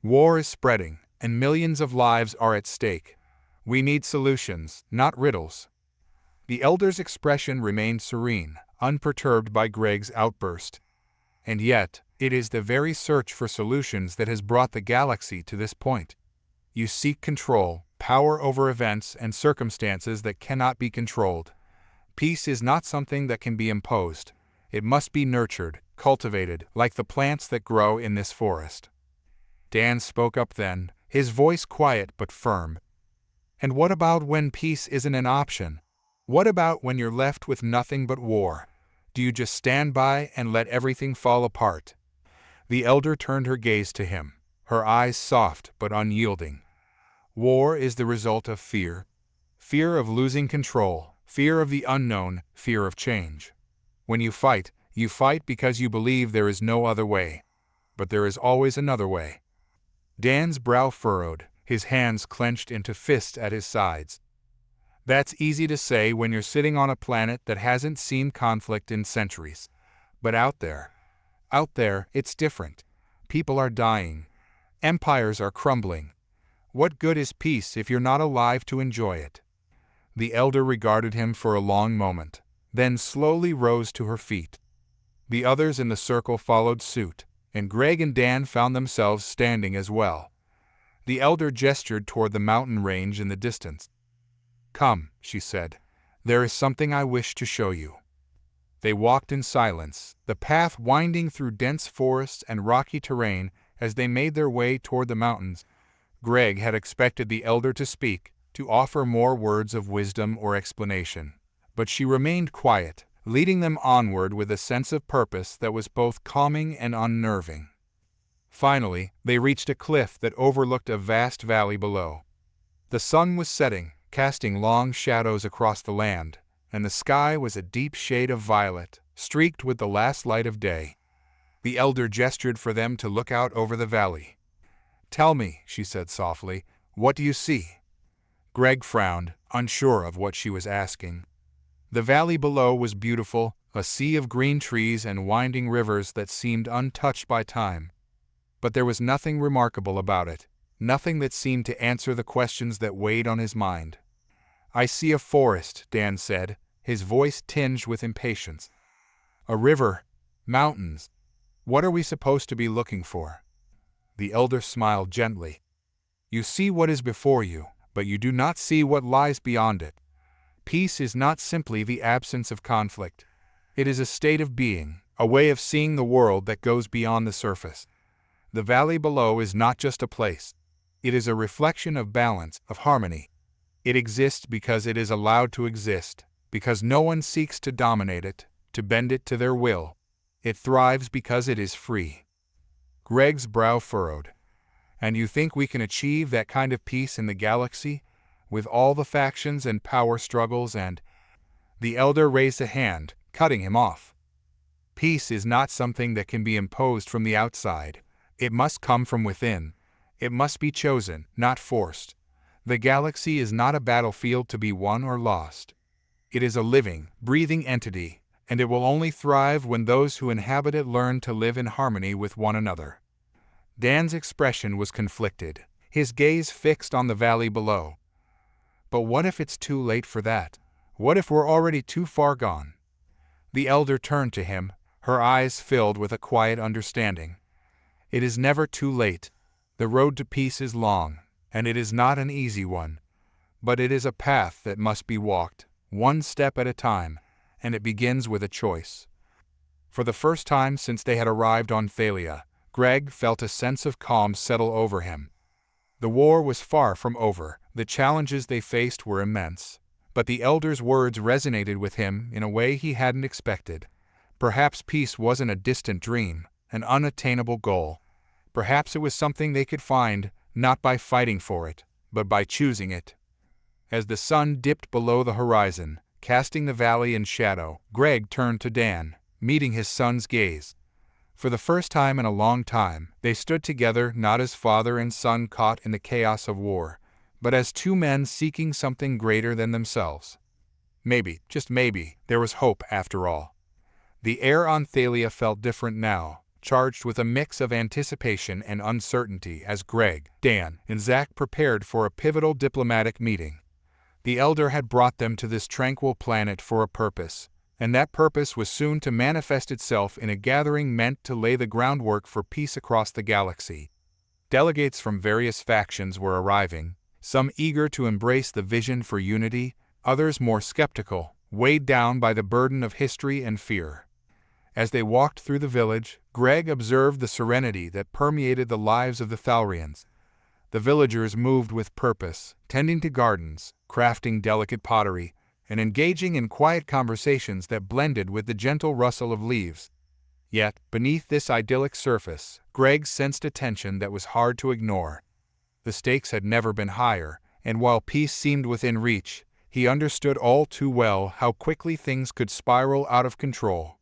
Speaker 1: War is spreading, and millions of lives are at stake. We need solutions, not riddles." The elder's expression remained serene, unperturbed by Greg's outburst. "And yet, it is the very search for solutions that has brought the galaxy to this point. You seek control, power over events and circumstances that cannot be controlled. Peace is not something that can be imposed. It must be nurtured, cultivated, like the plants that grow in this forest." Dan spoke up then, his voice quiet but firm. "And what about when peace isn't an option? What about when you're left with nothing but war? Do you just stand by and let everything fall apart?" The elder turned her gaze to him, her eyes soft but unyielding. "War is the result of fear. Fear of losing control, fear of the unknown, fear of change. When you fight because you believe there is no other way. But there is always another way." Dan's brow furrowed, his hands clenched into fists at his sides. "That's easy to say when you're sitting on a planet that hasn't seen conflict in centuries. But out there, it's different. People are dying. Empires are crumbling. What good is peace if you're not alive to enjoy it?" The elder regarded him for a long moment, then slowly rose to her feet. The others in the circle followed suit, and Greg and Dan found themselves standing as well. The elder gestured toward the mountain range in the distance. "Come," she said, "there is something I wish to show you." They walked in silence, the path winding through dense forests and rocky terrain as they made their way toward the mountains. Greg had expected the elder to speak, to offer more words of wisdom or explanation. But she remained quiet, leading them onward with a sense of purpose that was both calming and unnerving. Finally, they reached a cliff that overlooked a vast valley below. The sun was setting, casting long shadows across the land, and the sky was a deep shade of violet, streaked with the last light of day. The elder gestured for them to look out over the valley. "Tell me," she said softly, "what do you see?" Greg frowned, unsure of what she was asking. The valley below was beautiful, a sea of green trees and winding rivers that seemed untouched by time. But there was nothing remarkable about it, nothing that seemed to answer the questions that weighed on his mind. "I see a forest," Dan said, his voice tinged with impatience. "A river, mountains. What are we supposed to be looking for?" The elder smiled gently. "You see what is before you, but you do not see what lies beyond it. Peace is not simply the absence of conflict. It is a state of being, a way of seeing the world that goes beyond the surface. The valley below is not just a place. It is a reflection of balance, of harmony. It exists because it is allowed to exist, because no one seeks to dominate it, to bend it to their will. It thrives because it is free." Greg's brow furrowed. "And you think we can achieve that kind of peace in the galaxy, with all the factions and power struggles and—" The elder raised a hand, cutting him off. "Peace is not something that can be imposed from the outside. It must come from within. It must be chosen, not forced. The galaxy is not a battlefield to be won or lost. It is a living, breathing entity, and it will only thrive when those who inhabit it learn to live in harmony with one another." Dan's expression was conflicted, his gaze fixed on the valley below. "But what if it's too late for that? What if we're already too far gone?" The elder turned to him, her eyes filled with a quiet understanding. "It is never too late. The road to peace is long, and it is not an easy one. But it is a path that must be walked, one step at a time, and it begins with a choice." For the first time since they had arrived on Thalia, Greg felt a sense of calm settle over him. The war was far from over, the challenges they faced were immense, But the elder's words resonated with him in a way he hadn't expected. Perhaps peace wasn't a distant dream, an unattainable goal. Perhaps it was something they could find, not by fighting for it, but by choosing it. As the sun dipped below the horizon, casting the valley in shadow, Greg turned to Dan, meeting his son's gaze. For the first time in a long time, they stood together not as father and son caught in the chaos of war, but as two men seeking something greater than themselves. Maybe, just maybe, there was hope after all. The air on Thalia felt different now, charged with a mix of anticipation and uncertainty as Greg, Dan, and Zach prepared for a pivotal diplomatic meeting. The elder had brought them to this tranquil planet for a purpose, and that purpose was soon to manifest itself in a gathering meant to lay the groundwork for peace across the galaxy. Delegates from various factions were arriving, some eager to embrace the vision for unity, others more skeptical, weighed down by the burden of history and fear. As they walked through the village, Greg observed the serenity that permeated the lives of the Thalrians. The villagers moved with purpose, tending to gardens, crafting delicate pottery, and engaging in quiet conversations that blended with the gentle rustle of leaves. Yet, beneath this idyllic surface, Greg sensed a tension that was hard to ignore. The stakes had never been higher, and while peace seemed within reach, he understood all too well how quickly things could spiral out of control.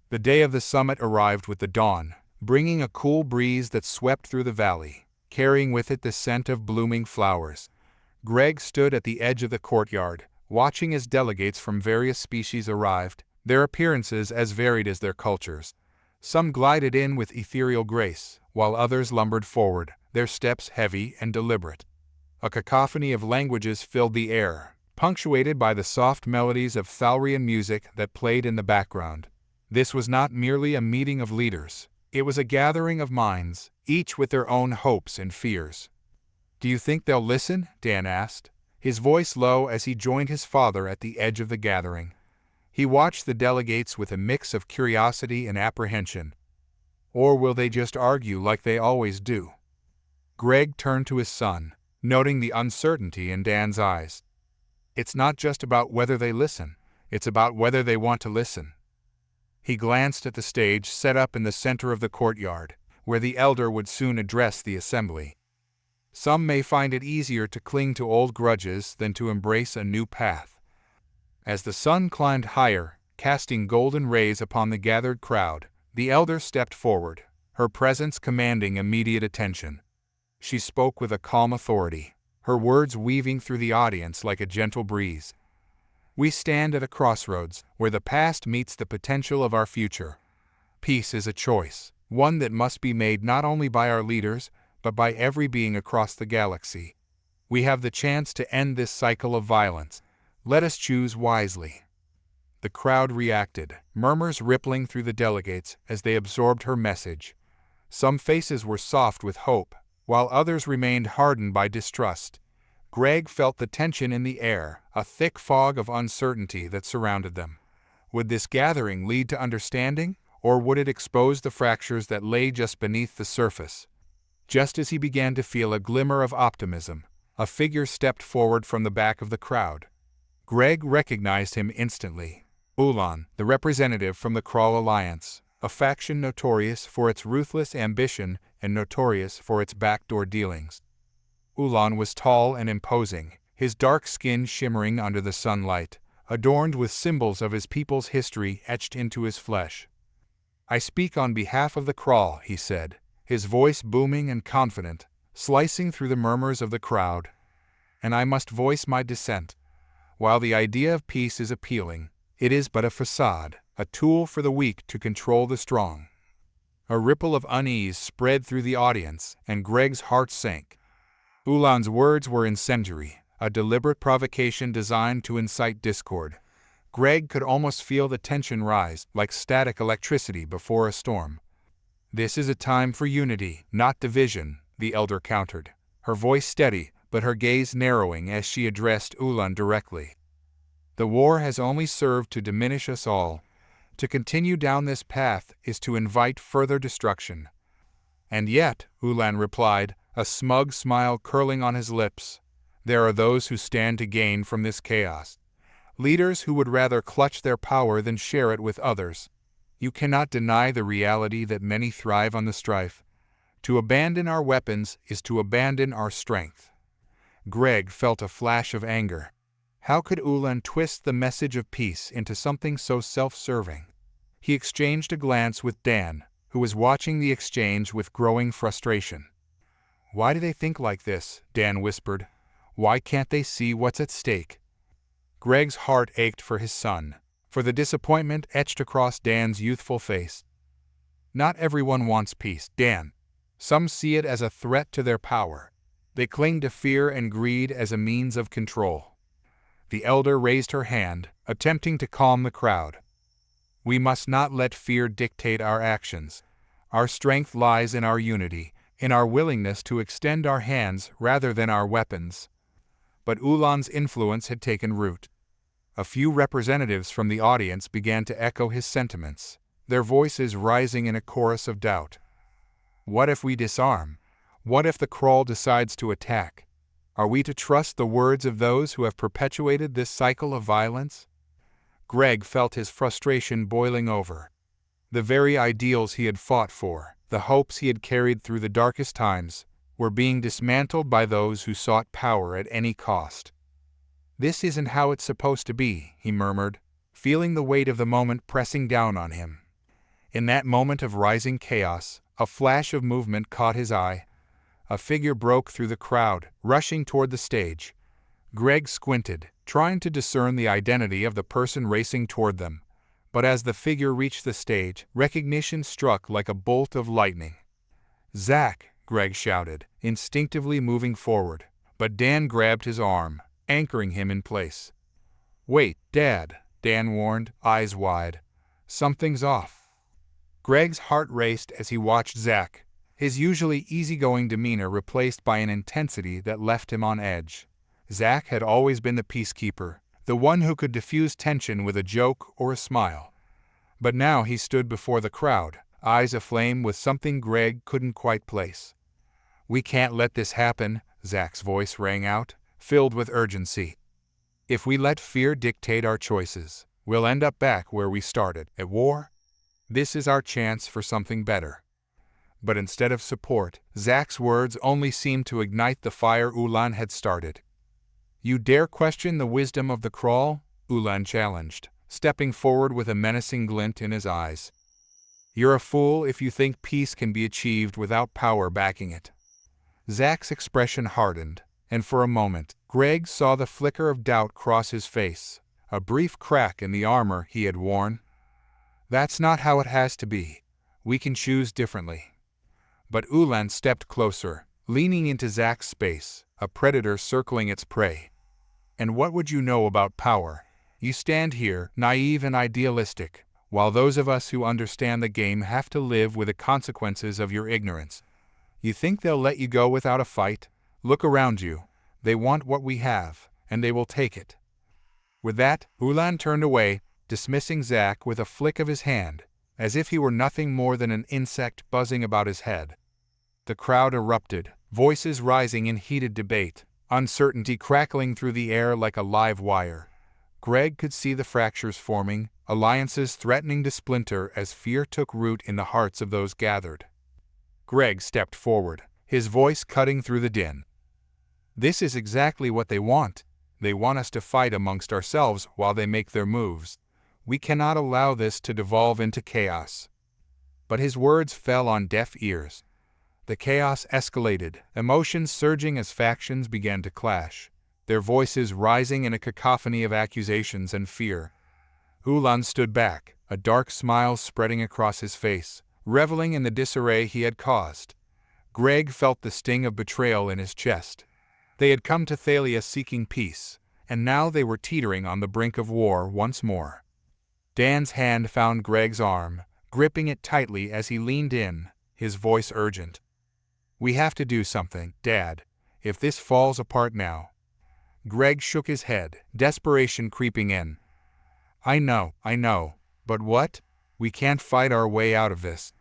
Speaker 1: The day of the summit arrived with the dawn, bringing a cool breeze that swept through the valley, carrying with it the scent of blooming flowers. Greg stood at the edge of the courtyard, watching as delegates from various species arrived, their appearances as varied as their cultures. Some glided in with ethereal grace, while others lumbered forward, their steps heavy and deliberate. A cacophony of languages filled the air, punctuated by the soft melodies of Thalrian music that played in the background. This was not merely a meeting of leaders. It was a gathering of minds, each with their own hopes and fears. "Do you think they'll listen?" Dan asked, his voice low as he joined his father at the edge of the gathering. He watched the delegates with a mix of curiosity and apprehension. "Or will they just argue like they always do?" Greg turned to his son, noting the uncertainty in Dan's eyes. "It's not just about whether they listen, it's about whether they want to listen." He glanced at the stage set up in the center of the courtyard, where the elder would soon address the assembly. "Some may find it easier to cling to old grudges than to embrace a new path." As the sun climbed higher, casting golden rays upon the gathered crowd, the elder stepped forward, her presence commanding immediate attention. She spoke with a calm authority, her words weaving through the audience like a gentle breeze. "We stand at a crossroads, where the past meets the potential of our future. Peace is a choice, one that must be made not only by our leaders, but by every being across the galaxy. We have the chance to end this cycle of violence. Let us choose wisely." The crowd reacted, murmurs rippling through the delegates as they absorbed her message. Some faces were soft with hope, while others remained hardened by distrust. Greg felt the tension in the air, a thick fog of uncertainty that surrounded them. Would this gathering lead to understanding, or would it expose the fractures that lay just beneath the surface? Just as he began to feel a glimmer of optimism, a figure stepped forward from the back of the crowd. Greg recognized him instantly. Ulan, the representative from the Krall Alliance, a faction notorious for its ruthless ambition and notorious for its backdoor dealings. Ulan was tall and imposing, his dark skin shimmering under the sunlight, adorned with symbols of his people's history etched into his flesh. "I speak on behalf of the Krall," he said, his voice booming and confident, slicing through the murmurs of the crowd. "And I must voice my dissent. While the idea of peace is appealing, it is but a facade, a tool for the weak to control the strong." A ripple of unease spread through the audience, and Greg's heart sank. Ulan's words were incendiary, a deliberate provocation designed to incite discord. Greg could almost feel the tension rise, like static electricity before a storm. "This is a time for unity, not division," the elder countered, her voice steady, but her gaze narrowing as she addressed Ulan directly. "The war has only served to diminish us all. To continue down this path is to invite further destruction." "And yet," Ulan replied, a smug smile curling on his lips, "there are those who stand to gain from this chaos. Leaders who would rather clutch their power than share it with others. You cannot deny the reality that many thrive on the strife. To abandon our weapons is to abandon our strength. Greg felt a flash of anger. How could Ulan twist the message of peace into something so self-serving? He exchanged a glance with Dan, who was watching the exchange with growing frustration. "Why do they think like this?" Dan whispered. "Why can't they see what's at stake?" Greg's heart ached for his son, for the disappointment etched across Dan's youthful face. "Not everyone wants peace, Dan. Some see it as a threat to their power. They cling to fear and greed as a means of control." The elder raised her hand, attempting to calm the crowd. "We must not let fear dictate our actions. Our strength lies in our unity, in our willingness to extend our hands rather than our weapons." But Ulan's influence had taken root. A few representatives from the audience began to echo his sentiments, their voices rising in a chorus of doubt. "What if we disarm? What if the Krull decides to attack? Are we to trust the words of those who have perpetuated this cycle of violence?" Greg felt his frustration boiling over. The very ideals he had fought for, the hopes he had carried through the darkest times, were being dismantled by those who sought power at any cost. "This isn't how it's supposed to be," he murmured, feeling the weight of the moment pressing down on him. In that moment of rising chaos, a flash of movement caught his eye. A figure broke through the crowd, rushing toward the stage. Greg squinted, trying to discern the identity of the person racing toward them. But as the figure reached the stage, recognition struck like a bolt of lightning. "Zach!" Greg shouted, instinctively moving forward. But Dan grabbed his arm, anchoring him in place. "Wait, Dad," Dan warned, eyes wide. "Something's off." Greg's heart raced as he watched Zach, his usually easygoing demeanor replaced by an intensity that left him on edge. Zach had always been the peacekeeper, the one who could diffuse tension with a joke or a smile. But now he stood before the crowd, eyes aflame with something Greg couldn't quite place. "We can't let this happen," Zach's voice rang out, filled with urgency. "If we let fear dictate our choices, we'll end up back where we started, at war. This is our chance for something better." But instead of support, Zach's words only seemed to ignite the fire Ulan had started. "You dare question the wisdom of the Krull?" Ulan challenged, stepping forward with a menacing glint in his eyes. "You're a fool if you think peace can be achieved without power backing it." Zach's expression hardened, and for a moment, Greg saw the flicker of doubt cross his face, a brief crack in the armor he had worn. "That's not how it has to be. We can choose differently." But Ulan stepped closer, leaning into Zach's space, a predator circling its prey. "And what would you know about power? You stand here, naive and idealistic, while those of us who understand the game have to live with the consequences of your ignorance. You think they'll let you go without a fight? Look around you. They want what we have, and they will take it." With that, Ulan turned away, dismissing Zach with a flick of his hand, as if he were nothing more than an insect buzzing about his head. The crowd erupted, voices rising in heated debate, uncertainty crackling through the air like a live wire. Greg could see the fractures forming, alliances threatening to splinter as fear took root in the hearts of those gathered. Greg stepped forward, his voice cutting through the din. "This is exactly what they want. They want us to fight amongst ourselves while they make their moves. We cannot allow this to devolve into chaos." But his words fell on deaf ears. The chaos escalated, emotions surging as factions began to clash, their voices rising in a cacophony of accusations and fear. Ulan stood back, a dark smile spreading across his face, reveling in the disarray he had caused. Greg felt the sting of betrayal in his chest. They had come to Thalia seeking peace, and now they were teetering on the brink of war once more. Dan's hand found Greg's arm, gripping it tightly as he leaned in, his voice urgent. "We have to do something, Dad, if this falls apart now." Greg shook his head, desperation creeping in. I know, but what? We can't fight our way out of this.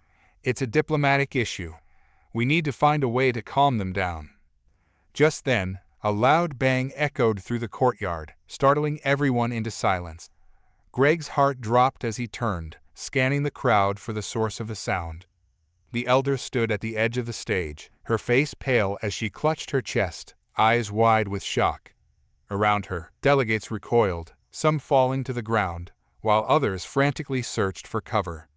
Speaker 1: It's a diplomatic issue. We need to find a way to calm them down." Just then, A loud bang echoed through the courtyard, startling everyone into silence. Greg's heart dropped as he turned, scanning the crowd for the source of the sound. The elder stood at the edge of the stage, her face pale as she clutched her chest, eyes wide with shock. Around her, delegates recoiled, some falling to the ground, while others frantically searched for cover.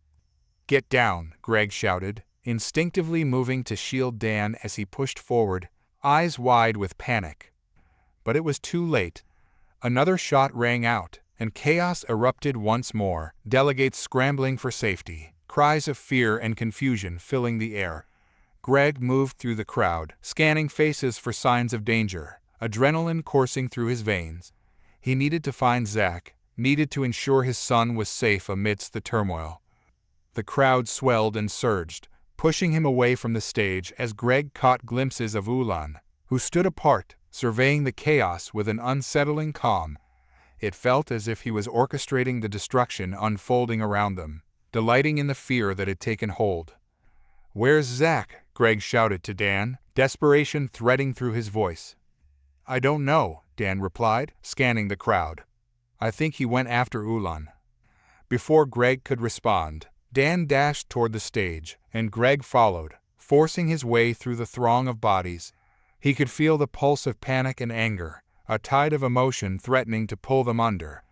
Speaker 1: "Get down," Greg shouted, instinctively moving to shield Dan as he pushed forward, eyes wide with panic. But it was too late. Another shot rang out, and chaos erupted once more, delegates scrambling for safety, cries of fear and confusion filling the air. Greg moved through the crowd, scanning faces for signs of danger, adrenaline coursing through his veins. He needed to find Zach, needed to ensure his son was safe amidst the turmoil. The crowd swelled and surged, pushing him away from the stage as Greg caught glimpses of Ulan, who stood apart, surveying the chaos with an unsettling calm. It felt as if he was orchestrating the destruction unfolding around them, delighting in the fear that had taken hold. "Where's Zach?" Greg shouted to Dan, desperation threading through his voice. "I don't know," Dan replied, scanning the crowd. "I think he went after Ulan." Before Greg could respond, Dan dashed toward the stage, and Greg followed, forcing his way through the throng of bodies. He could feel the pulse of panic and anger, a tide of emotion threatening to pull them under.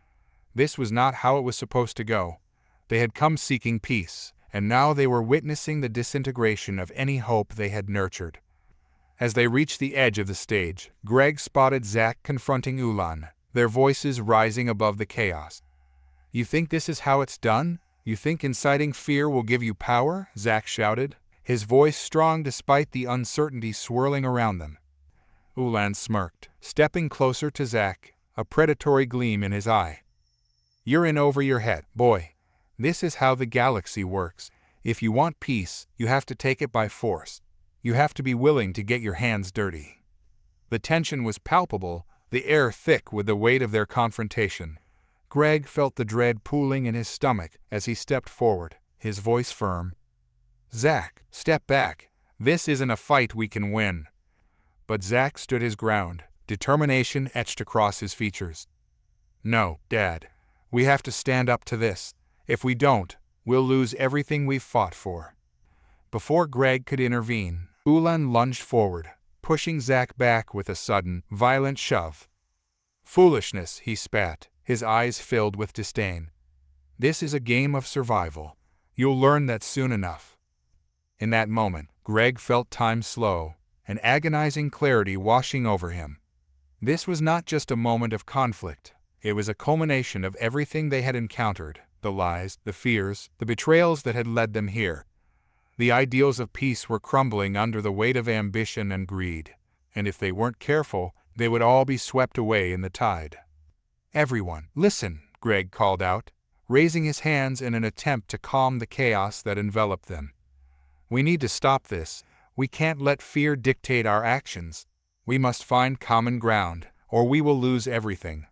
Speaker 1: This was not how it was supposed to go. They had come seeking peace, and now they were witnessing the disintegration of any hope they had nurtured. As they reached the edge of the stage, Greg spotted Zach confronting Ulan, their voices rising above the chaos. "You think this is how it's done? You think inciting fear will give you power?" Zach shouted, his voice strong despite the uncertainty swirling around them. Ulan smirked, stepping closer to Zach, a predatory gleam in his eye. "You're in over your head, boy. This is how the galaxy works. If you want peace, you have to take it by force. You have to be willing to get your hands dirty." The tension was palpable, the air thick with the weight of their confrontation. Greg felt the dread pooling in his stomach as he stepped forward, his voice firm. "Zach, step back. This isn't a fight we can win." But Zach stood his ground, determination etched across his features. "No, Dad. We have to stand up to this. If we don't, we'll lose everything we've fought for." Before Greg could intervene, Ulan lunged forward, pushing Zach back with a sudden, violent shove. "Foolishness," he spat, his eyes filled with disdain. "This is a game of survival. You'll learn that soon enough." In that moment, Greg felt time slow, an agonizing clarity washing over him. This was not just a moment of conflict. It was a culmination of everything they had encountered, the lies, the fears, the betrayals that had led them here. The ideals of peace were crumbling under the weight of ambition and greed, and if they weren't careful, they would all be swept away in the tide. "Everyone, listen," Greg called out, raising his hands in an attempt to calm the chaos that enveloped them. "We need to stop this. We can't let fear dictate our actions. We must find common ground, or we will lose everything."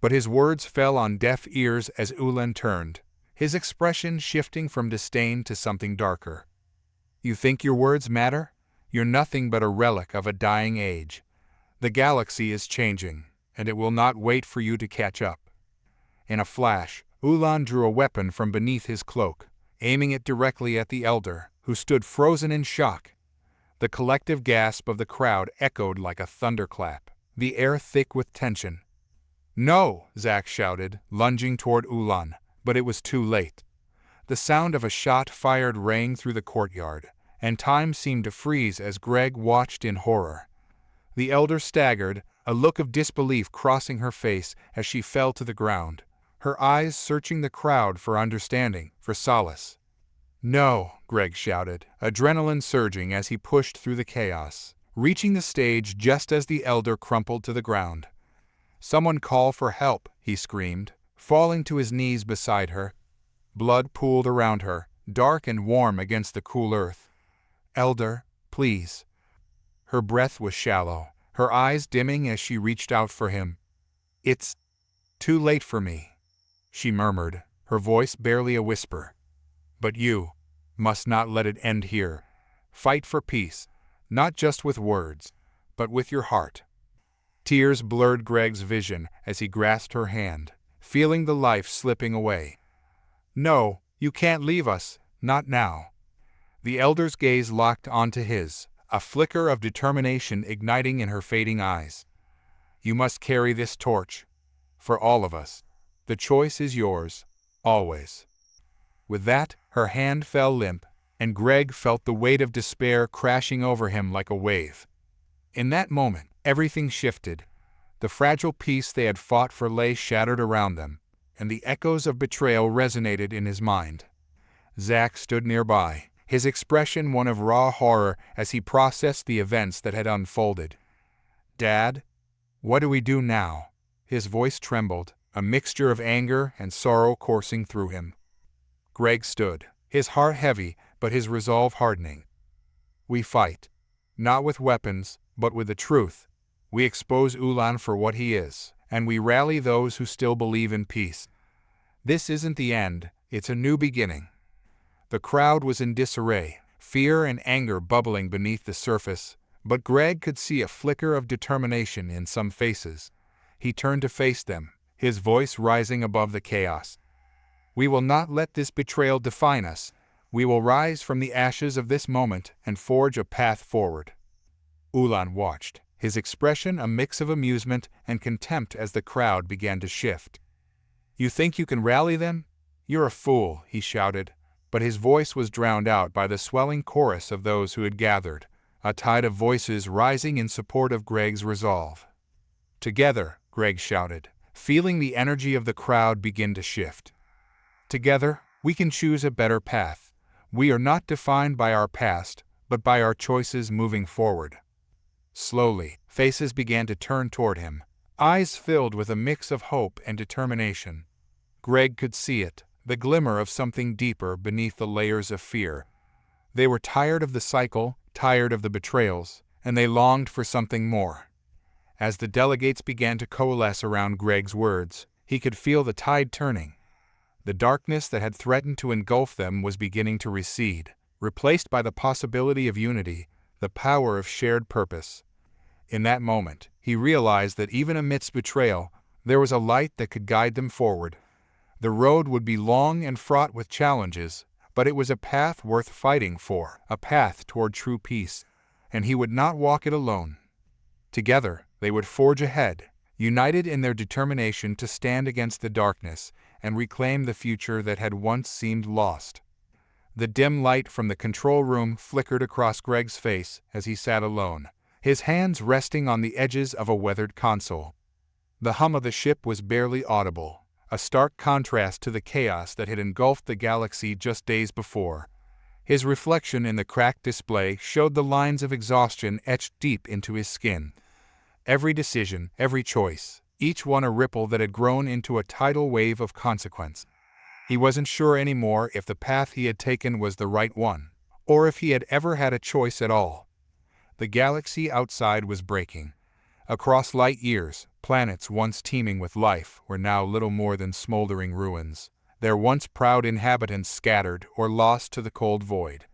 Speaker 1: But his words fell on deaf ears as Ulan turned, his expression shifting from disdain to something darker. "You think your words matter? You're nothing but a relic of a dying age. The galaxy is changing, and it will not wait for you to catch up." In a flash, Ulan drew a weapon from beneath his cloak, aiming it directly at the elder, who stood frozen in shock. The collective gasp of the crowd echoed like a thunderclap, the air thick with tension. "No!" Zach shouted, lunging toward Ulan, but it was too late. The sound of a shot fired rang through the courtyard, and time seemed to freeze as Greg watched in horror. The elder staggered, a look of disbelief crossing her face as she fell to the ground, her eyes searching the crowd for understanding, for solace. "No!" Greg shouted, adrenaline surging as he pushed through the chaos, reaching the stage just as the elder crumpled to the ground. "Someone call for help," he screamed, falling to his knees beside her. Blood pooled around her, dark and warm against the cool earth. "Elder, please." Her breath was shallow, her eyes dimming as she reached out for him. "It's too late for me," she murmured, her voice barely a whisper. "But you must not let it end here. Fight for peace, not just with words, but with your heart." Tears blurred Greg's vision as he grasped her hand, feeling the life slipping away. "No, you can't leave us, not now." The elder's gaze locked onto his, a flicker of determination igniting in her fading eyes. "You must carry this torch. For all of us. The choice is yours, always." With that, her hand fell limp, and Greg felt the weight of despair crashing over him like a wave. In that moment, everything shifted. The fragile peace they had fought for lay shattered around them, and the echoes of betrayal resonated in his mind. Zach stood nearby, his expression one of raw horror as he processed the events that had unfolded. "Dad, what do we do now?" His voice trembled, a mixture of anger and sorrow coursing through him. Greg stood, his heart heavy, but his resolve hardening. "We fight. Not with weapons, but with the truth. We expose Ulan for what he is, and we rally those who still believe in peace. This isn't the end, it's a new beginning." The crowd was in disarray, fear and anger bubbling beneath the surface, but Greg could see a flicker of determination in some faces. He turned to face them, his voice rising above the chaos. "We will not let this betrayal define us. We will rise from the ashes of this moment and forge a path forward." Ulan watched, his expression a mix of amusement and contempt as the crowd began to shift. "You think you can rally them? You're a fool," he shouted, but his voice was drowned out by the swelling chorus of those who had gathered, a tide of voices rising in support of Greg's resolve. "Together," Greg shouted, feeling the energy of the crowd begin to shift. "Together, we can choose a better path. We are not defined by our past, but by our choices moving forward." Slowly, faces began to turn toward him, eyes filled with a mix of hope and determination. Greg could see it, the glimmer of something deeper beneath the layers of fear. They were tired of the cycle, tired of the betrayals, and they longed for something more. As the delegates began to coalesce around Greg's words, he could feel the tide turning. The darkness that had threatened to engulf them was beginning to recede, replaced by the possibility of unity, the power of shared purpose. In that moment, he realized that even amidst betrayal, there was a light that could guide them forward. The road would be long and fraught with challenges, but it was a path worth fighting for, a path toward true peace, and he would not walk it alone. Together, they would forge ahead, united in their determination to stand against the darkness and reclaim the future that had once seemed lost. The dim light from the control room flickered across Greg's face as he sat alone, his hands resting on the edges of a weathered console. The hum of the ship was barely audible, a stark contrast to the chaos that had engulfed the galaxy just days before. His reflection in the cracked display showed the lines of exhaustion etched deep into his skin. Every decision, every choice, each one a ripple that had grown into a tidal wave of consequence. He wasn't sure anymore if the path he had taken was the right one, or if he had ever had a choice at all. The galaxy outside was breaking. Across light years, planets once teeming with life were now little more than smoldering ruins, their once proud inhabitants scattered or lost to the cold void.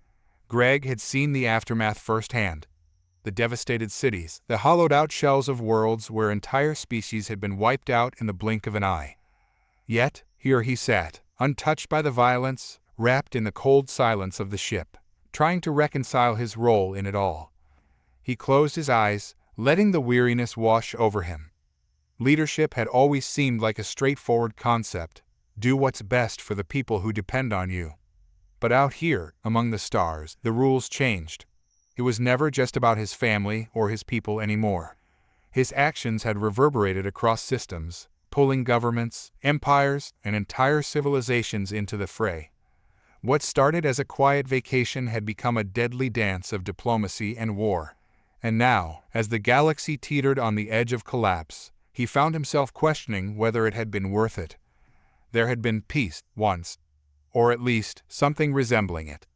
Speaker 1: Greg had seen the aftermath firsthand. The devastated cities, the hollowed-out shells of worlds where entire species had been wiped out in the blink of an eye. Yet, here he sat, untouched by the violence, wrapped in the cold silence of the ship, trying to reconcile his role in it all. He closed his eyes, letting the weariness wash over him. Leadership had always seemed like a straightforward concept: do what's best for the people who depend on you. But out here, among the stars, the rules changed. It was never just about his family or his people anymore. His actions had reverberated across systems, pulling governments, empires, and entire civilizations into the fray. What started as a quiet vacation had become a deadly dance of diplomacy and war. And now, as the galaxy teetered on the edge of collapse, he found himself questioning whether it had been worth it. There had been peace once, or at least something resembling it.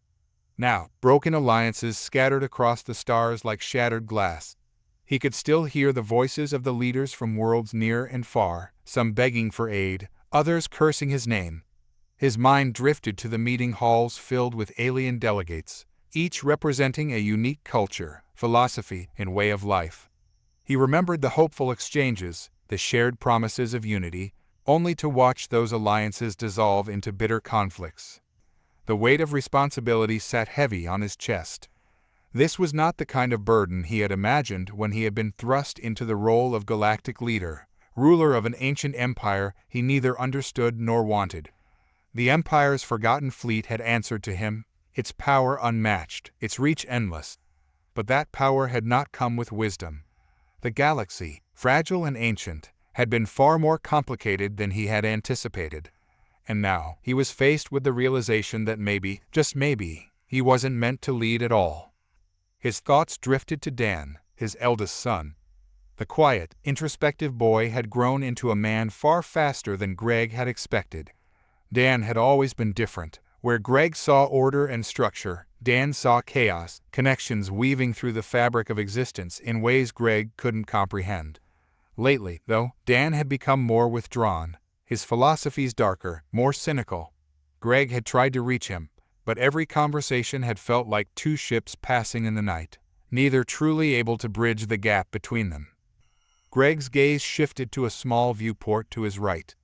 Speaker 1: Now, broken alliances scattered across the stars like shattered glass. He could still hear the voices of the leaders from worlds near and far, some begging for aid, others cursing his name. His mind drifted to the meeting halls filled with alien delegates, each representing a unique culture, philosophy, and way of life. He remembered the hopeful exchanges, the shared promises of unity, only to watch those alliances dissolve into bitter conflicts. The weight of responsibility sat heavy on his chest. This was not the kind of burden he had imagined when he had been thrust into the role of galactic leader, ruler of an ancient empire he neither understood nor wanted. The Empire's forgotten fleet had answered to him, its power unmatched, its reach endless. But that power had not come with wisdom. The galaxy, fragile and ancient, had been far more complicated than he had anticipated. And now he was faced with the realization that maybe, just maybe, he wasn't meant to lead at all. His thoughts drifted to Dan, his eldest son. The quiet, introspective boy had grown into a man far faster than Greg had expected. Dan had always been different. Where Greg saw order and structure, Dan saw chaos, connections weaving through the fabric of existence in ways Greg couldn't comprehend. Lately, though, Dan had become more withdrawn, his philosophies darker, more cynical. Greg had tried to reach him, but every conversation had felt like two ships passing in the night, neither truly able to bridge the gap between them. Greg's gaze shifted to a small viewport to his right.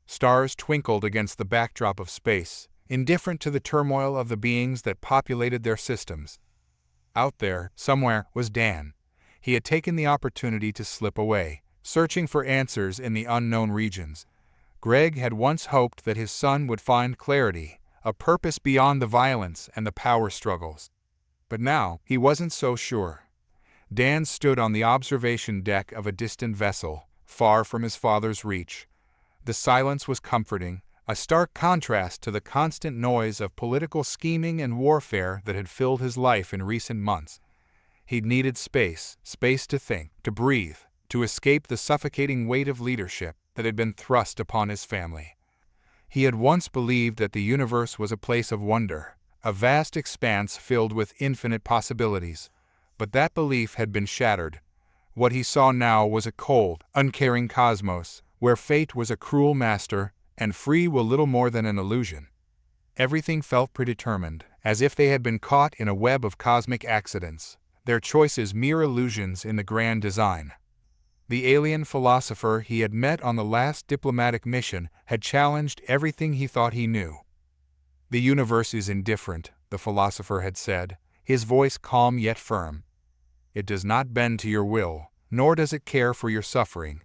Speaker 1: Stars twinkled against the backdrop of space, indifferent to the turmoil of the beings that populated their systems. Out there, somewhere, was Dan. He had taken the opportunity to slip away, searching for answers in the unknown regions. Greg had once hoped that his son would find clarity, a purpose beyond the violence and the power struggles. But now, he wasn't so sure. Dan stood on the observation deck of a distant vessel, far from his father's reach. The silence was comforting, a stark contrast to the constant noise of political scheming and warfare that had filled his life in recent months. He'd needed space to think, to breathe, to escape the suffocating weight of leadership that had been thrust upon his family. He had once believed that the universe was a place of wonder, a vast expanse filled with infinite possibilities. But that belief had been shattered. What he saw now was a cold, uncaring cosmos, where fate was a cruel master and free will little more than an illusion. Everything felt predetermined, as if they had been caught in a web of cosmic accidents, their choices mere illusions in the grand design. The alien philosopher he had met on the last diplomatic mission had challenged everything he thought he knew. "The universe is indifferent," the philosopher had said, his voice calm yet firm. "It does not bend to your will, nor does it care for your suffering.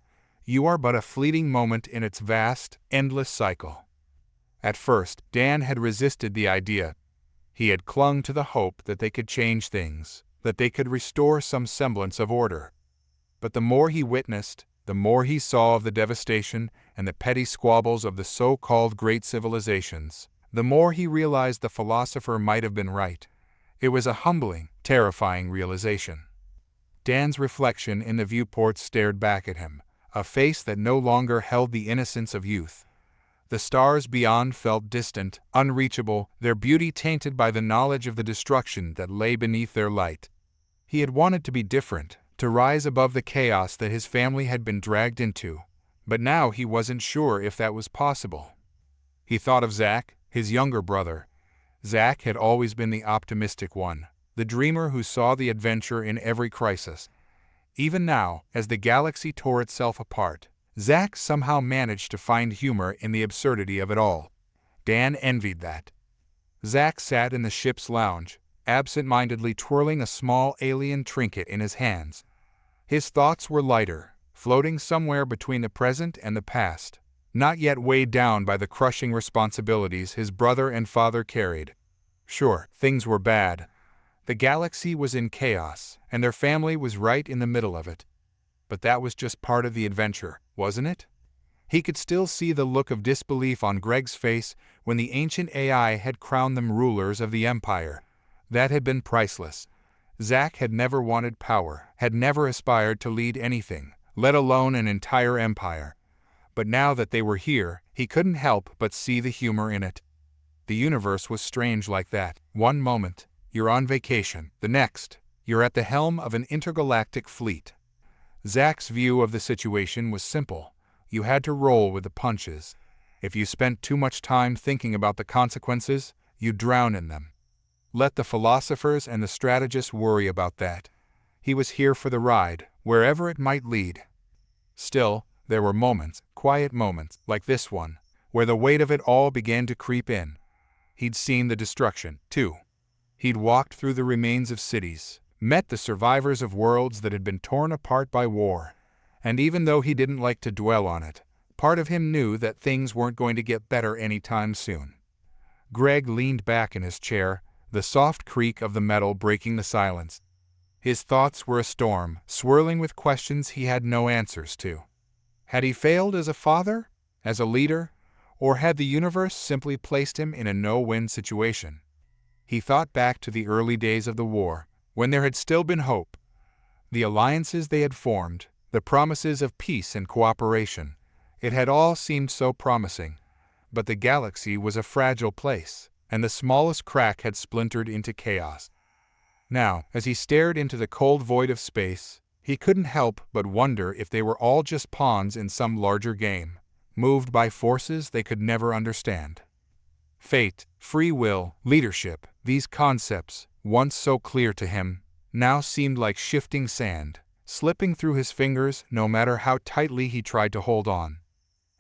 Speaker 1: You are but a fleeting moment in its vast, endless cycle." At first, Dan had resisted the idea. He had clung to the hope that they could change things, that they could restore some semblance of order. But the more he witnessed, the more he saw of the devastation and the petty squabbles of the so-called great civilizations, the more he realized the philosopher might have been right. It was a humbling, terrifying realization. Dan's reflection in the viewport stared back at him, a face that no longer held the innocence of youth. The stars beyond felt distant, unreachable, their beauty tainted by the knowledge of the destruction that lay beneath their light. He had wanted to be different, to rise above the chaos that his family had been dragged into, but now he wasn't sure if that was possible. He thought of Zach, his younger brother. Zach had always been the optimistic one, the dreamer who saw the adventure in every crisis. Even now, as the galaxy tore itself apart, Zach somehow managed to find humor in the absurdity of it all. Dan envied that. Zach sat in the ship's lounge, absent-mindedly twirling a small alien trinket in his hands. His thoughts were lighter, floating somewhere between the present and the past, not yet weighed down by the crushing responsibilities his brother and father carried. Sure, things were bad. The galaxy was in chaos, and their family was right in the middle of it. But that was just part of the adventure, wasn't it? He could still see the look of disbelief on Greg's face when the ancient AI had crowned them rulers of the Empire. That had been priceless. Zach had never wanted power, had never aspired to lead anything, let alone an entire empire. But now that they were here, he couldn't help but see the humor in it. The universe was strange like that. One moment, you're on vacation. The next, you're at the helm of an intergalactic fleet. Zach's view of the situation was simple. You had to roll with the punches. If you spent too much time thinking about the consequences, you'd drown in them. Let the philosophers and the strategists worry about that. He was here for the ride, wherever it might lead. Still, there were moments, quiet moments, like this one, where the weight of it all began to creep in. He'd seen the destruction, too. He'd walked through the remains of cities, met the survivors of worlds that had been torn apart by war, and even though he didn't like to dwell on it, part of him knew that things weren't going to get better anytime soon. Greg leaned back in his chair, the soft creak of the metal breaking the silence. His thoughts were a storm, swirling with questions he had no answers to. Had he failed as a father? As a leader? Or had the universe simply placed him in a no-win situation? He thought back to the early days of the war, when there had still been hope. The alliances they had formed, the promises of peace and cooperation. It had all seemed so promising. But the galaxy was a fragile place, and the smallest crack had splintered into chaos. Now, as he stared into the cold void of space, he couldn't help but wonder if they were all just pawns in some larger game, moved by forces they could never understand. Fate, free will, leadership, these concepts, once so clear to him, now seemed like shifting sand, slipping through his fingers no matter how tightly he tried to hold on.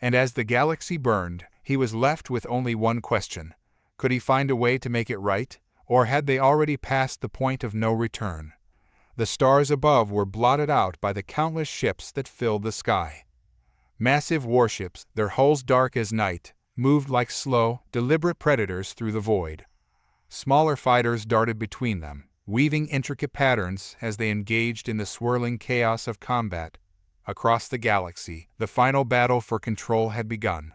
Speaker 1: And as the galaxy burned, he was left with only one question. Could he find a way to make it right, or had they already passed the point of no return? The stars above were blotted out by the countless ships that filled the sky. Massive warships, their hulls dark as night, moved like slow, deliberate predators through the void. Smaller fighters darted between them, weaving intricate patterns as they engaged in the swirling chaos of combat. Across the galaxy, the final battle for control had begun.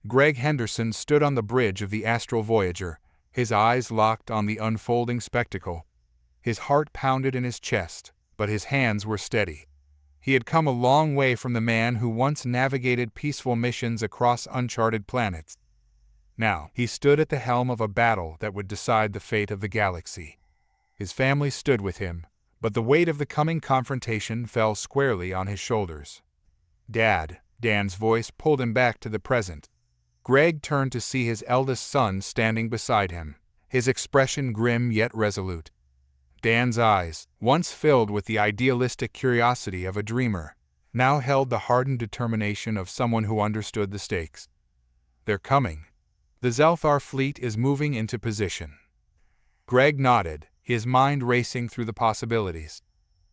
Speaker 1: Greg Henderson stood on the bridge of the astral Voyager, his eyes locked on the unfolding spectacle. His heart pounded in his chest, but his hands were steady. He had come a long way from the man who once navigated peaceful missions across uncharted planets. Now, he stood at the helm of a battle that would decide the fate of the galaxy. His family stood with him, but the weight of the coming confrontation fell squarely on his shoulders. "Dad," Dan's voice pulled him back to the present. Greg turned to see his eldest son standing beside him, his expression grim yet resolute. Dan's eyes, once filled with the idealistic curiosity of a dreamer, now held the hardened determination of someone who understood the stakes. "They're coming. The Zelthar fleet is moving into position." Greg nodded, his mind racing through the possibilities.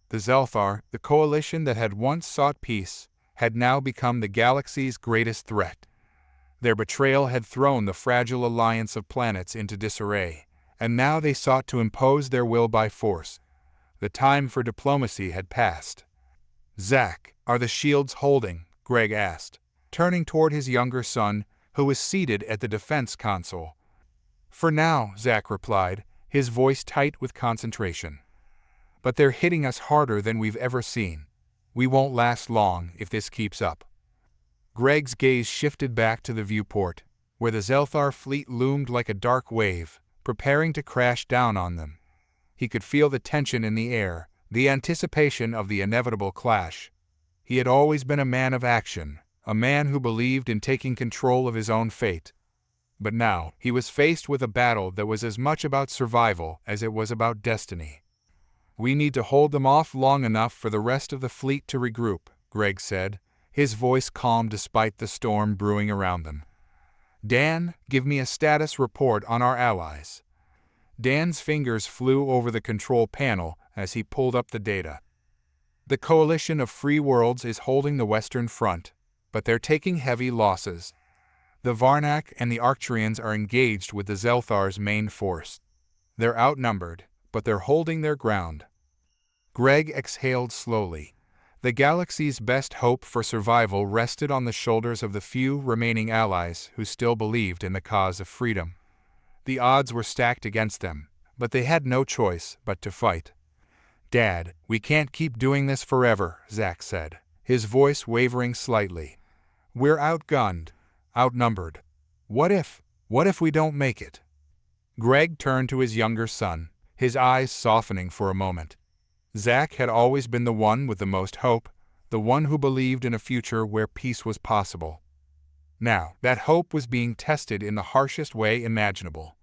Speaker 1: The Zelthar, the coalition that had once sought peace, had now become the galaxy's greatest threat. Their betrayal had thrown the fragile alliance of planets into disarray, and now they sought to impose their will by force. The time for diplomacy had passed. "Zach, are the shields holding?" Greg asked, turning toward his younger son, who was seated at the defense console. "For now," Zach replied, his voice tight with concentration. "But they're hitting us harder than we've ever seen. We won't last long if this keeps up." Greg's gaze shifted back to the viewport, where the Zelthar fleet loomed like a dark wave, preparing to crash down on them. He could feel the tension in the air, the anticipation of the inevitable clash. He had always been a man of action, a man who believed in taking control of his own fate. But now, he was faced with a battle that was as much about survival as it was about destiny. "We need to hold them off long enough for the rest of the fleet to regroup," Greg said, his voice calm despite the storm brewing around them. "Dan, give me a status report on our allies." Dan's fingers flew over the control panel as he pulled up the data. "The coalition of free worlds is holding the Western Front, but they're taking heavy losses. The Varnak and the Arcturians are engaged with the Zelthar's main force. They're outnumbered, but they're holding their ground." Greg exhaled slowly. The galaxy's best hope for survival rested on the shoulders of the few remaining allies who still believed in the cause of freedom. The odds were stacked against them, but they had no choice but to fight. "Dad, we can't keep doing this forever," Zach said, his voice wavering slightly. "We're outgunned, outnumbered. What if we don't make it?" Greg turned to his younger son, his eyes softening for a moment. Zach had always been the one with the most hope, the one who believed in a future where peace was possible. Now, that hope was being tested in the harshest way imaginable.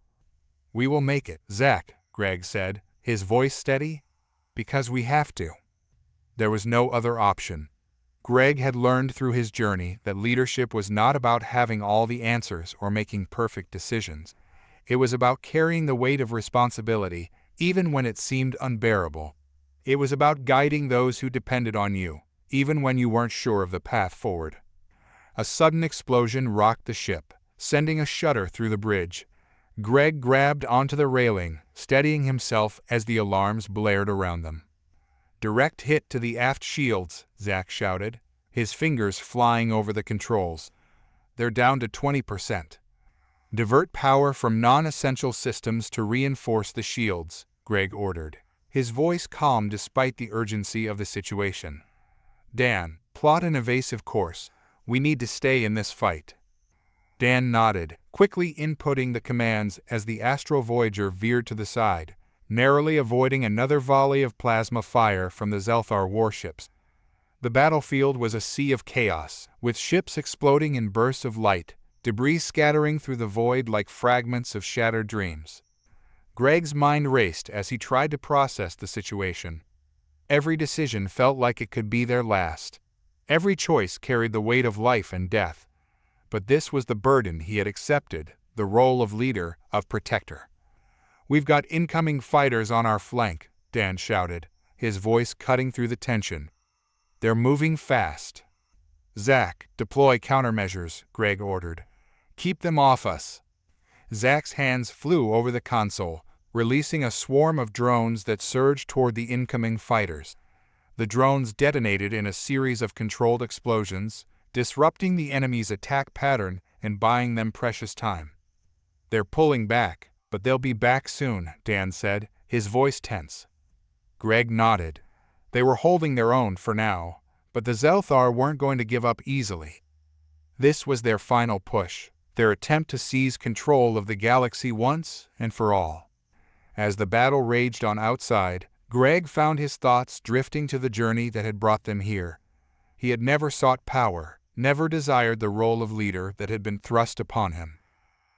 Speaker 1: "We will make it, Zach," Greg said, his voice steady, "because we have to." There was no other option. Greg had learned through his journey that leadership was not about having all the answers or making perfect decisions. It was about carrying the weight of responsibility, even when it seemed unbearable. It was about guiding those who depended on you, even when you weren't sure of the path forward. A sudden explosion rocked the ship, sending a shudder through the bridge. Greg grabbed onto the railing, steadying himself as the alarms blared around them. "Direct hit to the aft shields," Zach shouted, his fingers flying over the controls. "They're down to 20%. "Divert power from non-essential systems to reinforce the shields," Greg ordered, his voice calm despite the urgency of the situation. "Dan, plot an evasive course. We need to stay in this fight." Dan nodded, quickly inputting the commands as the Astro Voyager veered to the side, narrowly avoiding another volley of plasma fire from the Zelthar warships. The battlefield was a sea of chaos, with ships exploding in bursts of light, debris scattering through the void like fragments of shattered dreams. Greg's mind raced as he tried to process the situation. Every decision felt like it could be their last. Every choice carried the weight of life and death. But this was the burden he had accepted, the role of leader, of protector. "We've got incoming fighters on our flank," Dan shouted, his voice cutting through the tension. "They're moving fast." "Zach, deploy countermeasures," Greg ordered. "Keep them off us." Zach's hands flew over the console, releasing a swarm of drones that surged toward the incoming fighters. The drones detonated in a series of controlled explosions, disrupting the enemy's attack pattern and buying them precious time. "They're pulling back, but they'll be back soon," Dan said, his voice tense. Greg nodded. They were holding their own for now, but the Zelthar weren't going to give up easily. This was their final push, their attempt to seize control of the galaxy once and for all. As the battle raged on outside, Greg found his thoughts drifting to the journey that had brought them here. He had never sought power, never desired the role of leader that had been thrust upon him.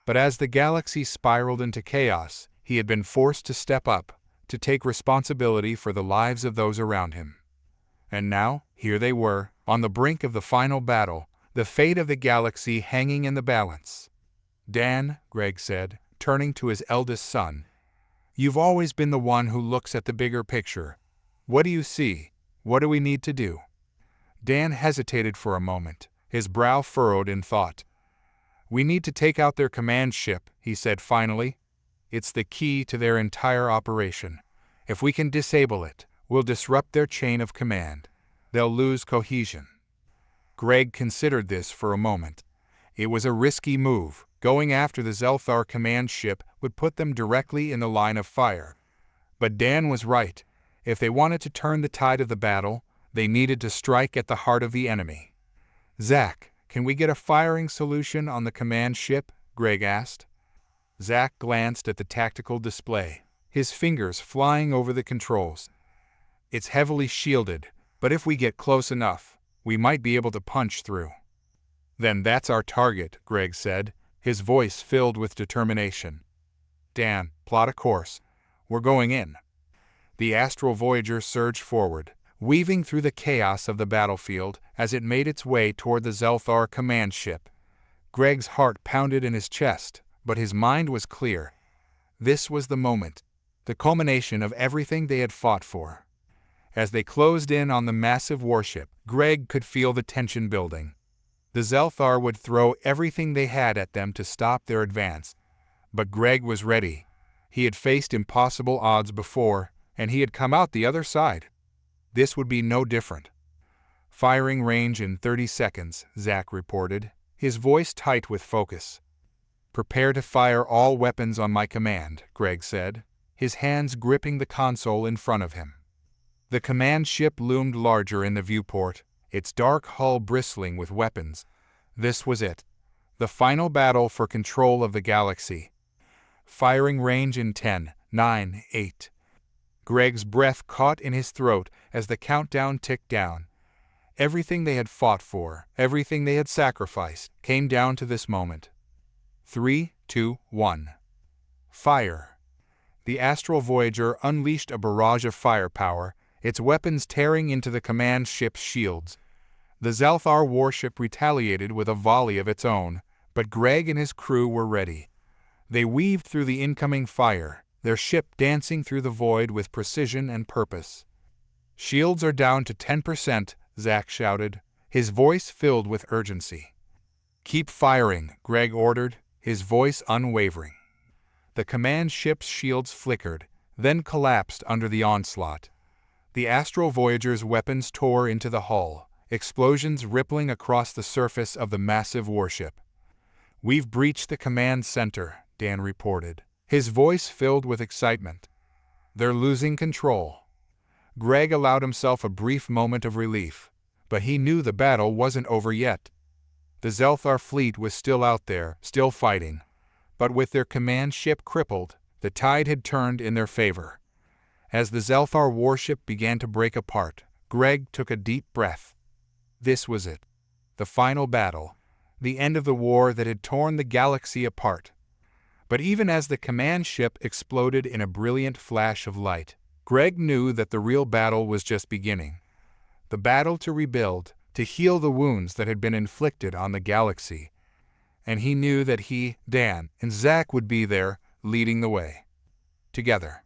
Speaker 1: But as the galaxy spiraled into chaos, he had been forced to step up, to take responsibility for the lives of those around him. And now, here they were, on the brink of the final battle, the fate of the galaxy hanging in the balance. "Dan," Greg said, turning to his eldest son, "you've always been the one who looks at the bigger picture. What do you see? What do we need to do?" Dan hesitated for a moment, his brow furrowed in thought. "We need to take out their command ship," he said finally. "It's the key to their entire operation. If we can disable it, we'll disrupt their chain of command. They'll lose cohesion." Greg considered this for a moment. It was a risky move. Going after the Zelthar command ship would put them directly in the line of fire. But Dan was right. If they wanted to turn the tide of the battle, they needed to strike at the heart of the enemy. "Zach, can we get a firing solution on the command ship?" Greg asked. Zach glanced at the tactical display, his fingers flying over the controls. "It's heavily shielded, but if we get close enough, we might be able to punch through." "Then that's our target," Greg said, his voice filled with determination. "Dan, plot a course. We're going in." The Astral Voyager surged forward, weaving through the chaos of the battlefield as it made its way toward the Zelthar command ship. Greg's heart pounded in his chest, but his mind was clear. This was the moment, the culmination of everything they had fought for. As they closed in on the massive warship, Greg could feel the tension building. The Zelthar would throw everything they had at them to stop their advance. But Greg was ready. He had faced impossible odds before, and he had come out the other side. This would be no different. "Firing range in 30 seconds, Zach reported, his voice tight with focus. "Prepare to fire all weapons on my command," Greg said, his hands gripping the console in front of him. The command ship loomed larger in the viewport, its dark hull bristling with weapons. This was it. The final battle for control of the galaxy. "Firing range in 10, 9, 8. Greg's breath caught in his throat as the countdown ticked down. Everything they had fought for, everything they had sacrificed, came down to this moment. 3, 2, 1. Fire. The Astral Voyager unleashed a barrage of firepower, its weapons tearing into the command ship's shields. The Zalthar warship retaliated with a volley of its own, but Greg and his crew were ready. They weaved through the incoming fire, their ship dancing through the void with precision and purpose. "Shields are down to 10%, Zack shouted, his voice filled with urgency. "Keep firing," Greg ordered, his voice unwavering. The command ship's shields flickered, then collapsed under the onslaught. The Astral Voyager's weapons tore into the hull, explosions rippling across the surface of the massive warship. "We've breached the command center," Dan reported, his voice filled with excitement. "They're losing control." Greg allowed himself a brief moment of relief, but he knew the battle wasn't over yet. The Zalthar fleet was still out there, still fighting, but with their command ship crippled, the tide had turned in their favor. As the Zalthar warship began to break apart, Greg took a deep breath. This was it. The final battle, the end of the war that had torn the galaxy apart. But even as the command ship exploded in a brilliant flash of light, Greg knew that the real battle was just beginning. The battle to rebuild, to heal the wounds that had been inflicted on the galaxy. And he knew that he, Dan, and Zack would be there, leading the way. Together.